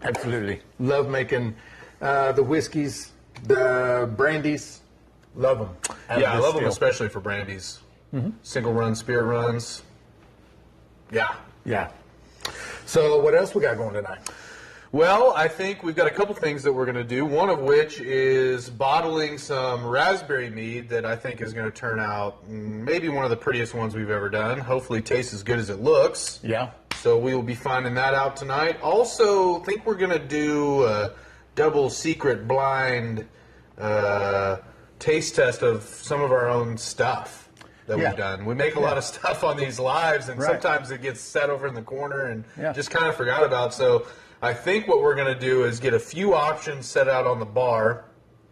Absolutely. Love making the whiskeys, the brandies. Love them. Yeah, I love them especially for brandies. Single run, spirit runs. Yeah. Yeah. So what else we got going tonight? Well, I think we've got a couple things that we're going to do, one of which is bottling some raspberry mead that I think is going to turn out maybe one of the prettiest ones we've ever done. Hopefully tastes as good as it looks. Yeah. So we will be finding that out tonight. Also, think we're going to do a double secret blind taste test of some of our own stuff that we've done. We make a lot of stuff on these lives, and sometimes it gets set over in the corner and just kind of forgot about. So I think what we're going to do is get a few options set out on the bar.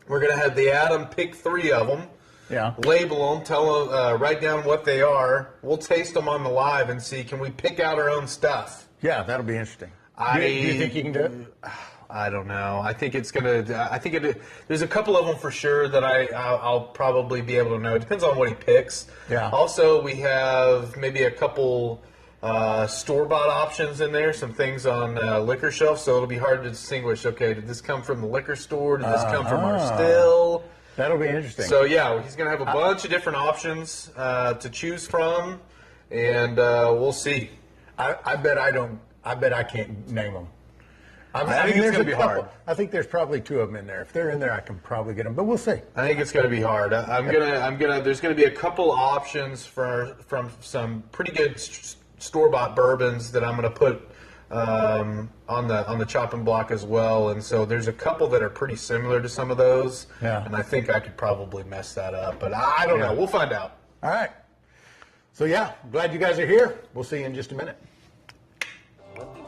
We're going to have the Adam pick 3 of them, label them, tell them, write down what they are. We'll taste them on the live and see, can we pick out our own stuff? Yeah, that'll be interesting. Do you think you can do it? I don't know. I think it's going to, there's a couple of them for sure that I'll probably be able to know. It depends on what he picks. Yeah. Also, we have maybe a couple store-bought options in there, some things on liquor shelf, so it'll be hard to distinguish, okay, did this come from the liquor store? Did this come from our still? That'll be interesting. So, yeah, he's going to have a bunch of different options to choose from, and we'll see. I bet I can't name them. I think it's going to be hard. I think there's probably 2 of them in there. If they're in there, I can probably get them, but we'll see. I think it's going to be hard. There's going to be a couple options from some pretty good store-bought bourbons that I'm going to put on the chopping block as well, and so there's a couple that are pretty similar to some of those, and I think I could probably mess that up, but I don't know. We'll find out. All right. So glad you guys are here. We'll see you in just a minute.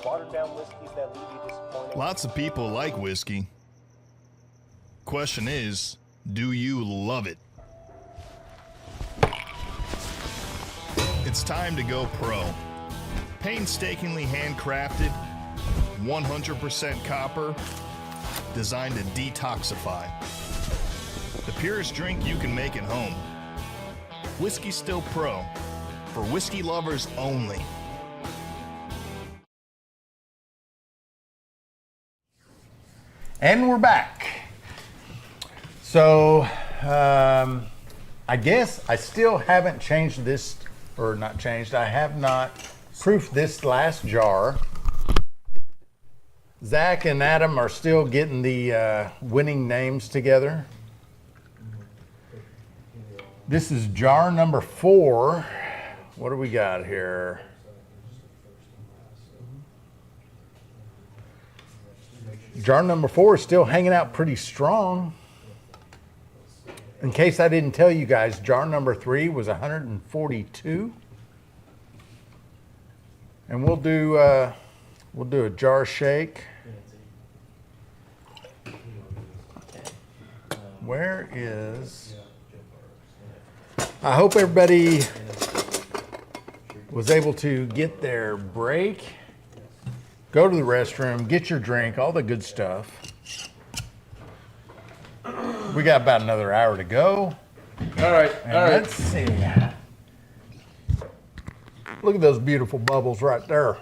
Watered down whiskeys that leave you disappointed. Lots of people like whiskey. Question is, do you love it? It's time to go pro. Painstakingly handcrafted, 100% copper, designed to detoxify. The purest drink you can make at home. Whiskey Still Pro, for whiskey lovers only. And we're back. So, I guess I still haven't changed this, or not changed, I have not proofed this last jar. Zach and Adam are still getting the winning names together. This is jar number 4. What do we got here? Jar number 4 is still hanging out pretty strong. In case I didn't tell you guys, jar number 3 was 142. And we'll do a jar shake. Where is... I hope everybody was able to get their break, go to the restroom, get your drink, all the good stuff. We got about another hour to go. All right. And let's see. Look at those beautiful bubbles right there.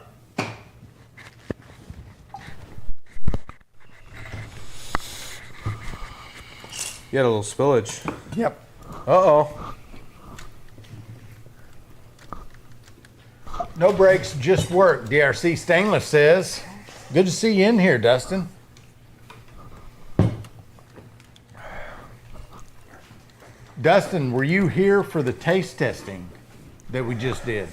You had a little spillage. Yep. Uh-oh. No breaks, just work. DRC Stainless says. Good to see you in here, Dustin. Dustin, were you here for the taste testing that we just did?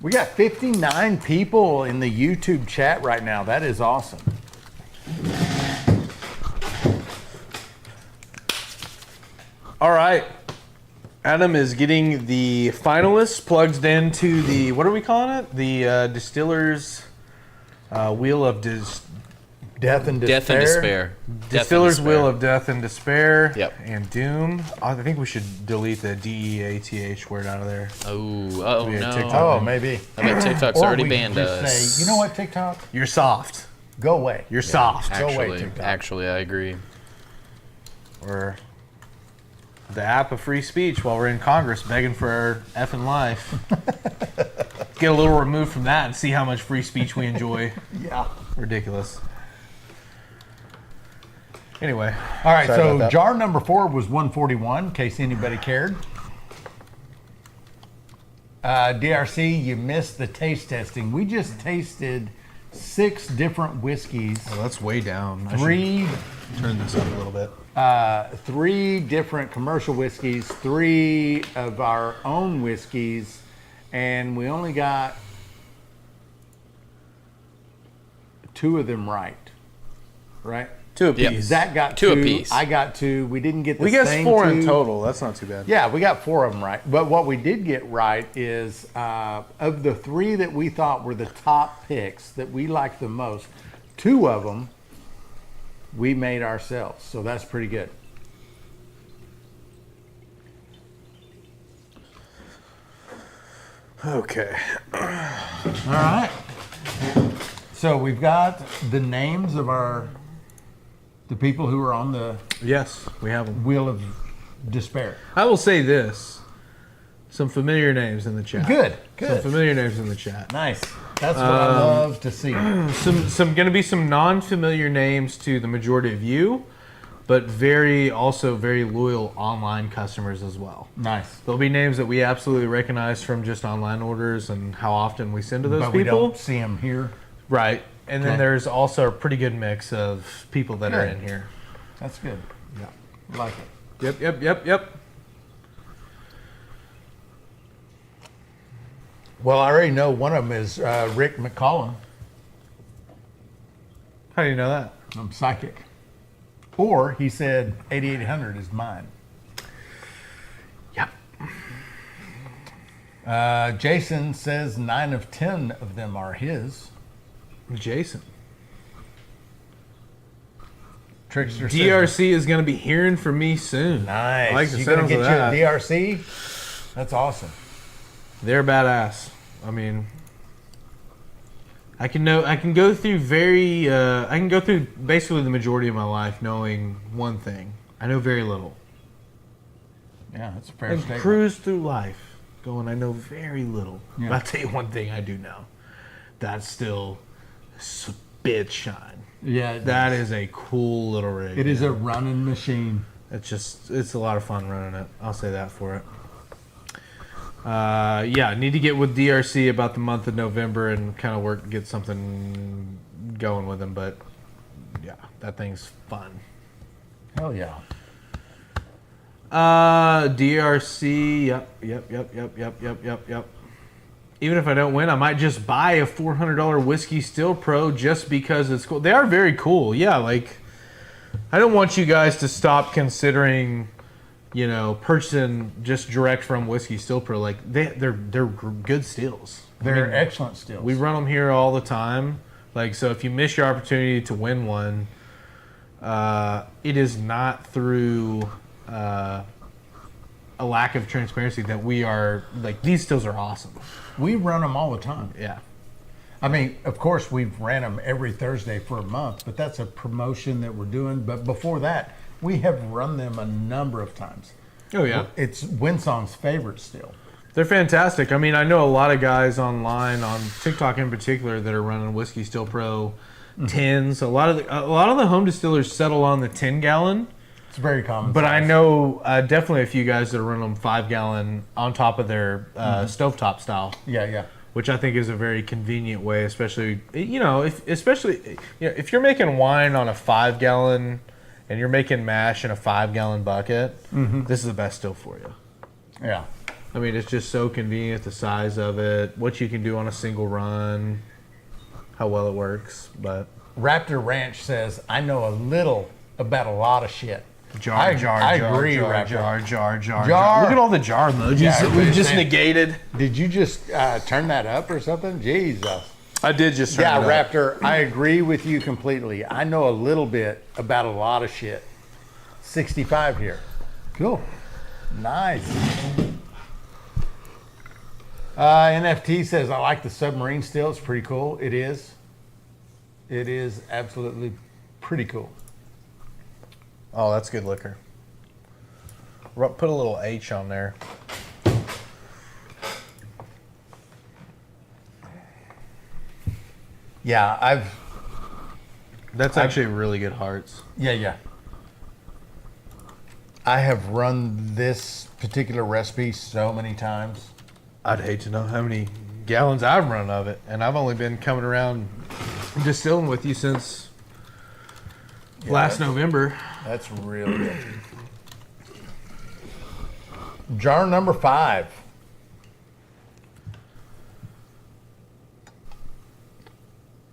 We got 59 people in the YouTube chat right now. That is awesome. All right. Adam is getting the finalists plugged into the, what are we calling it? The Distiller's Wheel of Death and Despair. Death and Despair. Distiller's Wheel of Death and Despair. Yep. And Doom. I think we should delete the DEATH word out of there. Oh Yeah, no. TikTok. Oh, maybe. I bet TikTok's Or already we could banned just us. say, you know what, TikTok? You're soft. Go away. You're soft. Go away, Actually, TikTok. actually, I agree. Or the app of free speech while we're in Congress begging for our effing life. Get a little removed from that and see how much free speech we enjoy. Yeah. Ridiculous. Anyway. All right, sorry about so that. jar number 4 was 141, in case anybody cared. DRC, you missed the taste testing. We just tasted 6 different whiskeys. Oh, that's way down. I 3 should turn this up a little bit. 3 different commercial whiskeys, 3 of our own whiskeys, and we only got 2 of them right. Right? 2 apiece. Yep. Zach got 2 2. apiece. I got 2. We didn't get the We guessed same 4 2. in total. That's not too bad. Yeah, we got 4 of them right. But what we did get right is of the 3 that we thought were the top picks that we liked the most, 2 of them we made ourselves. So that's pretty good. Okay. All right. So we've got the names of the people who are on the Yes, we have them. Wheel of Despair. I will say this. Some familiar names in the chat. Good, Some good. familiar names in the chat. Nice. That's what I love to see. Some going to be some non-familiar names to the majority of you, but also very loyal online customers as well. Nice. There'll be names that we absolutely recognize from just online orders and how often we send to those But we people. don't see them here. Right. And then Okay. there's also a pretty good mix of people that are Good. in here. That's good. Yeah. Like it. Yep. Well, I already know one of them is Rick McCollum. How do you know that? I'm psychic. Or he said 8800 is mine. Yep. Jason says 9 of 10 of them are his. Jason. Trickster says, DRC is going to be hearing from me soon. nice. I like the You gonna sounds get of you that. a DRC? That's awesome. They're badass. I mean, I can go through basically the majority of my life knowing one thing. I know very little. Yeah, that's a fair And statement. cruise through life going, I know very little. Yeah. But I'll tell you one thing I do know. That's still spit shine. Yeah, That is a cool little rig. it is a running machine. It's a lot of fun running it. I'll say that for it. Yeah, need to get with DRC about the month of November and kind of get something going with them. But yeah, that thing's fun. Hell yeah. DRC. Yep. Even if I don't win, I might just buy a $400 Whiskey Still Pro just because it's cool. They are very cool. Yeah, like I don't want you guys to stop considering, purchasing just direct from Whiskey Still Pro. Like they're good stills. They're excellent stills. We run them here all the time. Like, so if you miss your opportunity to win one, it is not through a lack of transparency that we are like, these stills are awesome. We run them all the time. Yeah. I mean, of course, we've ran them every Thursday for a month, but that's a promotion that we're doing. But before that, we have run them a number of times. Oh, yeah. It's Winsong's favorite still. They're fantastic. I mean, I know a lot of guys online, on TikTok in particular, that are running Whiskey Still Pro 10s. A lot of the home distillers settle on the 10-gallon. It's very common. But size. I know definitely a few guys that are running them 5-gallon on top of their stovetop style. Yeah. Which I think is a very convenient way, especially if you're making wine on a 5-gallon and you're making mash in a 5-gallon bucket. This is the best still for you. Yeah. I mean, it's just so convenient, the size of it, what you can do on a single run, how well it works. But Raptor Ranch says, I know a little about a lot of shit. I agree, Raptor. Jar. Look at all the jar emojis that we've just negated. Did you just turn that up or something? Jesus. I did just turn it up. Raptor, I agree with you completely. I know a little bit about a lot of shit. 65 here. Cool. Nice. NFT says, I like the submarine still. It's pretty cool. It is. It is absolutely pretty cool. Oh, that's good liquor. Put a little H on there. Yeah, That's actually really good hearts. Yeah. I have run this particular recipe so many times. I'd hate to know how many gallons I've run of it, and I've only been coming around distilling with you since last November. That's really good. Jar number 5.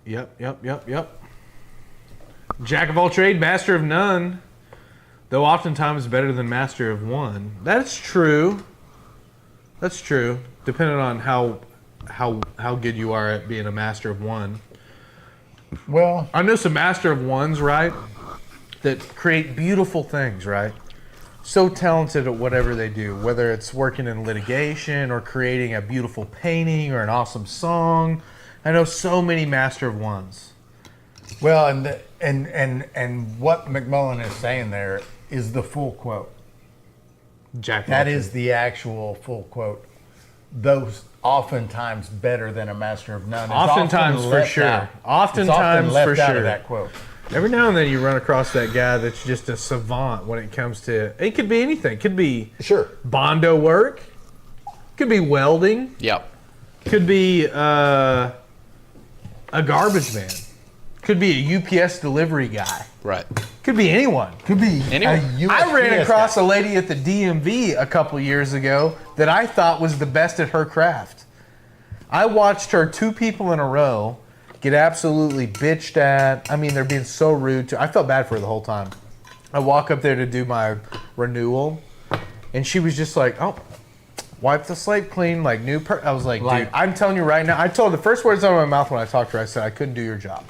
Yep. Jack of all trade, master of none, though oftentimes better than master of one. That's true. Depending on how good you are at being a master of one. Well, I know some master of ones, right, that create beautiful things, right? So talented at whatever they do, whether it's working in litigation or creating a beautiful painting or an awesome song. I know so many master of ones. well, and what McMullen is saying there is the full quote. Jack. That is the actual full quote. Those oftentimes better than a master of none. Is Oftentimes often for left sure. out. Oftentimes It's often left for out sure. of that quote. Every now and then you run across that guy that's just a savant when it comes to, it could be anything. It could be Sure. Bondo work. Could be welding. Yep. Could be a garbage man. Could be a UPS delivery guy. Right. Could be anyone. Could be Anyway, I ran across a lady at the DMV a couple years ago that I thought was the best at her craft. I watched her 2 people in a row get absolutely bitched at. I mean, they're being so rude to. I felt bad for her the whole time. I walk up there to do my renewal, and she was just like, "Oh, wipe the slate clean, like new." I was like, "Dude, I'm telling you right now." I told her the first words out of my mouth when I talked to her. I said, "I couldn't do your job."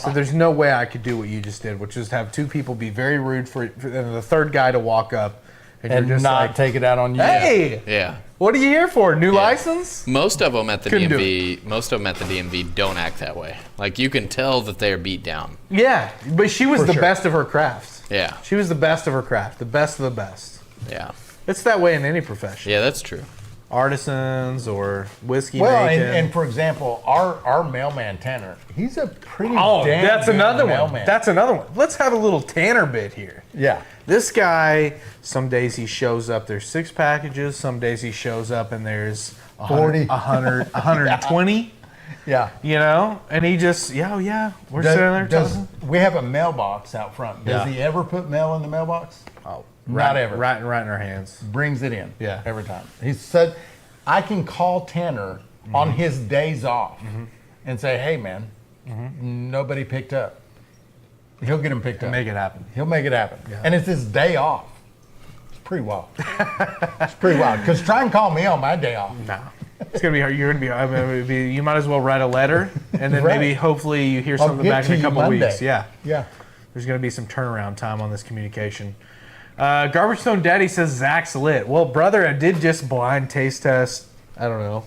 So there's no way I could do what you just did, which is have 2 people be very rude and the third guy to walk up and you're just not like, take it out on you. "Hey, Yeah. what are you here for? New license?" Most of them at the Couldn't do DMV don't act that way. Like, you can tell that they're beat down. Yeah, but she was For the sure. best of her craft. Yeah. She was the best of her craft, the best of the best. Yeah. It's that way in any profession. Yeah, that's true. artisans or whiskey Well, making. and for example, our mailman Tanner, he's a pretty oh, damn that's good another one. mailman. That's another one. Let's have a little Tanner bit here. Yeah. This guy, some days he shows up, there's 6 packages. Some days he shows up and there's 40. 120. Yeah. You know, and he just, we're sitting there talking. We have a mailbox out front. Does Yeah. he ever put mail in the mailbox? Oh, Not ever. Right in our hands. Brings it in. Yeah. Every time. He said, I can call Tanner on his days off and say, hey, man, nobody picked up. He'll get him picked up. Make it happen. He'll make it happen. Yeah. And it's his day off. It's pretty wild. It's pretty wild. Because try and call me on my day off. No. It's gonna be hard. You're gonna be. You might as well write a letter, and then Right. maybe, hopefully, you hear I'll something get back to in a you couple Monday. weeks. Yeah. Yeah. There's gonna be some turnaround time on this communication. Garbage Stone Daddy says Zach's lit. Well, brother, I did just blind taste test. I don't know,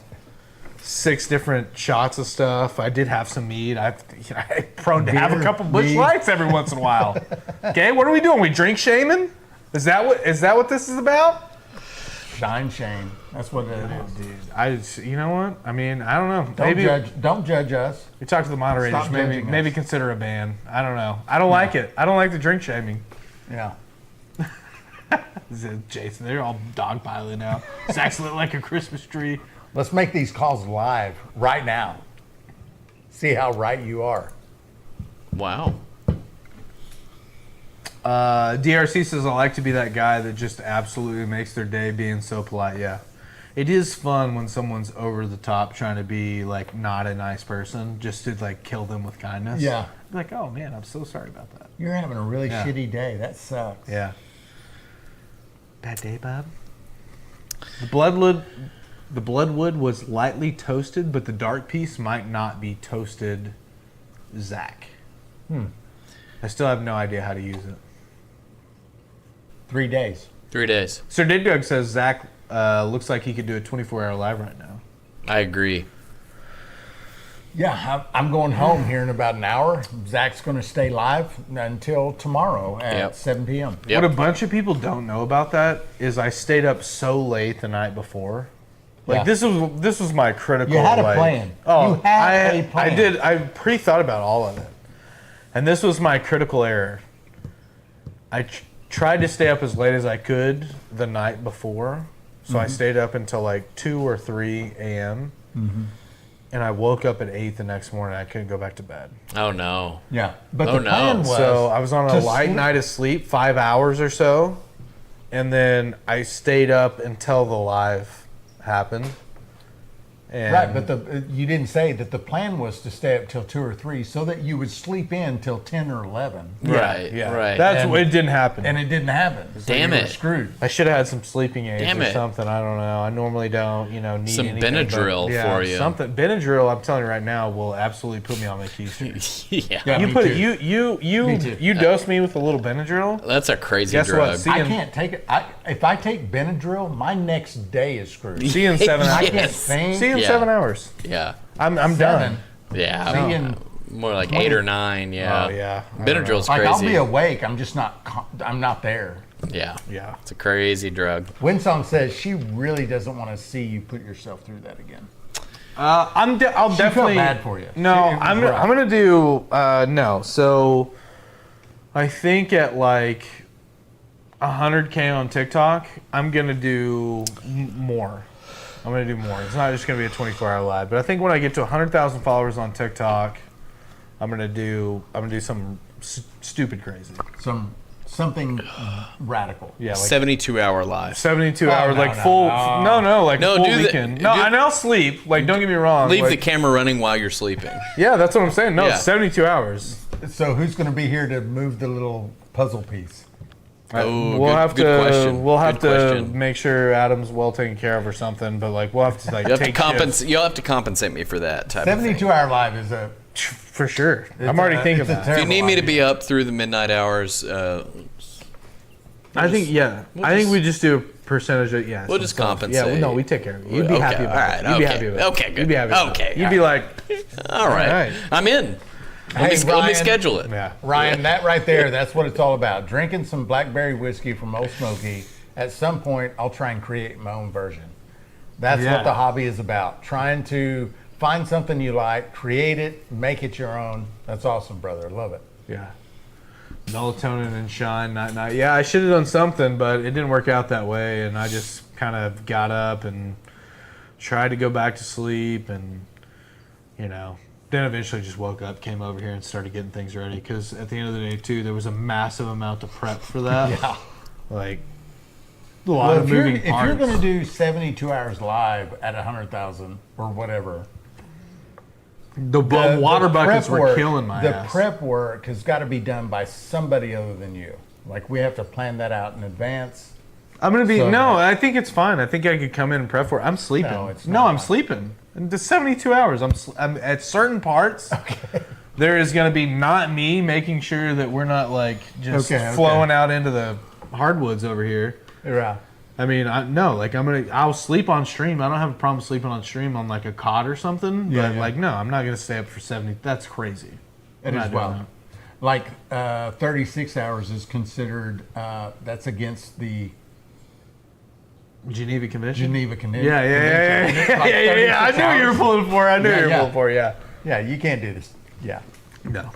6 different shots of stuff. I did have some mead. I'm prone to have a Beer, couple Busch mead. Lights every once in a while. Okay, what are we doing? We drink shaming? Is that what this is about? Shine shame. That's what it is. You know what? I mean, I don't know. Don't judge us. We talk to the moderators. Stop judging Maybe us. consider a ban. I don't know. I don't like it. I don't like the drink shaming. Yeah. Jason, they're all dogpiling now. Zach's lit like a Christmas tree. Let's make these calls live right now. See how right you are. Wow. DRC says, I like to be that guy that just absolutely makes their day being so polite. Yeah. It is fun when someone's over the top trying to be like not a nice person, just to like kill them with kindness. Yeah. Like, oh man, I'm so sorry about that. You're having a really Yeah. shitty day. That sucks. Yeah. Bad day, Bob. The bloodwood was lightly toasted, but the dark piece might not be toasted, Zach. I still have no idea how to use it. 3 days. 3 days. Sir Dig Dug says Zach looks like he could do a 24-hour live right now. I agree. Yeah, I'm going home here in about an hour. Zach's going to stay live until tomorrow at Yep. 7 p.m. Yep. What a bunch of people don't know about that is I stayed up so late the night before. Like Yeah. this was my critical. You had a like- plan. Oh, You had a plan. I did. I pre-thought about all of it, and this was my critical error. I tried to stay up as late as I could the night before, so I stayed up until like 2 or 3 a.m. And I woke up at 8 the next morning. I couldn't go back to bed. Oh no. Yeah, but Oh, the no. plan was So I was on a to light sleep- night of sleep, 5 hours or so, and then I stayed up until the live happened. And Right, but you didn't say that the plan was to stay up till 2 or 3 so that you would sleep in till 10 or 11. Right. Right. That's And- what it didn't happen. And it didn't happen. So Damn you were it. screwed. I should have had some sleeping aids Damn or it. something. I don't know. I normally don't, need Some anything, Benadryl but for you. Something Benadryl. I'm telling you right now will absolutely put me on vacation. Yeah. Yeah, You me put too. it. You Me too. you dose me with a little Benadryl. That's a crazy Guess what? drug. See- I can't take it. If I take Benadryl, my next day is screwed. See you in 7 I hours. can't think. See you in Yeah. 7 hours. Yeah. I'm 7. done. Yeah. See you in More like 20. 8 or 9. Yeah. Oh, yeah. I don't Benadryl's Like crazy. I'll be awake. I'm just not. I'm not there. Yeah. Yeah. It's a crazy drug. Winsong says she really doesn't want to see you put yourself through that again. I'll She definitely. felt bad for you. No, It was I'm rough. gonna do no. So I think at like 100K on TikTok, I'm gonna do more. I'm gonna do more. It's not just gonna be a 24-hour live, but I think when I get to 100,000 followers on TikTok, I'm gonna do something stupid crazy. Something radical. Yeah, like 72-hour live. 72 hours, no, like no, full. no. Like No, full do the- weekend. No, do- and I'll sleep. Like, don't get me wrong. Leave the like, camera running while you're sleeping. Yeah, that's what I'm saying. No, Yeah. it's 72 hours. So who's going to be here to move the little puzzle piece? Oh, we'll good- have good to. question. We'll have Good to question. make sure Adam's well taken care of or something. But like, we'll have to like You'll have to take shifts. You'll have to compensate me for that type of thing. 72-hour live is a. For sure. I'm already thinking it's a that. If you need me to terrible be up through the midnight hours, I think I think we just do a percentage of We'll just compensate. Yeah, well, no, we take care of you. You'd be Okay, happy about all it. right, You'd be okay. happy about it. Okay, good. You'd be happy about Okay, it. You'd all be like, all right. right. I'm in. Hey, Let me Ryan. schedule it. yeah. Ryan, that right there, that's what it's all about. Drinking some blackberry whiskey from Old Smoky. At some point, I'll try and create my own version. That's Yeah. what the hobby is about. Trying to find something you like, create it, make it your own. That's awesome, brother. I love it. Yeah. Melatonin and shine, night. Yeah, I should have done something, but it didn't work out that way, and I just kind of got up and tried to go back to sleep, and then eventually just woke up, came over here, and started getting things ready. Because at the end of the day, too, there was a massive amount of prep for that. Yeah. Like a lot of moving parts. If you're going to do 72 hours live at 100,000 or whatever, the water buckets were killing my ass. The prep work has got to be done by somebody other than you. Like, we have to plan that out in advance. I'm going to be... I think it's fine. I think I could come in and prep for it. I'm sleeping. No, it's not. I'm sleeping. In the 72 hours, I'm at certain parts. Okay. There is going to be not me making sure that we're not, like, just flowing out into the hardwoods over here. Right. I mean, I'll sleep on stream. I don't have a problem sleeping on stream on like a cot or something. But no, I'm not going to stay up for 70. That's crazy. It is well. Like 36 hours is considered, that's against the Geneva Convention? Yeah. I knew you were pulling for. Yeah. Yeah, you can't do this. Yeah. No.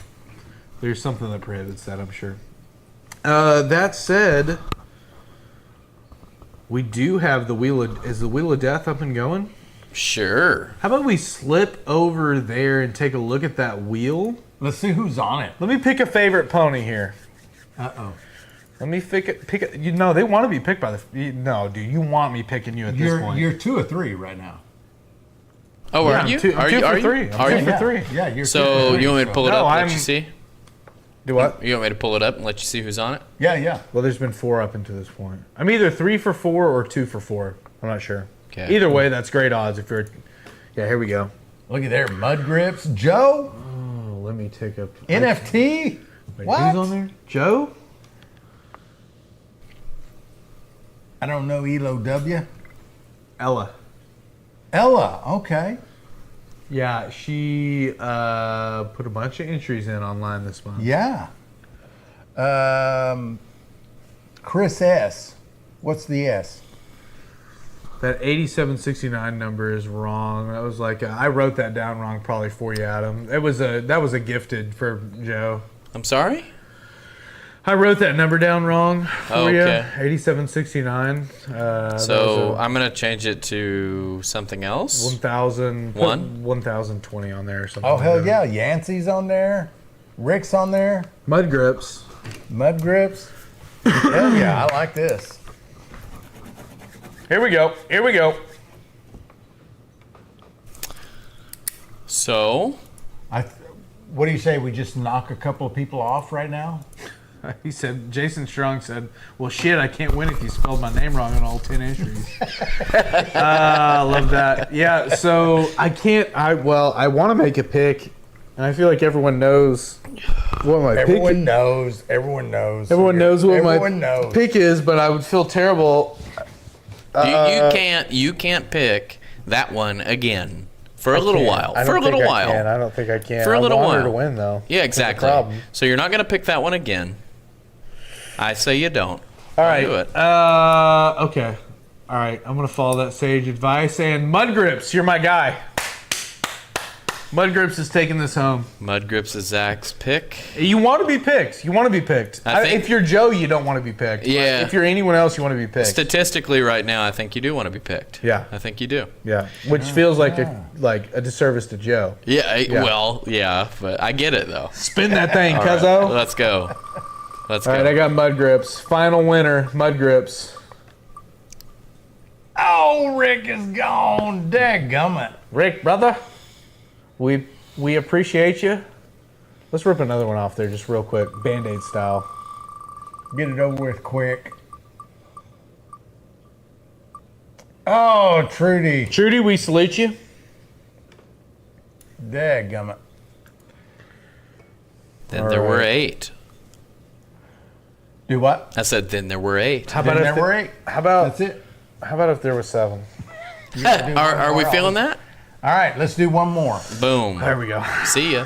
There's something that prohibits that, I'm sure. That said... We do have is the Wheel of Death up and going? Sure. How about we slip over there and take a look at that wheel? Let's see who's on it. Let me pick a favorite pony here. Uh-oh. Let me pick it. They want to be picked by no, dude, you want me picking you at this point. You're 2 of 3 right now. Oh, are you? I'm 2 for 3. I'm 2 for 3. Yeah, you're So 2 for 3. you want me to pull it up and let you see? Do what? You want me to pull it up and let you see who's on it? Yeah. Well, there's been 4 up until this point. I'm either 3 for 4 or 2 for 4. I'm not sure. Okay. Either way, that's great odds if you're... Yeah, here we go. Look at there, Mud Grips. Joe? Oh, let me take up... NFT? Wait, what? Who's on there? Joe? I don't know, Elo W. Ella, okay. Yeah, she put a bunch of entries in online this month. Yeah. Chris S. What's the S? That 8769 number is wrong. That was like I wrote that down wrong probably for you, Adam. That was a gifted for Joe. I'm sorry? I wrote that number down wrong for you. Okay. 8769. So I'm going to change it to something else. 1000. One? 1020 on there or something. Oh, hell yeah. Yancey's on there. Rick's on there. Mud Grips. Mud Grips. Hell yeah, I like this. Here we go. So, What do you say? We just knock a couple of people off right now? He said, Jason Strong said, well, shit, I can't win if you spelled my name wrong on all 10 entries. I love that. Yeah, so I want to make a pick, and I feel like everyone knows what my pick is. Everyone knows. Everyone knows what my pick is, but I would feel terrible. you can't pick that one again. For a little while. I don't think I can. For a little I want while. her to win, though. Yeah, exactly. Problem. So you're not going to pick that one again. I say you don't. All right. Do it. Okay. All right. I'm going to follow that sage advice. And Mud Grips, you're my guy. Mud Grips is taking this home. Mud Grips is Zach's pick. You want to be picked. If you're Joe, you don't want to be picked. Yeah. If you're anyone else, you want to be picked. Statistically, right now, I think you do want to be picked. Yeah. I think you do. Yeah. Which feels like a disservice to Joe. Yeah. Well, yeah, but I get it though. Spin that thing, All cuzzo. right, let's go. All right, I got Mud Grips. Final winner, Mud Grips. Oh, Rick is gone. Dadgummit. Rick, brother, we appreciate you. Let's rip another one off there just real quick, Band-Aid style. Get it over with quick. Oh, Trudy. Trudy, we salute you. Dadgummit. Then there were 8. Do what? I said then there were 8. How about Then there were 8. How about That's it. How about if there were 7? Are we feeling that? All right, let's do one more. Boom. There we go. See ya.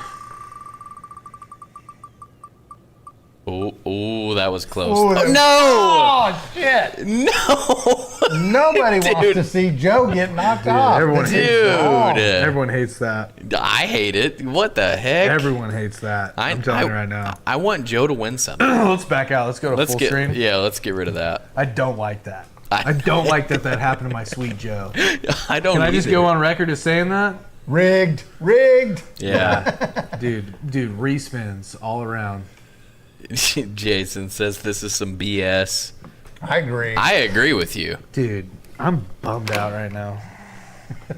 Oh, that was close. Ooh, Oh, no! Oh, shit. No! Nobody wants to see Joe get knocked off. everyone Dude. Everyone hates that. I hate it. What the heck? Everyone hates that. I'm telling you right now. I want Joe to win something. Let's back out. Let's go to full screen. Yeah, let's get rid of that. I don't like that. I don't like that happened to my sweet Joe. I don't Can I just either. go on record as saying that? Rigged. Yeah. Dude, respins all around. Jason says this is some BS. I agree. I agree with you. Dude, I'm bummed out right now.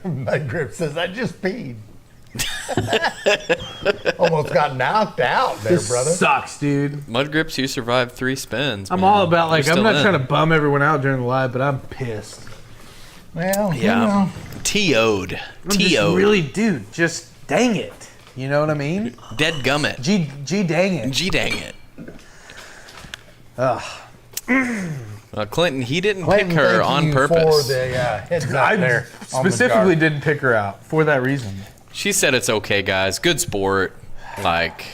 Mud Grip says, I just peed. Almost got knocked out there, This brother. sucks, dude. Mud Grips, you survived 3 spins. I'm man. all about, like, You're I'm still not in. trying to bum everyone out during the live, but I'm pissed. Well, Yeah. TO'd. I'm just TO'd. really, dude, just dang it. You know what I mean? Dead gummit. G dang it. G dang it. Ugh. Clinton, he didn't Clinton, pick her thank on you purpose. For the heads up I there on the specifically jar. didn't pick her out for that reason. She said it's okay, guys. Good sport. Like,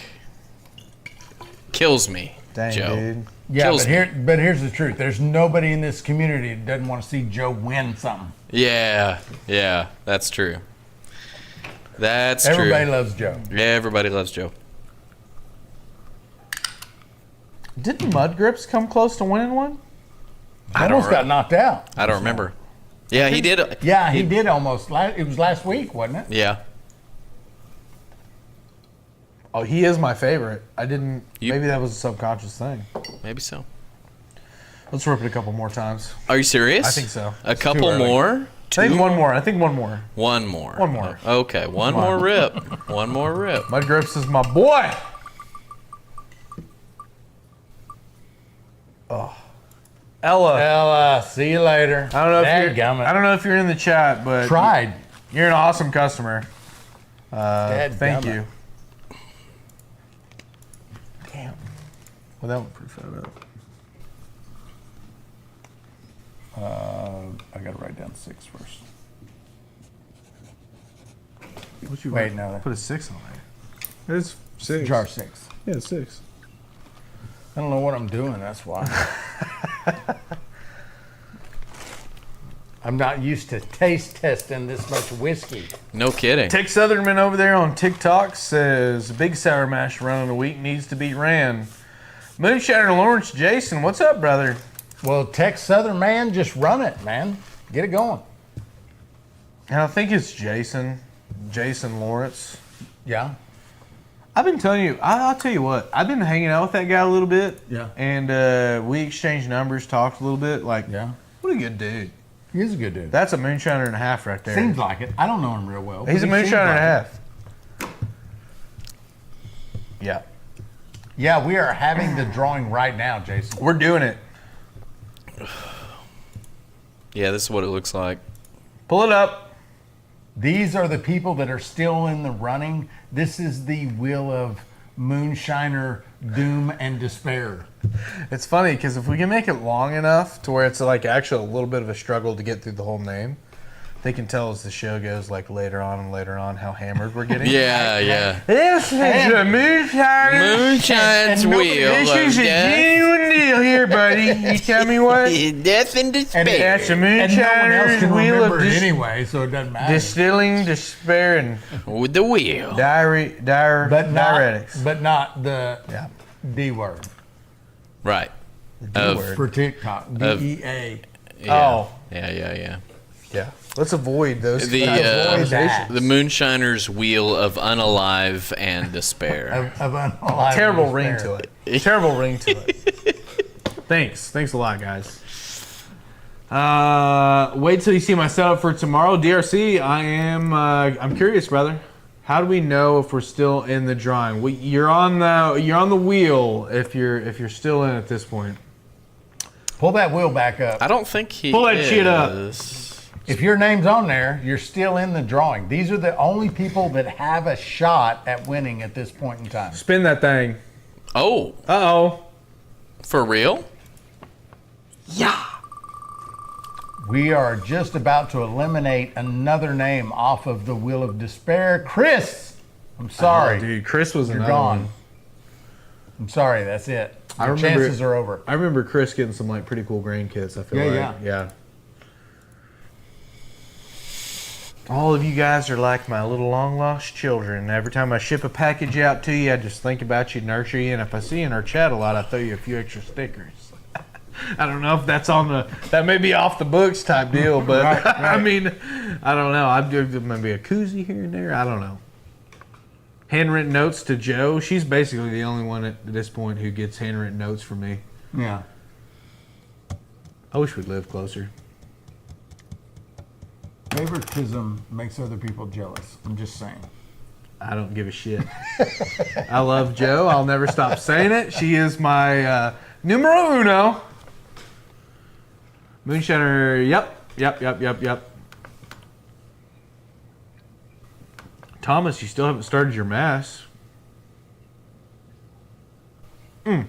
kills me, Dang, Joe. dude. Yeah, Kills but here's the truth. There's nobody in this community that doesn't want to see Joe win something. Yeah, that's true. That's Everybody true. loves Joe. Yeah, everybody loves Joe. Didn't Mud Grips come close to winning one? I don't Almost got re- knocked out. I don't remember. Yeah, he did. Yeah, he did almost. It was last week, wasn't it? Yeah. Oh, he is my favorite. I didn't. You- Maybe that was a subconscious thing. Maybe so. Let's rip it a couple more times. Are you serious? I think so. A couple early. more? I think one more. I think one more. One more. One more. Okay, one more rip. One more rip. Mud Grips is my boy. Oh, Ella. See you later. I don't know if you're. Dadgummit. I don't know if you're in the chat, but Tried. You're an awesome customer. Thank Dadgummit. you. Damn. Well, that one pretty fat up. I got to write down 6 first. What you Wait, no. Put a 6 on there. It's 6. Jar 6. Yeah, 6. I don't know what I'm doing. That's why. I'm not used to taste testing this much whiskey. No kidding. Tech Southerman over there on TikTok says Big Sour Mash run of the week needs to be ran. Moonshiner Lawrence Jason, what's up, brother? Well, Tex Southern man, just run it, man. Get it going. And I think it's Jason Lawrence. Yeah. I've been telling you, I'll tell you what, I've been hanging out with that guy a little bit. Yeah. And we exchanged numbers, talked a little bit. Like, Yeah. what a good dude. He is a good dude. That's a moonshiner and a half right there. Seems like it. I don't know him real well. He's a but he seems moonshiner and a like half. Yeah. it. Yeah, we are having the drawing right now, Jason. We're doing it. Yeah, this is what it looks like. Pull it up. These are the people that are still in the running. This is the wheel of moonshiner, doom, and despair. It's funny because if we can make it long enough to where it's like actually a little bit of a struggle to get through the whole name, they can tell as the show goes like later on how hammered we're getting. Yeah. This is a moonshiner. Moonshine's and nobody- wheel. This of is a death. genuine deal here, buddy. You tell me what? Death and despair. That's a And no one else moonshiner's can wheel remember of it anyway, so it doesn't matter. distilling, despair, and With the wheel. diuretics. But not the Yeah. D word Right. word. for TikTok. DEA. Yeah. Oh. Yeah. Yeah. Let's avoid those. The, Avoid that. The moonshiner's wheel of unalive and despair. Of unalive Terrible despair. ring to it. Terrible ring to it. Thanks a lot, guys. Wait till you see my setup for tomorrow, DRC. I'm curious, brother. How do we know if we're still in the drawing? You're on the wheel if you're still in at this point. Pull that wheel back up. I don't think he Pull that shit up. is. If your name's on there, you're still in the drawing. These are the only people that have a shot at winning at this point in time. Spin that thing. Oh, Uh-oh. for real? We are just about to eliminate another name off of the Wheel of Despair. Chris, I'm sorry. Oh, dude, Chris was You're another gone. one. I'm sorry, that's it. your chances are over. I remember Chris getting some like pretty cool grain kits. I feel yeah. All of you guys are like my little long-lost children. Every time I ship a package out to you, I just think about you, nurture you, and if I see you in our chat a lot, I throw you a few extra stickers. I don't know if that's that may be off the books type deal, but right. I mean, I don't know. I'd do maybe a koozie here and there. I don't know. Handwritten notes to Joe. She's basically the only one at this point who gets handwritten notes from me. Yeah. I wish we'd live closer. Favoritism makes other people jealous. I'm just saying. I don't give a shit. I love Joe. I'll never stop saying it. She is my numero uno. Moonshiner, yep. Thomas, you still haven't started your mass. We'll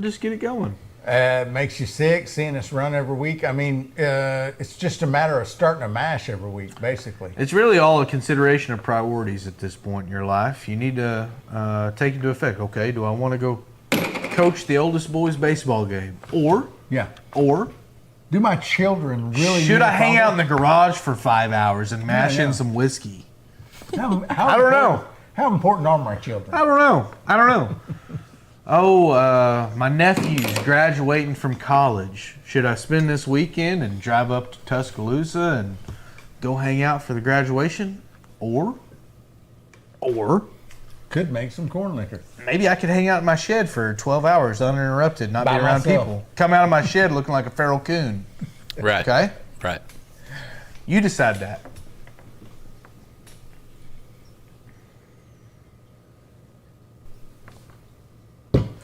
just get it going. Makes you sick seeing us run every week. I mean, it's just a matter of starting a mash every week, basically. It's really all a consideration of priorities at this point in your life. You need to take into effect, okay, do I want to go coach the oldest boys' baseball game? Or do my children really should I hang out in the garage for 5 hours and mash in some whiskey? I don't know. How important are my children? I don't know. Oh, my nephew's graduating from college. Should I spend this weekend and drive up to Tuscaloosa and go hang out for the graduation? Or could make some corn liquor. Maybe I could hang out in my shed for 12 hours uninterrupted, not be around people. Come out of my shed looking like a feral coon. Right. Okay? Right. You decide that.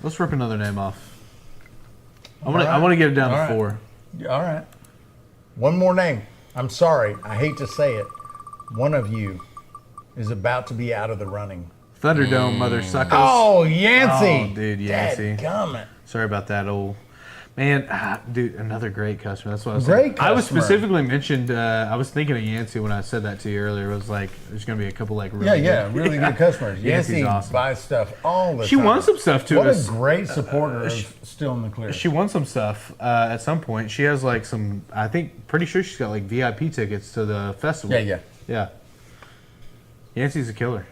Let's rip another name off. I want to get it down to 4. All right. One more name. I'm sorry. I hate to say it. One of you is about to be out of the running. Thunderdome, mother suckers. Oh, Yancey. Oh, dude, Yancey. Dadgummit. Sorry about that, old man. Dude, another great customer. That's what I was Great saying. customer. I was specifically mentioned. I was thinking of Yancey when I said that to you earlier. It was like there's gonna be a couple like really really good customers. Yancey's Yancey awesome. buys stuff all the time. She won some stuff to what us. What a great supporter of Still in the Clear. She won some stuff at some point. She has like some. I think pretty sure she's got like VIP tickets to the festival. Yeah. Yancey's a killer.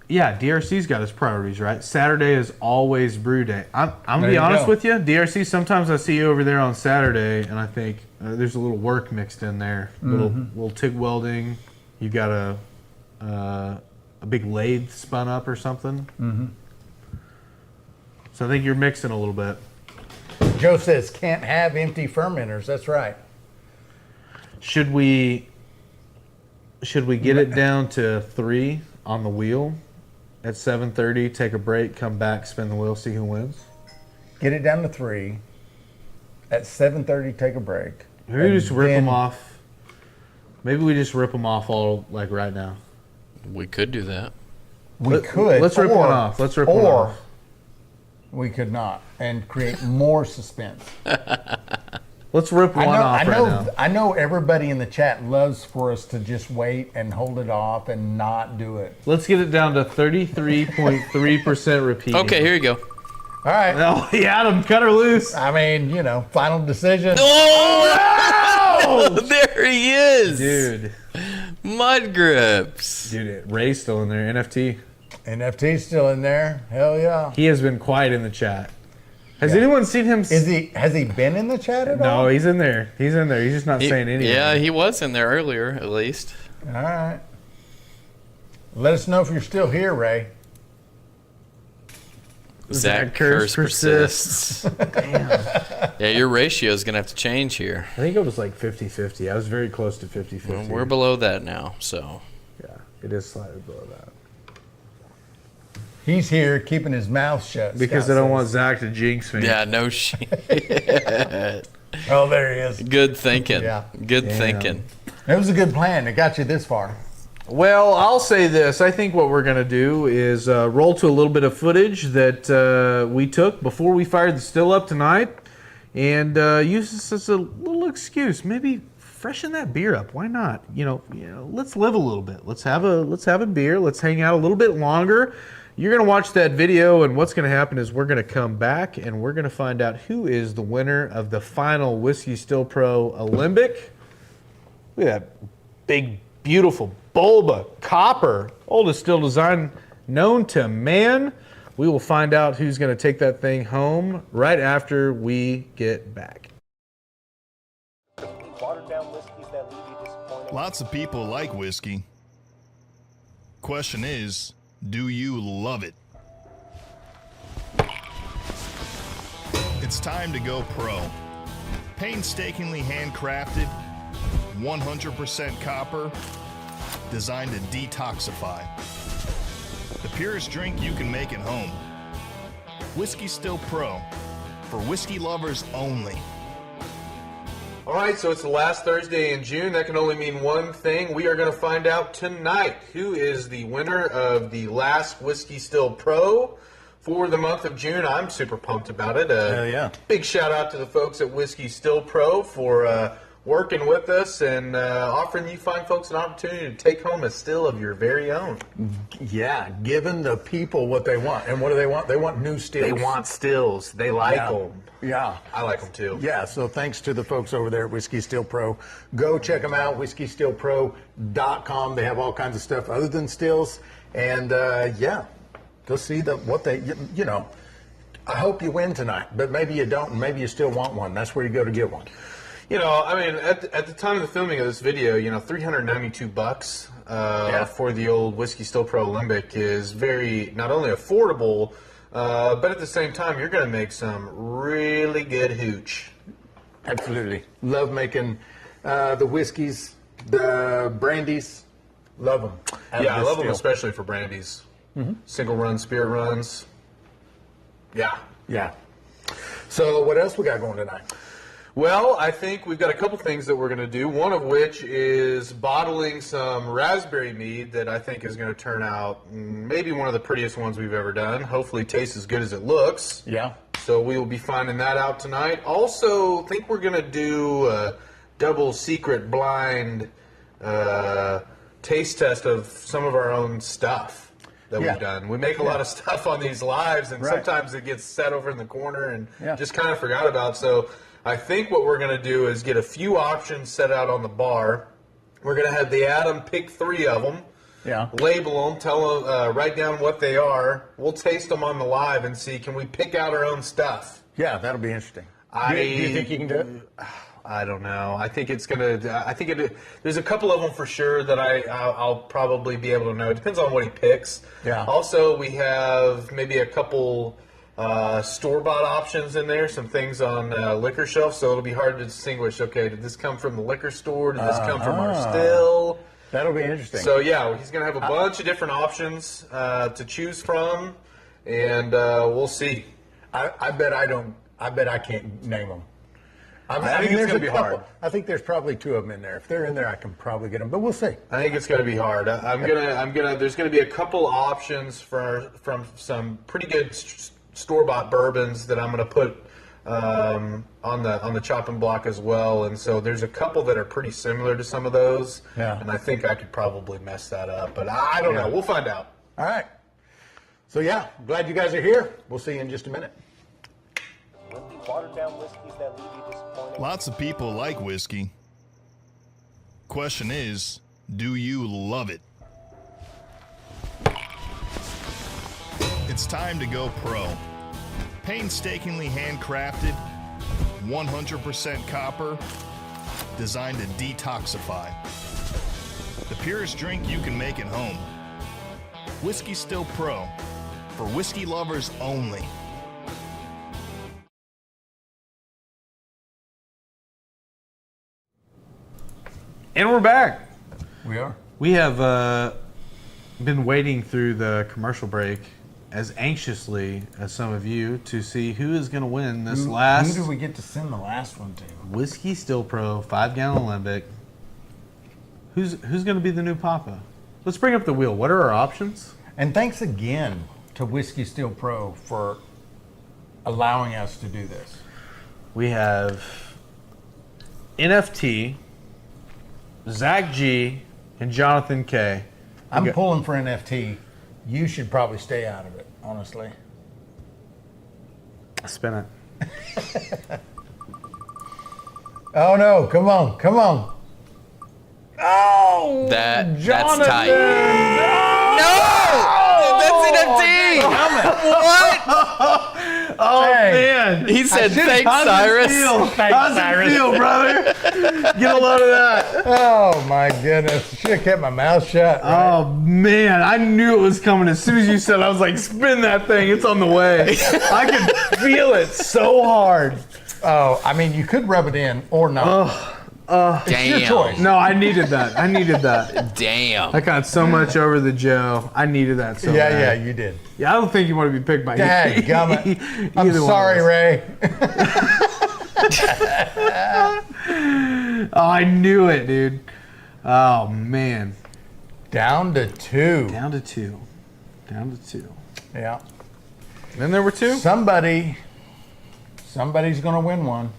Yeah, DRC's got its priorities, right? Saturday is always brew day. I'm going to be honest with you. DRC, sometimes I see you over there on Saturday, and I think there's a little work mixed in there. Little TIG welding. You got a big lathe spun up or something. Mm-hmm. So I think you're mixing a little bit. Joe says can't have empty fermenters. That's right. Should we get it down to 3 on the wheel at 7:30? Take a break, come back, spin the wheel, see who wins. Get it down to 3 at 7:30. Take a break. Maybe we just rip them off. Maybe we just rip them off all like right now. We could do that. We could. Let's rip one off. Let's rip one off. We could not and create more suspense. Let's rip one off right now. I know everybody in the chat loves for us to just wait and hold it off and not do it. Let's get it down to 33.3% repeat. Okay, here you go. All right. Oh, he had him. Cut her loose. I mean, final decision. Oh, no! There he is. Dude. Mud grips. Dude, Ray's still in there. NFT's still in there. Hell yeah. He has been quiet in the chat. Has anyone seen him? Has he been in the chat at all? No, he's in there. He's just not saying anything. Yeah, he was in there earlier, at least. All right. Let us know if you're still here, Ray. Zach curse persists. Damn. Yeah, your ratio is going to have to change here. I think it was like 50-50. I was very close to 50-50. Well, we're below that now, so. Yeah, it is slightly below that. He's here keeping his mouth shut. Because I don't want Zach to jinx me. Yeah, no shit. Oh, there he is. Good thinking. Yeah. Good thinking. It was a good plan. It got you this far. Well, I'll say this. I think what we're going to do is roll to a little bit of footage that we took before we fired the still up tonight and use this as a little excuse. Maybe freshen that beer up. Why not? Let's live a little bit. Let's have a beer. Let's hang out a little bit longer. You're going to watch that video, and what's going to happen is we're going to come back, and we're going to find out who is the winner of the final Whiskey Still Pro Alembic. Look at that big, beautiful Bulba copper, oldest still design known to man. We will find out who's going to take that thing home right after we get back. Watered down whiskeys that leave you disappointed. Lots of people like whiskey. Question is, do you love it? It's time to go pro. Painstakingly handcrafted, 100% copper, designed to detoxify. The purest drink you can make at home. Whiskey Still Pro, for whiskey lovers only. All right, so it's the last Thursday in June. That can only mean one thing. We are going to find out tonight who is the winner of the last Whiskey Still Pro for the month of June. I'm super pumped about it. Hell yeah. Big shout out to the folks at Whiskey Still Pro for working with us and offering you fine folks an opportunity to take home a still of your very own. Yeah, giving the people what they want. And what do they want? They want new stills. They want stills. They like them. Yeah. I like them too. Yeah, so thanks to the folks over there at Whiskey Still Pro. Go check them out, whiskey.stillpro.com. They have all kinds of stuff other than stills. And yeah, go see what they, you know, I hope you win tonight, but maybe you don't, and maybe you still want one. That's where you go to get one. You know, I mean, at the time of the filming of this video, you know, $392 for the old Whiskey Still Pro Alembic is very, not only affordable, but at the same time, you're going to make some really good hooch. Absolutely. Love making the whiskeys, the brandies. Love them. Yeah, I love them especially for brandies. Mm-hmm. Single run, spirit runs. Yeah. Yeah. So what else we got going tonight? Well, I think we've got a couple things that we're going to do, one of which is bottling some raspberry mead that I think is going to turn out maybe one of the prettiest ones we've ever done. Hopefully tastes as good as it looks. Yeah. So we will be finding that out tonight. Also, I think we're going to do a double secret blind taste test of some of our own stuff that we've done. We make a lot of stuff on these lives, and sometimes it gets set over in the corner and just kind of forgot about. So I think what we're going to do is get a few options set out on the bar. We're going to have the Adam pick 3 of them, label them, tell them, write down what they are. We'll taste them on the live and see, can we pick out our own stuff? Yeah, that'll be interesting. Do you think you can do it? I don't know. I think it's gonna. I think it. There's a couple of them for sure that I'll probably be able to know. It depends on what he picks. Yeah. Also, we have maybe a couple store-bought options in there. Some things on liquor shelf, so it'll be hard to distinguish. Okay, did this come from the liquor store? Did this come from our still? That'll be interesting. So yeah, he's gonna have a bunch of different options to choose from, and we'll see. I bet I don't. I bet I can't name them. I think it's going to be hard. I think there's probably 2 of them in there. If they're in there, I can probably get them, but we'll see. I think it's going to be hard. There's going to be a couple options from some pretty good store-bought bourbons that I'm going to put on the chopping block as well. And so there's a couple that are pretty similar to some of those. Yeah. And I think I could probably mess that up, but I don't know. We'll find out. All right. So yeah, glad you guys are here. We'll see you in just a minute. Watered down whiskeys that leave you disappointed. Lots of people like whiskey. Question is, do you love it? It's time to go pro. Painstakingly handcrafted, 100% copper, designed to detoxify. The purest drink you can make at home. Whiskey Still Pro, for whiskey lovers only. And we're back. We are. We have been waiting through the commercial break as anxiously as some of you to see who is going to win this last. Who did we get to send the last one to? Whiskey Still Pro 5-gallon Alembic. Who's going to be the new Papa? Let's bring up the wheel. What are our options? And thanks again to Whiskey Still Pro for allowing us to do this. We have NFT, Zach G, and Jonathan K. I'm pulling for NFT You should probably stay out of it, honestly. Spin it. Oh no! Come on! Come on! Oh, That's Jonathan! tight. No! That's an empty! What? Oh Hey. man! He said, thanks, How's Cyrus. it feel? Thanks, How's Cyrus. it feel, brother? Get a load of that. Oh my goodness! Should have kept my mouth shut. Right? Oh man, I knew it was coming. As soon as you said, I was like, spin that thing. It's on the way. I could feel it so hard. Oh, I mean, you could rub it in or not. It's your choice. Damn. No, I needed that. I needed that. Damn. I got so much over the Joe. I needed that so Yeah, bad. yeah, you did. Yeah, I don't think you want to be picked by Dadgummit. I'm either one of sorry, us. Ray. Oh, I knew it, dude. Oh man. Down to 2. Down to 2. Down to 2. Yeah. Then there were 2. Somebody's going to win one.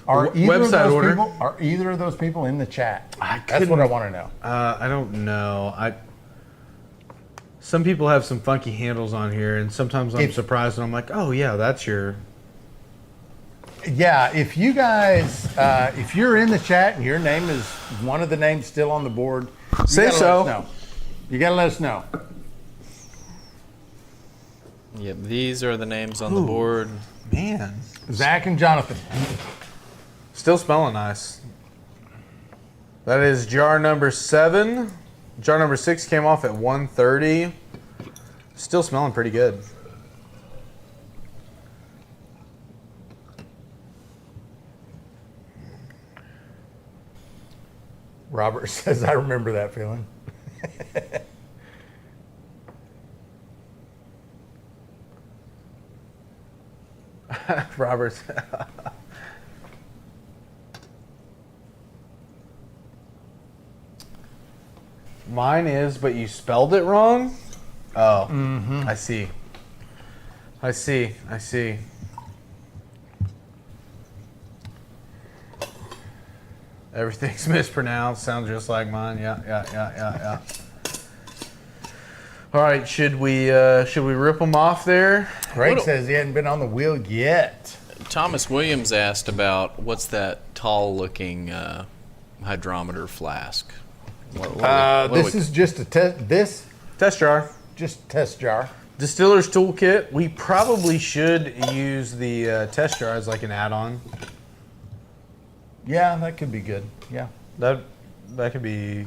Are either of those people in the chat? That's what I want to know. I don't know. Some people have some funky handles on here, and sometimes I'm surprised, and I'm like, oh yeah, that's your. Yeah, if you guys, if you're in the chat and your name is one of the names still on the board, Say so. Let us know. You gotta let us know. Yep, these are the names on the board. Man. Zach and Jonathan. Still smelling nice. That is jar number 7. Jar number 6 came off at 130. Still smelling pretty good. Robert says, I remember that feeling. Robert's. Mine is, but you spelled it wrong? Oh, I see. I see. I see. Everything's mispronounced. Sounds just like mine. Yeah. All right, should we rip them off there? Greg says he hadn't been on the wheel yet. Thomas Williams asked about what's that tall-looking hydrometer flask? This is just a Test jar. just test jar. Distiller's Toolkit. We probably should use the test jar as like an add-on. Yeah, that could be good. Yeah. That could be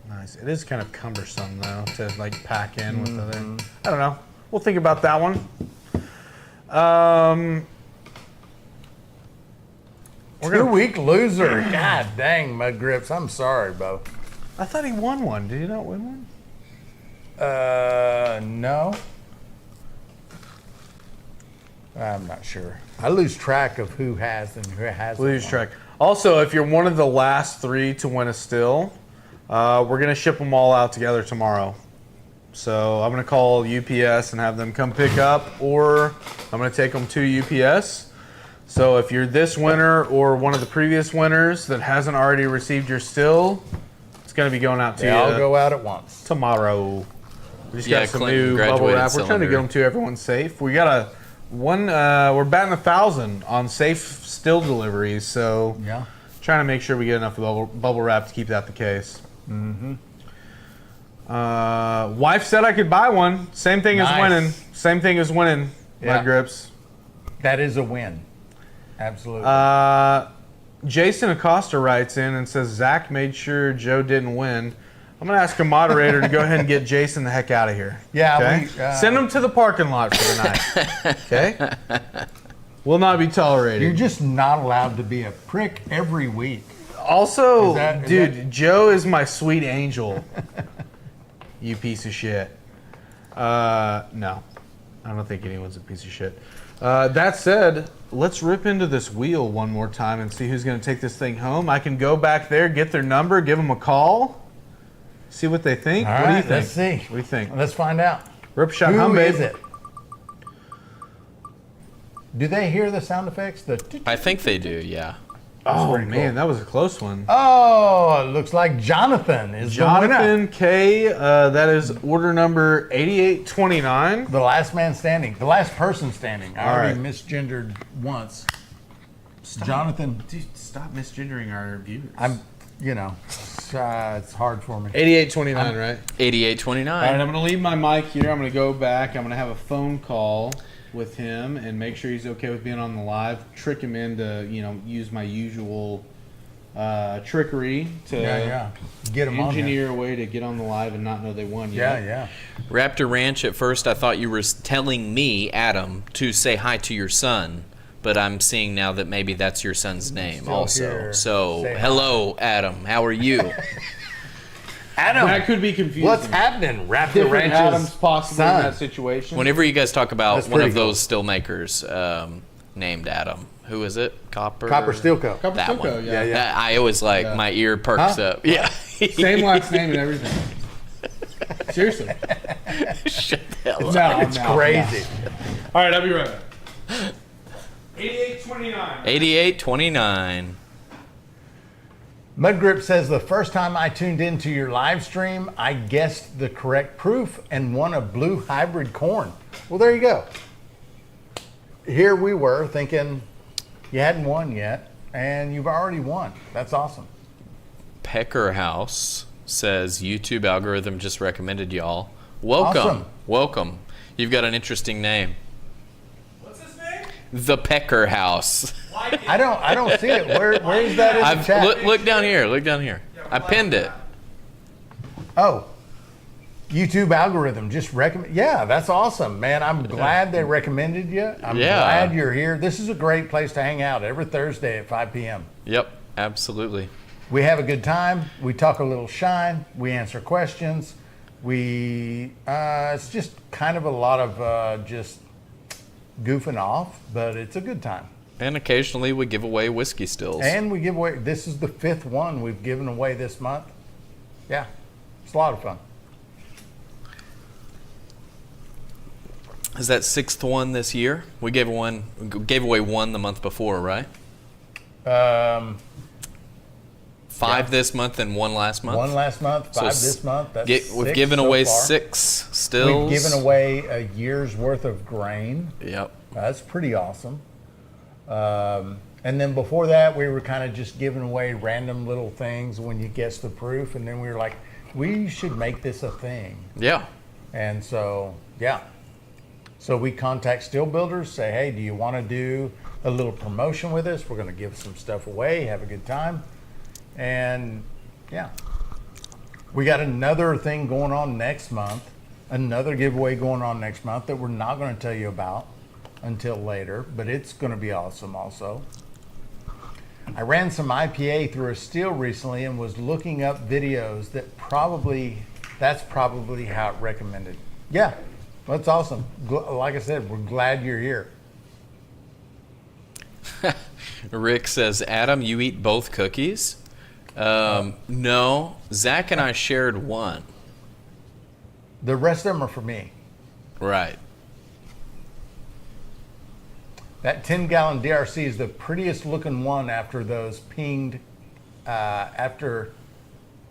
nice. It is kind of cumbersome though to like pack in with other. I don't know. We'll think about that one. We're 2-week loser. God dang, Mud Grips. I'm sorry, Bo. I thought he won one. Did he not win one? No. I'm not sure. I lose track of who has and who hasn't. Lose track. Also, if you're one of the last 3 to win a still, we're gonna ship them all out together tomorrow. So I'm gonna call UPS and have them come pick up, or I'm gonna take them to UPS. So if you're this winner or one of the previous winners that hasn't already received your still, it's gonna be going out to They you all go out at once. tomorrow. We just Yeah, got some Clinton new bubble graduated wrap. We're trying to cylinder. get them to everyone safe. We got we're batting 1,000 on safe still deliveries. So Yeah. trying to make sure we get enough bubble wrap to keep that the case. Wife said I could buy one. Same thing as Nice. winning. Same thing as winning. Yeah. Mud Grips. That is a win. Absolutely. Jason Acosta writes in and says Zach made sure Joe didn't win. I'm gonna ask a moderator to go ahead and get Jason the heck out of here. Yeah, Okay? we, Send him to the parking lot for the night. Okay. Will not be tolerated. You're just not allowed to be a prick every week. Also, Is dude, Joe is my sweet angel. You piece of shit. No, I don't think anyone's a piece of shit. That said, let's rip into this wheel one more time and see who's going to take this thing home. I can go back there, get their number, give them a call, see what they think. All What do you right, think? let's see. What do you think? Let's find out. Rip shot Who hum, babe. is it? Do they hear the sound effects? I think they do, yeah. Oh pretty man, cool. that was a close one. Oh, it looks like Jonathan is the winner. Jonathan K. That is order number 8829. The last man standing. The last person standing. I All already right. misgendered once. Jonathan. Dude, stop misgendering our viewers. It's hard for me. 8829, right? 8829. All right, I'm going to leave my mic here. I'm going to go back. I'm going to have a phone call with him and make sure he's okay with being on the live. Trick him into, use my usual trickery to Get him on there. engineer a way to get on the live and not know they won yet. Yeah. Raptor Ranch, at first I thought you were telling me, Adam, to say hi to your son, but I'm seeing now that maybe that's your son's name Still also. here. So, Say hi. hello, Adam. How are you? Adam, That could be confusing. what's happening? Raptor Different Ranch's Adams possibly in son. that situation. Whenever you guys talk about That's one of pretty cool. those still makers named Adam, who is it? Copper Steel Co. Copper That Stilco, one. yeah. Yeah. I always my ear perks Huh? up. Yeah. Same last name and everything. Seriously. Shut the hell up. It's crazy. All right, I'll be right back. 8829. 8829. Mudgrip says the first time I tuned into your live stream, I guessed the correct proof and won a blue hybrid corn. Well, there you go. Here we were thinking you hadn't won yet, and you've already won. That's awesome. Pecker House says YouTube algorithm just recommended y'all. Welcome. Awesome. Welcome. You've got an interesting name. What's his name? The Pecker House. I don't see it. Where is that in the chat? Look down here. Look down here. I pinned it. Oh, YouTube algorithm just recommend. Yeah, that's awesome, man. I'm glad they recommended you. I'm glad you're here. This is a great place to hang out every Thursday at 5 p.m. Yep, absolutely. We have a good time. We talk a little shine. We answer questions. It's just kind of a lot of just goofing off, but it's a good time. And occasionally we give away whiskey stills. And we give away, this is the 5th one we've given away this month. Yeah, it's a lot of fun. Is that 6th one this year? We gave away one the month before, right? 5 this month and 1 last month. 1 last month, 5 So this month. That's We've 6 given so away far. 6 stills. We've given away a year's worth of grain. Yep. That's pretty awesome. And then before that, we were kind of just giving away random little things when you guess the proof. And then we were like, we should make this a thing. Yeah. And so, yeah. So we contact still builders, say, hey, do you want to do a little promotion with us? We're going to give some stuff away, have a good time. And yeah, we got another thing going on next month, another giveaway going on next month that we're not going to tell you about until later, but it's going to be awesome also. I ran some IPA through a still recently and was looking up videos that's probably how it recommended. Yeah, that's awesome. Like I said, we're glad you're here. Rick says, Adam, you eat both cookies? No. Zach and I shared one. The rest of them are for me. Right. That 10-gallon DRC is the prettiest looking one after those pinged,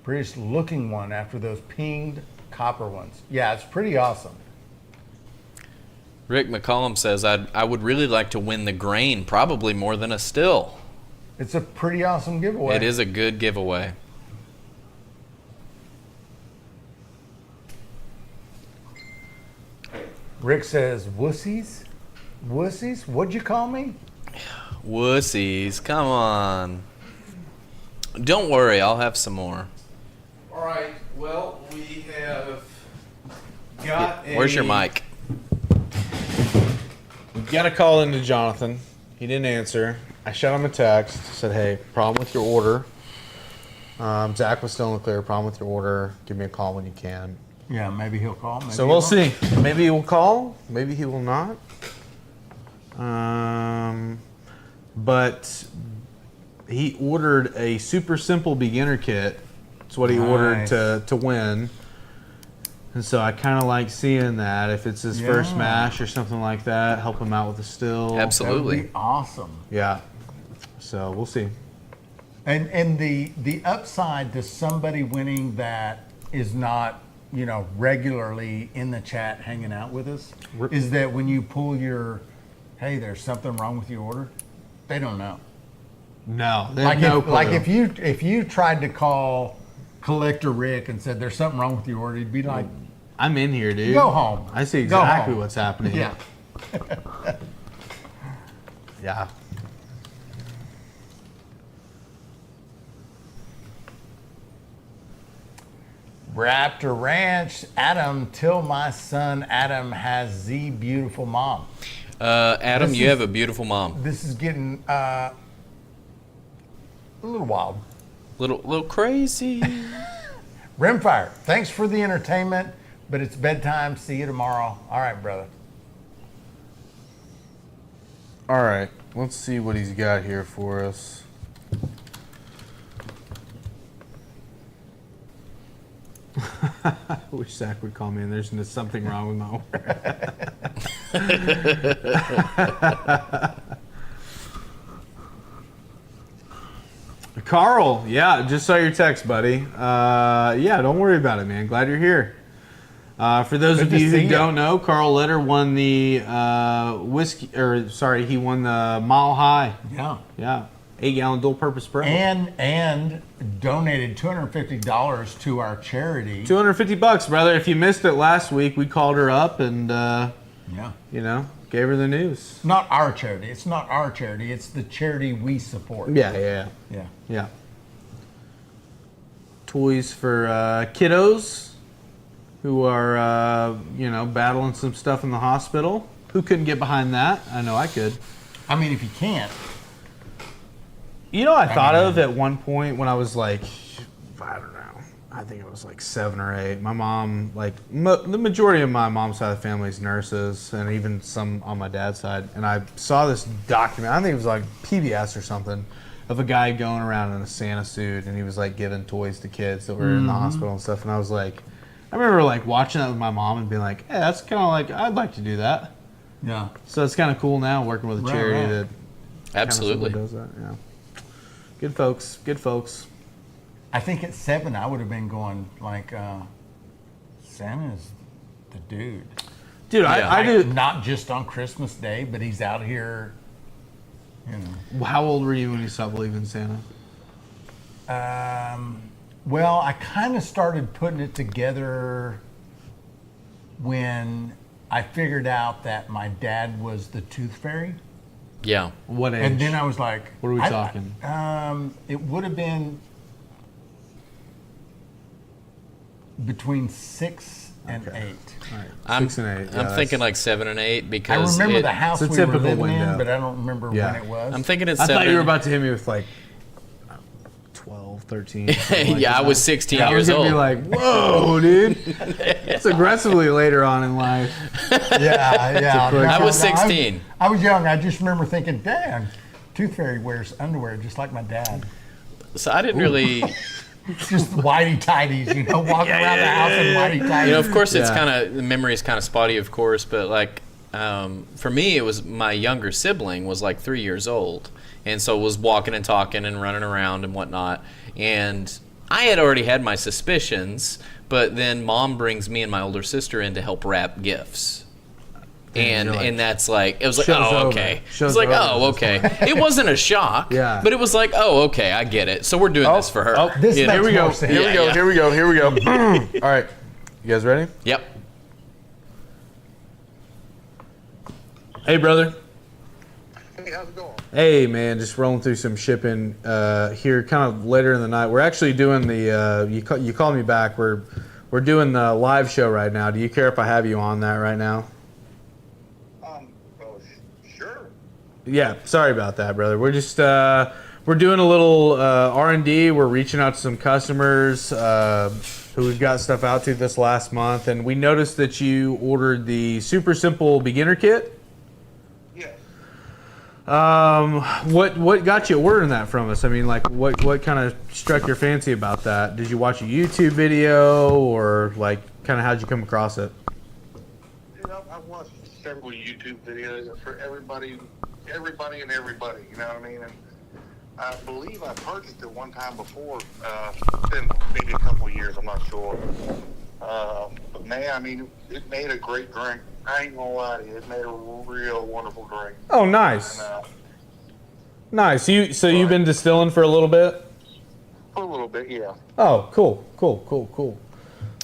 prettiest looking one after those pinged copper ones. Yeah, it's pretty awesome. Rick McCollum says, I would really like to win the grain, probably more than a still. It's a pretty awesome giveaway. It is a good giveaway. Rick says, wussies? Wussies? What'd you call me? Wussies, come on. Don't worry, I'll have some more. All right. Well, we have got Where's your mic? We got a call into Jonathan. He didn't answer. I shot him a text. Said, hey, problem with your order. Zach was still in the clear. Problem with your order. Give me a call when you can. Yeah, maybe he'll call. Maybe So he we'll won't. see. Maybe he will call. Maybe he will not. But he ordered a super simple beginner kit. It's what he ordered to win. And so I kind of like seeing that. If it's his first mash or something like that, help him out with the still. Absolutely. That would be awesome. Yeah. So we'll see. And the upside to somebody winning that is not, regularly in the chat hanging out with us, is that when you pull your, hey, there's something wrong with your order, they don't know. No, they have no clue. Like if you tried to call Collector Rick and said there's something wrong with your order, he'd be like, I'm in here, dude. Go home. I see exactly what's happening. Yeah. Yeah. Raptor Ranch, Adam, till my son Adam has the beautiful mom. Adam, you have a beautiful mom. This is getting a little wild. Little crazy. Rimfire, thanks for the entertainment, but it's bedtime. See you tomorrow. All right, brother. All right, let's see what he's got here for us. I wish Zach would call me and there's something wrong with my order. Carl, yeah, just saw your text, buddy. Yeah, don't worry about it, man. Glad you're here. For those of you who don't know, Carl Letter won the he won the Mile High. Yeah. 8-gallon dual-purpose spray. And donated $250 to our charity. $250, brother. If you missed it last week, we called her up and gave her the news. Not our charity. It's not our charity. It's the charity we support. Yeah. Toys for kiddos who are battling some stuff in the hospital. Who couldn't get behind that? I know I could. I mean, if you can't. I thought of at one point when I was like, I don't know, I think it was like 7 or 8. My mom, the majority of my mom's side of the family is nurses, and even some on my dad's side. And I saw this document, I think it was like PBS or something, of a guy going around in a Santa suit, and he was like giving toys to kids that were in the hospital and stuff. And I was like, I remember like watching that with my mom and being like, hey, that's kind of like, I'd like to do that. Yeah. So it's kind of cool now working with a charity that absolutely does that. Yeah. Good folks. I think at 7 I would have been going like, Santa's the dude. Dude, I do. Not just on Christmas Day, but he's out here, How old were you when you stopped believing in Santa? Well, I kind of started putting it together when I figured out that my dad was the tooth fairy. Yeah. What age? And then I was like, what are we talking? It would have been between 6 and 8. All right. 6 and 8. I'm thinking like 7 and 8 because I remember the house we were living window. in, but I don't remember when it was. I'm thinking it's I 7. thought you were about to hit me with like 12, 13. Yeah, I was 16 years old. I was going to be like, whoa, dude. It's aggressively later on in life. Yeah. I was 16. I was young. I just remember thinking, dang, Tooth Fairy wears underwear just like my dad. So I didn't really... Just whitey-tighties, walking around the house in whitey-tighties. Of course, it's the memory is kind of spotty, of course, but like for me, it was my younger sibling was like 3 years old, and so was walking and talking and running around and whatnot. And I had already had my suspicions, but then Mom brings me and my older sister in to help wrap gifts. And that's like, it was like, oh, okay. It was like, oh, okay. It wasn't a shock, but it was like, oh, okay, I get it. So we're doing this for her. Here we go. Here we go. All right. You guys ready? Yep. Hey, brother. Hey, how's it going? Hey, man, just rolling through some shipping here kind of later in the night. We're actually doing the, you called me back. We're doing the live show right now. Do you care if I have you on that right now? Sure. Yeah, sorry about that, brother. We're just we're doing a little R&D. We're reaching out to some customers who we've got stuff out to this last month, and we noticed that you ordered the Super Simple Beginner Kit. Yes. What got you ordering that from us? I mean, like, what kind of struck your fancy about that? Did you watch a YouTube video, or like, kind of how'd you come across it? I've watched several YouTube videos for everybody and everybody. You know what I mean? And I believe I purchased it one time before. It's been maybe a couple of years. I'm not sure. But man, I mean, it made a great drink. I ain't gonna lie to you. It made a real wonderful drink. Oh, nice. And, Nice. You've been distilling for a little bit? for a little bit, yeah. Oh, cool.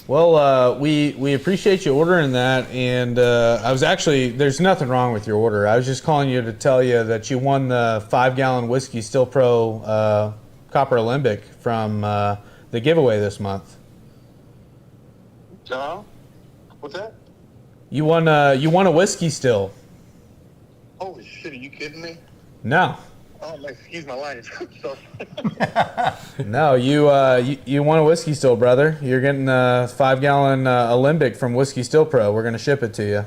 Well, we appreciate you ordering that, and there's nothing wrong with your order. I was just calling you to tell you that you won the 5-gallon Whiskey Still Pro Copper Alembic from the giveaway this month. What's that? You won a Whiskey Still. Holy shit, are you kidding me? No. Oh, man, excuse my language. Sorry. No, you won a Whiskey Still, brother. You're getting a 5-gallon Alembic from Whiskey Still Pro. We're going to ship it to you.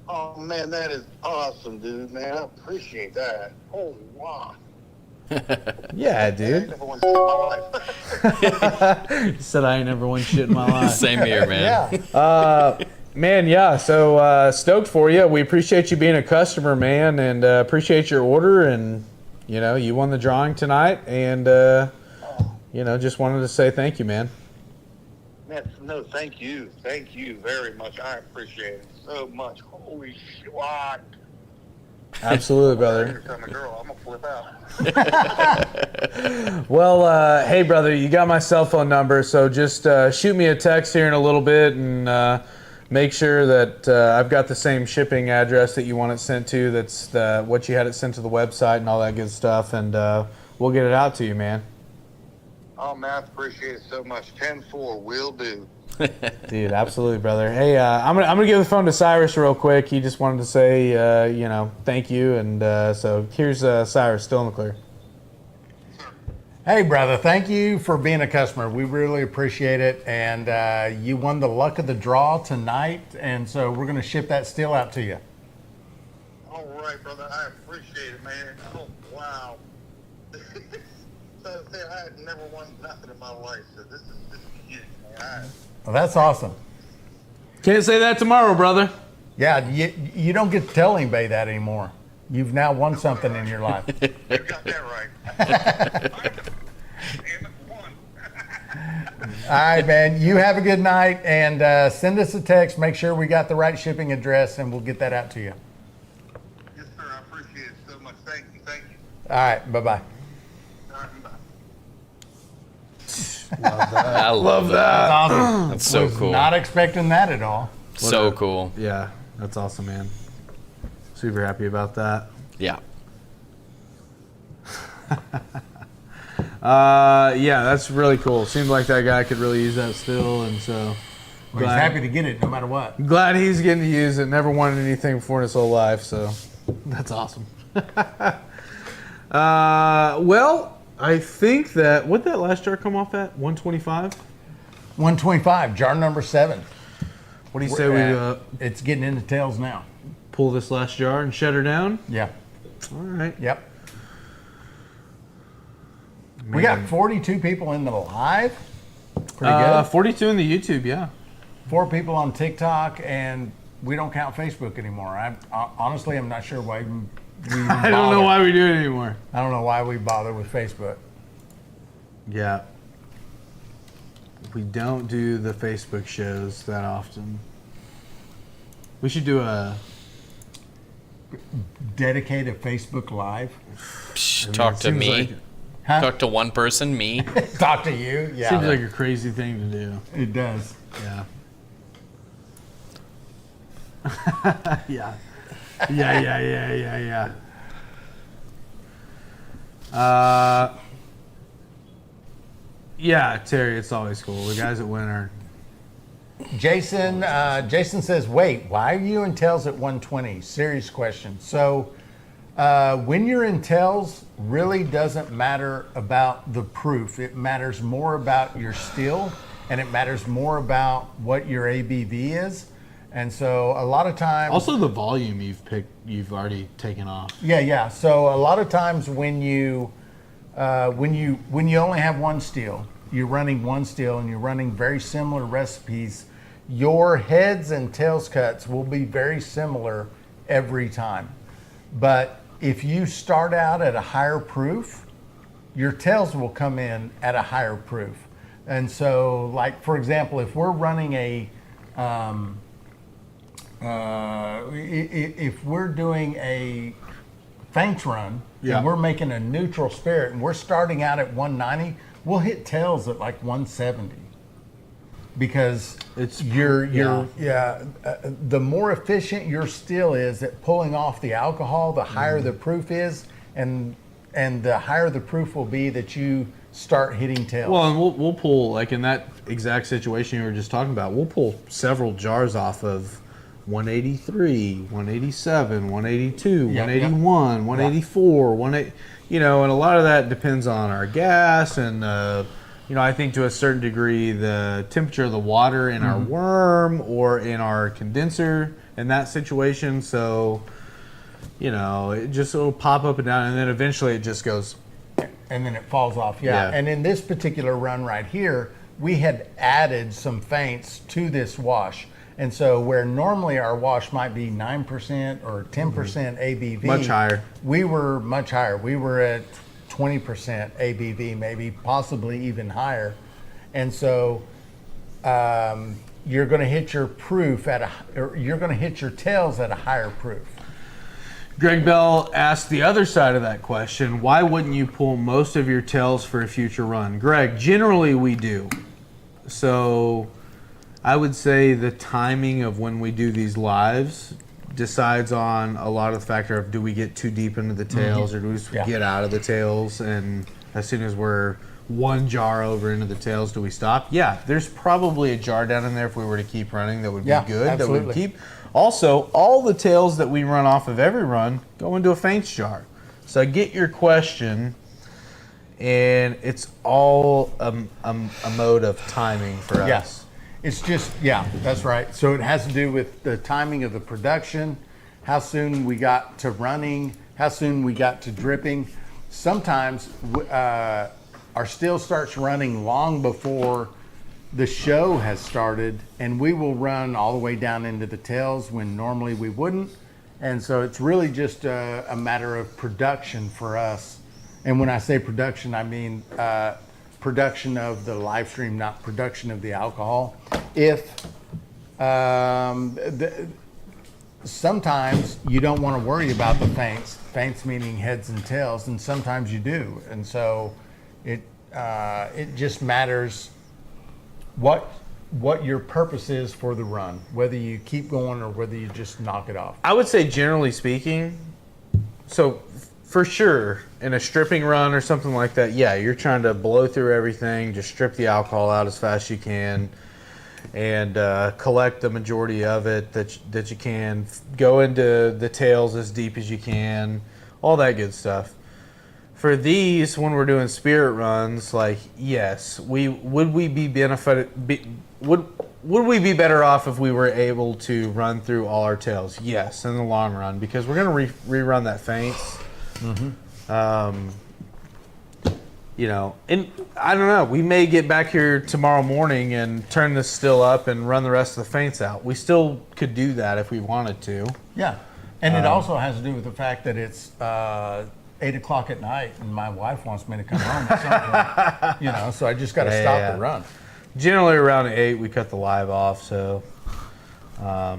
Oh, man, that is awesome, dude, man. I appreciate that. Holy wow. Yeah, I dude. never want to see my life. You said I ain't never won shit in my life. Same here, man. Yeah. Man, yeah, so stoked for you. We appreciate you being a customer, man, and appreciate your order. And, you won the drawing tonight, and, just wanted to say thank you, man. Man, no, thank you. Thank you very much. I appreciate it so much. Holy shit. Wow. Absolutely, brother. Every time a girl, I'm going to flip out. Well, hey, brother, you got my cell phone number, so just shoot me a text here in a little bit, and make sure that I've got the same shipping address that you want it sent to. That's what you had it sent to the website and all that good stuff, and we'll get it out to you, man. Oh, man, I appreciate it so much. 10-4 will do. Dude, absolutely, brother. Hey, I'm gonna give the phone to Cyrus real quick. He just wanted to say, thank you, and so here's Cyrus, still in the clear. Hey, brother, thank you for being a customer. We really appreciate it. And you won the luck of the draw tonight. And so we're going to ship that still out to you. All right, brother. I appreciate it, man. Oh, wow. So, I had never won nothing in my life, so this is huge, man. Well, that's awesome. Can't say that tomorrow, brother. Yeah, you don't get to tell anybody that anymore. You've now won something in your life. You got that right. All right, man. You have a good night, and send us a text. Make sure we got the right shipping address, and we'll get that out to you. Yes, sir. I appreciate it so much. Thank you. All right. Bye-bye. All right, bye. I love that. That's awesome. That's so Was cool. not expecting that at all. So cool. Yeah, that's awesome, man. Super happy about that. Yeah. Yeah, that's really cool. Seems like that guy could really use that still, and so Well, he's happy to get it no matter what. glad he's getting to use it. Never wanted anything before in his whole life, so that's awesome. Well, I think that what that last jar come off at 125. 125, jar number 7. What do you say we It's getting into tails now. pull this last jar and shut her down? Yeah. All right. Yep. We got 42 people in the live. Pretty good. 42 in the YouTube, yeah. 4 people on TikTok, and we don't count Facebook anymore. Honestly, I'm not sure why we even I don't know bother. why we do it anymore. I don't know why we bother with Facebook. Yeah. We don't do the Facebook shows that often. We should do a Dedicated Facebook Live. Psh, talk to seems me. like- Huh? Talk to one person, me. Talk to you. Yeah. Seems like a crazy thing to do. It does. Yeah. Yeah. Yeah. Yeah, Terry, it's always cool. The guys that win are. Jason says, wait, why are you in tails at 120? Serious question. So when you're in tails, really doesn't matter about the proof. It matters more about your still, and it matters more about what your ABV is. And so a lot of times... Also the volume you've already taken off. Yeah. So a lot of times when you only have one still, you're running one still and you're running very similar recipes, your heads and tails cuts will be very similar every time. But if you start out at a higher proof, your tails will come in at a higher proof. And so, like, for example, if we're running if we're doing a feints run, and we're making a neutral spirit, and we're starting out at 190, we'll hit tails at like 170. Because the more efficient your still is at pulling off the alcohol, the higher the proof is, and the higher the proof will be that you start hitting tails. Well, and we'll pull, like in that exact situation you were just talking about, we'll pull several jars off of 183, 187, 182, 181, 184, 180, and a lot of that depends on our gas and I think to a certain degree the temperature of the water in our worm or in our condenser in that situation. So, it'll pop up and down, and then eventually it just goes. And then it falls off, And in this particular run right here, we had added some feints to this wash. And so where normally our wash might be 9% or 10% ABV. Much higher. We were much higher. We were at 20% ABV, maybe possibly even higher. And so you're going to hit your proof you're going to hit your tails at a higher proof. Greg Bell asked the other side of that question, why wouldn't you pull most of your tails for a future run? Greg, generally we do. So I would say the timing of when we do these lives decides on a lot of the factor of do we get too deep into the tails or do we just get out of the tails, and as soon as we're one jar over into the tails, do we stop? Yeah, there's probably a jar down in there if we were to keep running that would be good. Absolutely. That would keep. Also, all the tails that we run off of every run go into a feints jar. So I get your question, and it's all a mode of timing for us. Yes. It's just, that's right. So it has to do with the timing of the production, how soon we got to running, how soon we got to dripping. Sometimes our still starts running long before the show has started, and we will run all the way down into the tails when normally we wouldn't. And so it's really just a matter of production for us. And when I say production, I mean production of the live stream, not production of the alcohol. If sometimes you don't want to worry about the feints meaning heads and tails, and sometimes you do. And so it just matters what your purpose is for the run, whether you keep going or whether you just knock it off. I would say generally speaking, so for sure in a stripping run or something like that, you're trying to blow through everything, just strip the alcohol out as fast as you can, and collect the majority of it that you can, go into the tails as deep as you can, all that good stuff. For these, when we're doing spirit runs, like, yes, would we be better off if we were able to run through all our tails? Yes, in the long run, because we're going to rerun that feints. And I don't know, we may get back here tomorrow morning and turn this still up and run the rest of the feints out. We still could do that if we wanted to. Yeah, and it also has to do with the fact that it's 8 o'clock at night, and my wife wants me to come home at some point. So I just got to stop the run. Generally around 8, we cut the live off. So, but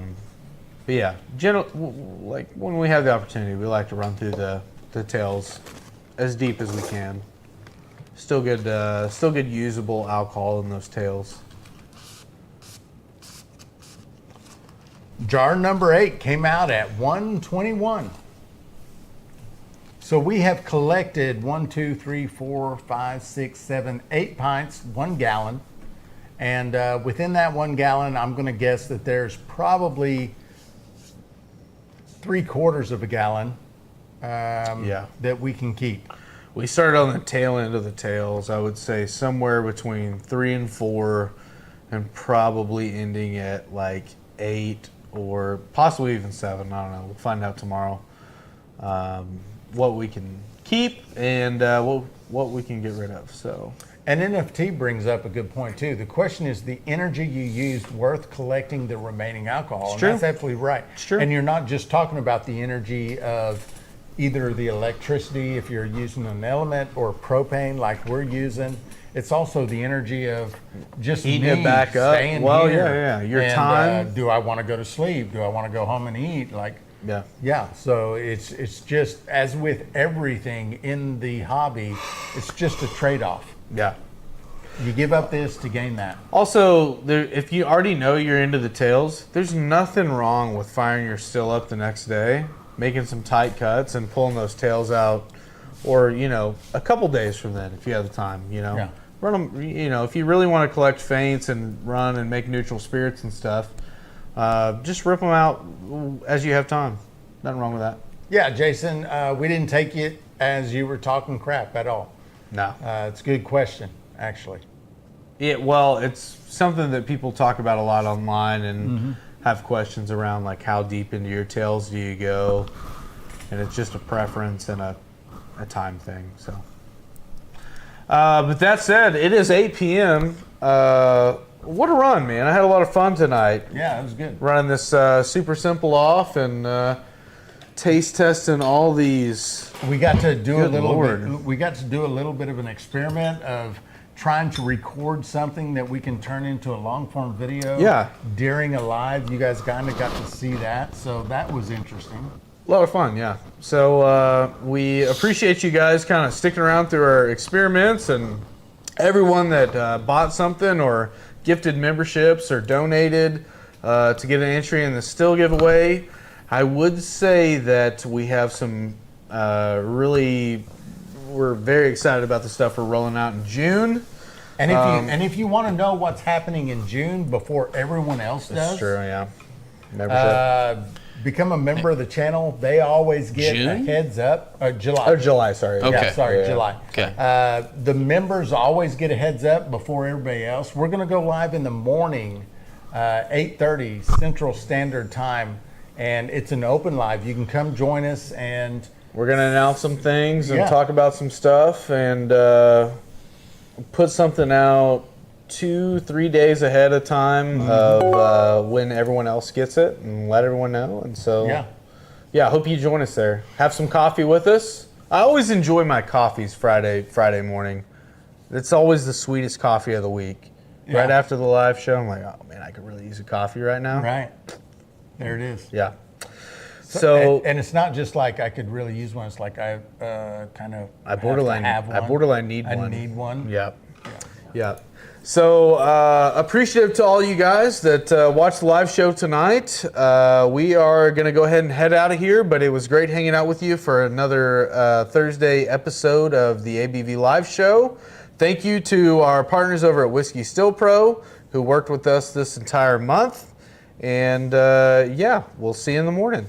yeah, like when we have the opportunity, we like to run through the tails as deep as we can. Still good usable alcohol in those tails. Jar number 8 came out at 121. So we have collected 1, 2, 3, 4, 5, 6, 7, 8 pints, 1 gallon. And within that 1 gallon, I'm going to guess that there's probably 3/4 of a gallon that we can keep. We started on the tail end of the tails. I would say somewhere between 3 and 4, and probably ending at like 8 or possibly even 7. I don't know. We'll find out tomorrow. What we can keep and what we can get rid of. So, and NFT brings up a good point too. The question is, the energy you used worth collecting the remaining alcohol? It's true. That's absolutely right. It's true. And you're not just talking about the energy of either the electricity if you're using an element or propane like we're using. It's also the energy of just Heating me it back up. staying Well, here. yeah. Your And, time. do I want to go to sleep? Do I want to go home and eat? Like, Yeah. yeah. So it's just as with everything in the hobby, it's just a trade-off. Yeah. You give up this to gain that. Also, if you already know you're into the tails, there's nothing wrong with firing your still up the next day, making some tight cuts, and pulling those tails out, or a couple days from then if you have the time. Yeah. Run them. If you really want to collect feints and run and make neutral spirits and stuff, just rip them out as you have time. Nothing wrong with that. Yeah, Jason, we didn't take it as you were talking crap at all. No. It's a good question, actually. Yeah, well, it's something that people talk about a lot online and have questions around, like how deep into your tails do you go, and it's just a preference and a time thing. So, but that said, it is 8 p.m. What a run, man! I had a lot of fun tonight. Yeah, it was good. Running this super simple off and taste testing all these. We got to do Good Lord. We got to do a little bit of an experiment of trying to record something that we can turn into a long form video. Yeah. During a live, you guys kind of got to see that, so that was interesting. A lot of fun, yeah. So we appreciate you guys kind of sticking around through our experiments, and everyone that bought something or gifted memberships or donated to get an entry in the still giveaway. I would say that we have some we're very excited about the stuff we're rolling out in June. And if you want to know what's happening in June before everyone else does, That's true, yeah. Membership. become a member of the channel. They always get a June? heads up. July. Oh, July, sorry. Okay. Yeah, sorry, Yeah. July. Okay. The members always get a heads up before everybody else. We're going to go live in the morning, 8:30 Central Standard Time, and it's an open live. You can come join us, and We're going to announce some things and Yeah. talk about some stuff and put something out 2-3 days ahead of time of when everyone else gets it and let everyone know. And so, yeah, I hope you join us there. Have some coffee with us. I always enjoy my coffees Friday morning. It's always the sweetest coffee of the week. Yeah. Right after the live show, I'm like, oh man, I could really use a coffee right now. right there it is. Yeah. So and it's not just like I could really use one. It's like I kind of I borderline need I one. need one. Yep. Yep. So appreciative to all you guys that watched the live show tonight. We are going to go ahead and head out of here, but it was great hanging out with you for another Thursday episode of the ABV Live Show. Thank you to our partners over at Whiskey Still Pro who worked with us this entire month. And yeah, we'll see you in the morning.